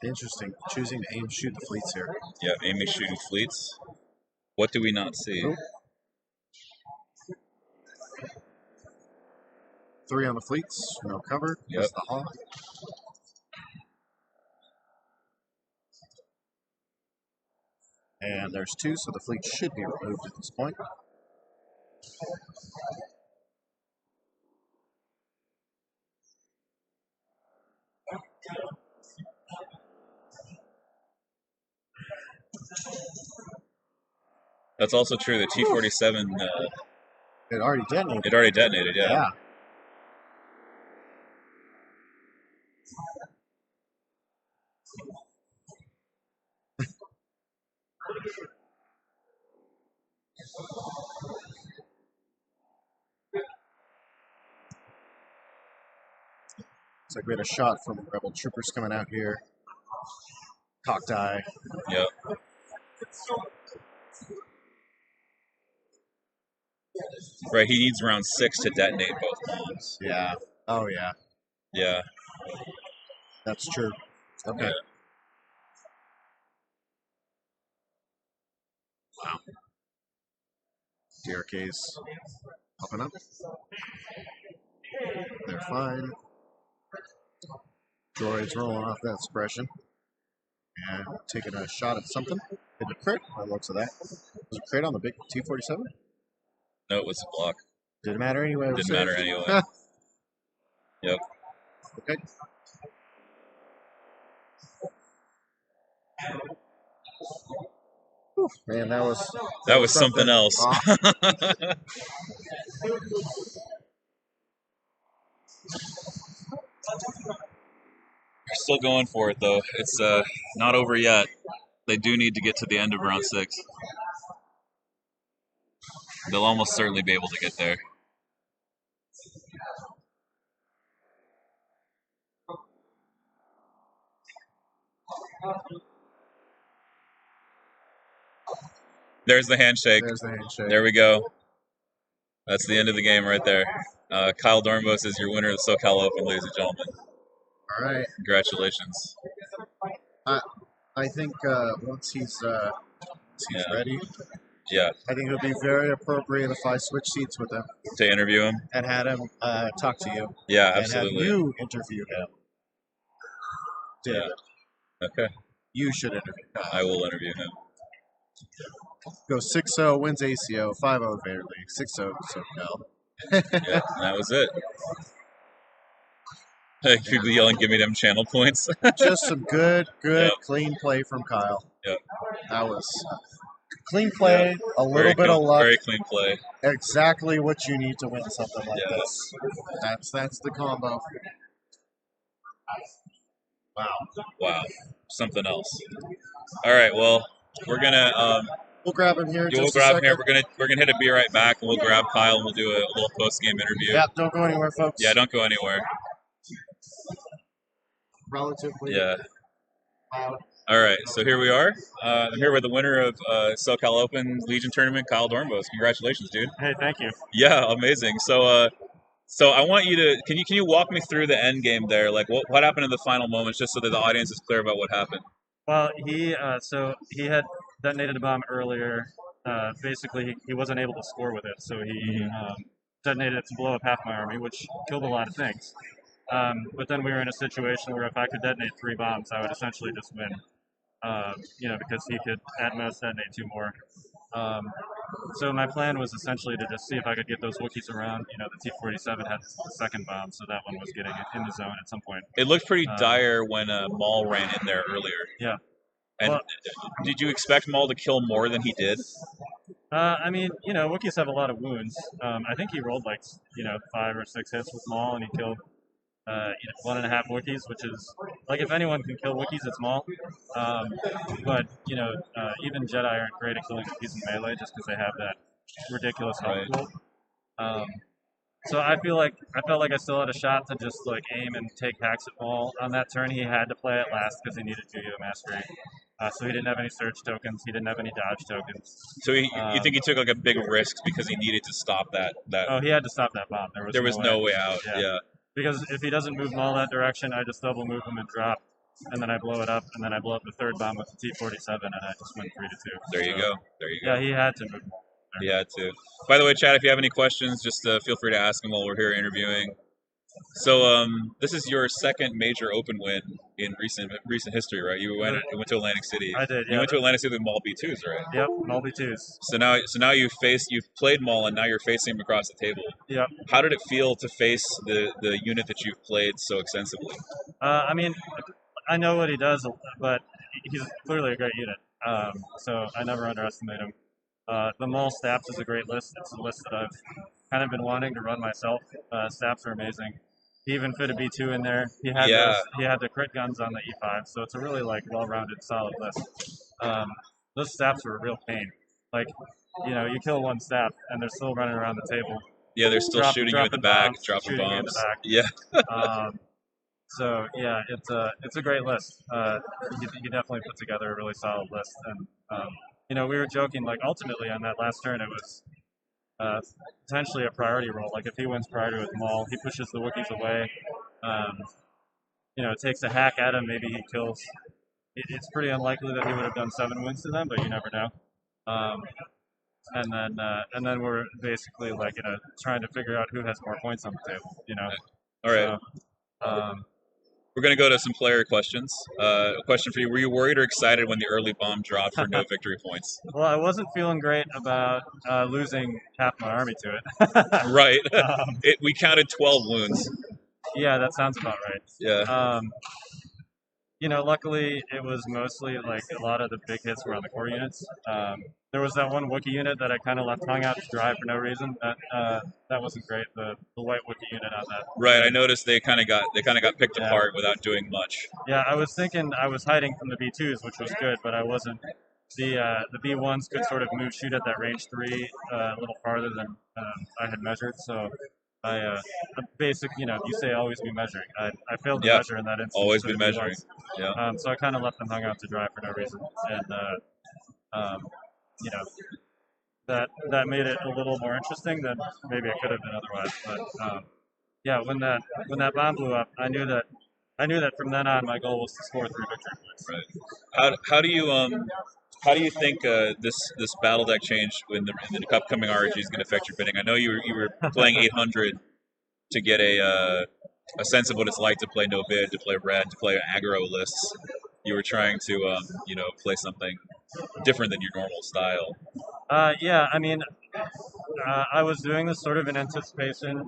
Interesting. Choosing to aim shoot the fleets here. Yeah, Amy's shooting fleets. What do we not see? Nope. 3 on the fleets. No cover. Yep. Just the hawk. And there's 2, so the fleet should be removed at this point. That's also true. The T-47, It already detonated. it already detonated, yeah. Yeah. Looks like we had a shot from Rebel troopers coming out here. Cocked eye. Yep. Right, he needs round 6 to detonate both bombs. Yeah. Oh, yeah. Yeah. That's true. Okay. Yeah. Wow. DRK's popping up. They're fine. Droids rolling off that suppression. And taking a shot at something. Hit a crit by the looks of that. Was it a crit on the big T-47? No, it was a block. Didn't matter anyway. Didn't matter anyway. Yep. Okay. Whew, man, that was something else. They're still going for it though. It's not over yet. They do need to get to the end of round 6. They'll almost certainly be able to get there. There's the handshake. There's the handshake. There we go. That's the end of the game right there. Kyle Dornbos is your winner of the SoCal Open, ladies and gentlemen. All right. Congratulations. I think once he's ready, yeah, I think it would be very appropriate if I switch seats with him to interview him and had him talk to you. Yeah, and absolutely. have you interview him. David. Yeah. Okay. You should interview him. I will interview him. Go 6-0, wins ACO, 5-0 Vader League, 6-0 SoCal. Yeah, that was it. People yelling, "Give me them channel points." Just some good, Yep. clean play from Kyle. Yep. That was clean play, Yep. a little bit of luck. Very clean play. Exactly what you need to win something like Yeah. this. That's the combo. Wow. Wow. Something else. All right. Well, we're gonna we'll grab him here. we'll grab him here. We're gonna hit a beer right back, and we'll grab Kyle, and we'll do a little post game interview. Yeah. Don't go anywhere, folks. Yeah. Don't go anywhere. Relatively. Yeah. All right, so here we are. I'm here with the winner of SoCal Open Legion Tournament, Kyle Dornbos. Congratulations, dude. Hey, thank you. Yeah, amazing. So, so I want you to can you walk me through the end game there? Like, what happened in the final moments, just so that the audience is clear about what happened. Well, he had detonated a bomb earlier. Basically, he wasn't able to score with it, so he detonated it to blow up half my army, which killed a lot of things. But then we were in a situation where if I could detonate 3 bombs, I would essentially just win. Because he could at most detonate 2 more. So my plan was essentially to just see if I could get those Wookiees around. The T-47 had the second bomb, so that one was getting in the zone at some point. It looked pretty dire when Maul ran in there earlier. Yeah. And did you expect Maul to kill more than he did? Wookiees have a lot of wounds. I think he rolled 5 or 6 hits with Maul, and he killed 1.5 Wookiees, which is if anyone can kill Wookiees, it's Maul. But even Jedi aren't great at killing Wookiees in melee just because they have that ridiculous health pool. So I felt like I still had a shot to just aim and take hacks at Maul. On that turn, he had to play it last because he needed to mastery. So he didn't have any surge tokens. He didn't have any dodge tokens. So you think he took a big risk because he needed to stop that? Oh, he had to stop that bomb. There was no way out. Yeah. Because if he doesn't move Maul that direction, I just double move him and drop, and then I blow it up, and then I blow up the 3rd bomb with the T-47, and I just win 3-2. There you go. Yeah, he had to move Maul. He had to. By the way, Chad, if you have any questions, just feel free to ask him while we're here interviewing. So this is your second major open win in recent history, right? You went to Atlantic City. I did. You Yeah. went to Atlantic City with Maul B2s, right? Yep. Maul B2s. So now you've played Maul, and now you're facing him across the table. Yep. How did it feel to face the unit that you've played so extensively? I mean, I know what he does, but he's clearly a great unit. So I never underestimate him. The Maul STAPs is a great list. It's a list that I've kind of been wanting to run myself. STAPs are amazing. He even fit a B2 in there. He had he had the crit guns on the E5, so it's a really like well-rounded, solid list. Those STAPs were a real pain. Like, you kill one STAP and they're still running around the table. Yeah, they're still shooting you in the back, dropping bombs. Yeah. So yeah, it's a great list. He definitely put together a really solid list, and we were joking like ultimately on that last turn it was potentially a priority roll. Like if he wins priority with Maul, he pushes the Wookiees away. It takes a hack at him. Maybe he kills. It's pretty unlikely that he would have done 7 wins to them, but you never know. And then we're basically like trying to figure out who has more points on the table. All right. So, we're going to go to some player questions. A question for you. Were you worried or excited when the early bomb dropped for no victory points? Well, I wasn't feeling great about losing half my army to it. Right. We counted 12 wounds. Yeah, that sounds about right. Yeah. Luckily, it was mostly like a lot of the big hits were on the core units. There was that one Wookiee unit that I kind of left hung out to dry for no reason. That wasn't great. The white Wookiee unit on that. Right, I noticed they kind of got picked apart without doing much. Yeah, I was thinking I was hiding from the B2s, which was good, but I wasn't. The B1s could sort of shoot at that range 3 a little farther than I had measured. So I you say always be measuring. I failed to measure in that instance. Always be measuring. Yeah. So I kind of left them hung out to dry for no reason, and that made it a little more interesting than maybe it could have been otherwise. But yeah, when that bomb blew up, I knew that from then on my goal was to score 3 victory points. Right. How do you think this battle deck change in the upcoming RNG is going to affect your bidding? I know you were playing 800 to get a sense of what it's like to play no bid, to play red, to play aggro lists. You were trying to play something different than your normal style. Yeah, I mean, I was doing this sort of in anticipation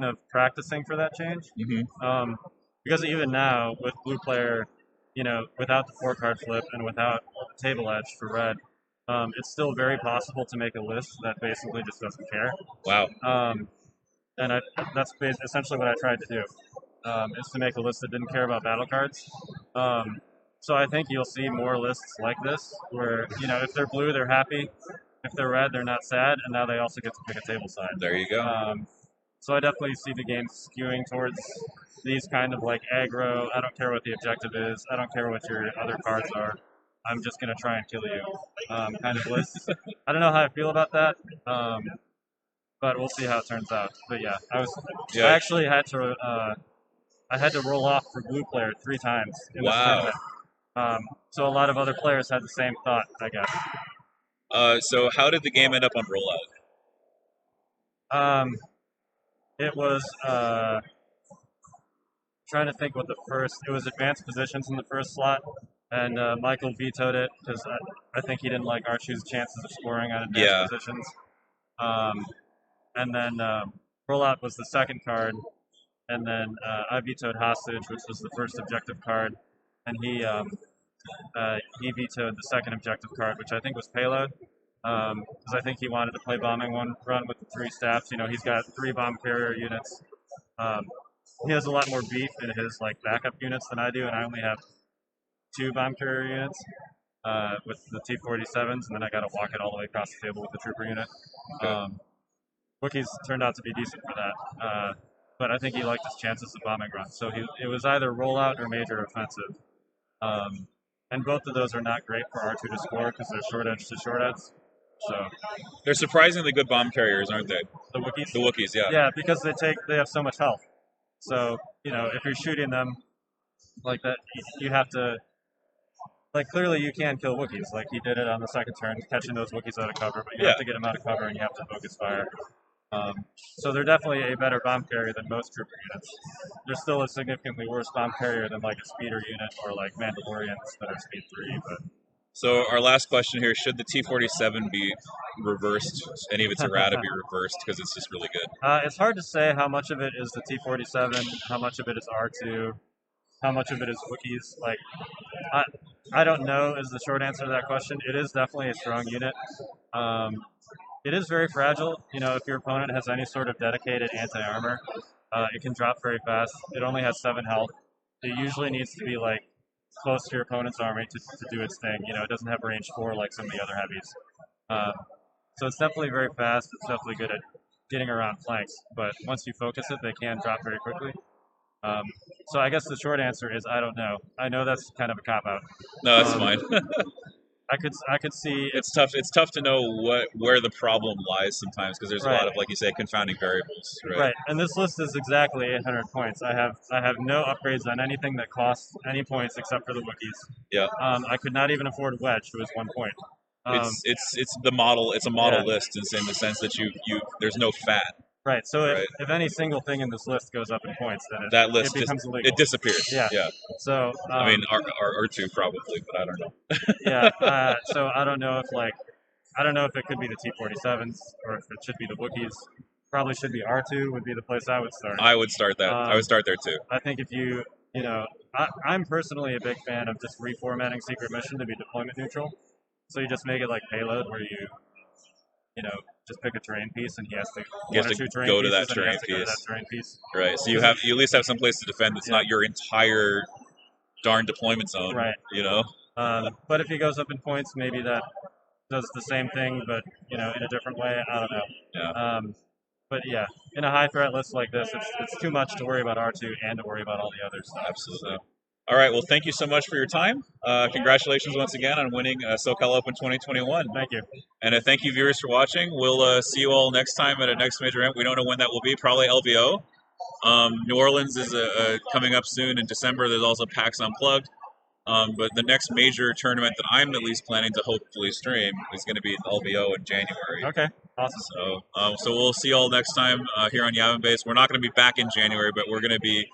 of practicing for that change. Mm-hmm. Because even now with blue player, without the 4-card flip and without the table edge for red, it's still very possible to make a list that basically just doesn't care. Wow. And that's essentially what I tried to do, is to make a list that didn't care about battle cards. So I think you'll see more lists like this, where if they're blue, they're happy. If they're red, they're not sad, and now they also get to pick a table side. There you go. So I definitely see the game skewing towards these kind of like aggro. I don't care what the objective is. I don't care what your other cards are. I'm just gonna try and kill you, kind of lists. I don't know how I feel about that. But we'll see how it turns out. But yeah, I actually had to roll off for blue player 3 times in this tournament. So a lot of other players had the same thought, I guess. So how did the game end up on rollout? It was trying to think what it was advanced positions in the first slot, and Michael vetoed it because I think he didn't like Archu's chances of scoring on advanced positions. And then rollout was the second card, and then I vetoed hostage, which was the first objective card, and he vetoed the second objective card, which I think was payload, because I think he wanted to play bombing one run with the 3 staffs. He's got 3 bomb carrier units. He has a lot more beef in his backup units than I do, and I only have 2 bomb carrier units with the T-47s, and then I got to walk it all the way across the table with the trooper unit. Wookiees turned out to be decent for that, but I think he liked his chances of bombing runs. So it was either rollout or major offensive, and both of those are not great for R2 to score because they're short edge to short edge. So they're surprisingly good bomb carriers, aren't they? The Wookiees. The Wookiees, yeah. Yeah, because they have so much health. So if you're shooting them like that, you have to. Clearly you can kill Wookiees. He did it on the second turn, catching those Wookiees out of cover, but you have to get them out of cover and you have to focus fire. So they're definitely a better bomb carrier than most trooper units. They're still a significantly worse bomb carrier than like a speeder unit or like Mandalorians that are speed 3. But So our last question here: should the T-47 be reversed? Any of its errata be reversed because it's just really good? It's hard to say how much of it is the T-47, how much of it is R2, how much of it is Wookiees. Like, I don't know is the short answer to that question. It is definitely a strong unit. It is very fragile. You know, if your opponent has any sort of dedicated anti-armor, it can drop very fast. It only has 7 health. It usually needs to be like close to your opponent's army to do its thing. You know, it doesn't have range 4 like some of the other heavies. So it's definitely very fast. It's definitely good at getting around flanks. But once you focus it, they can drop very quickly. So I guess the short answer is I don't know. I know that's kind of a cop-out. No, that's fine. I could see it's tough. It's tough to know where the problem lies sometimes because there's a lot of, like you say, confounding variables. Right. And this list is exactly 800 points. I have no upgrades on anything that costs any points except for the Wookiees. Yeah. I could not even afford Wedge, who was 1 point. It's the model. It's a model list in the sense that you there's no fat. Right. So if any single thing in this list goes up in points, then that list it becomes illegal. It disappears. Yeah. So I mean, R2 probably, but I don't know. Yeah. So I don't know if it could be the T-47s or if it should be the Wookiees. Probably should be R2 would be the place I would start. I would start that. I would start there too. I think if you know, I'm personally a big fan of just reformatting Secret Mission to be deployment neutral. So you just make it like Payload, where you just pick a terrain piece, and he has to go to that terrain piece. Right. So you at least have some place to defend that's not your entire darn deployment zone. Right. You know. But if he goes up in points, maybe that does the same thing, but in a different way. I don't know. Yeah. But yeah, in a high threat list like this, it's too much to worry about R2 and to worry about all the others. Absolutely. So. All right. Well, thank you so much for your time. Congratulations once again on winning SoCal Open 2021. Thank you. And thank you, viewers, for watching. We'll see you all next time at a next major event. We don't know when that will be. Probably LVO. New Orleans is coming up soon in December. There's also PAX Unplugged. But the next major tournament that I'm at least planning to hopefully stream is going to be LVO in January. Okay, awesome. So we'll see you all next time here on Yavin Base. We're not going to be back in January, but we're going to be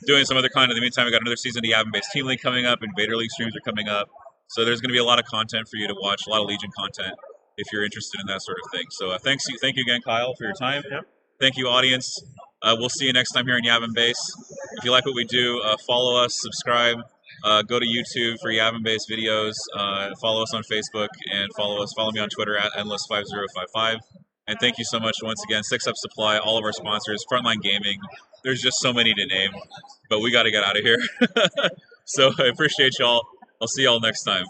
doing some other content. In the meantime, we got another season of Yavin Base Team League coming up, Invader League streams are coming up. So there's going to be a lot of content for you to watch, a lot of Legion content if you're interested in that sort of thing. So thank you again, Kyle, for your time. Yep. Thank you, audience. We'll see you next time here on Yavin Base. If you like what we do, follow us, subscribe. Go to YouTube for Yavin Base videos. Follow us on Facebook and follow me on Twitter at endless5055. And thank you so much once again, 6UP Supply, all of our sponsors, Frontline Gaming. There's just so many to name, but we got to get out of here. So I appreciate y'all. I'll see y'all next time.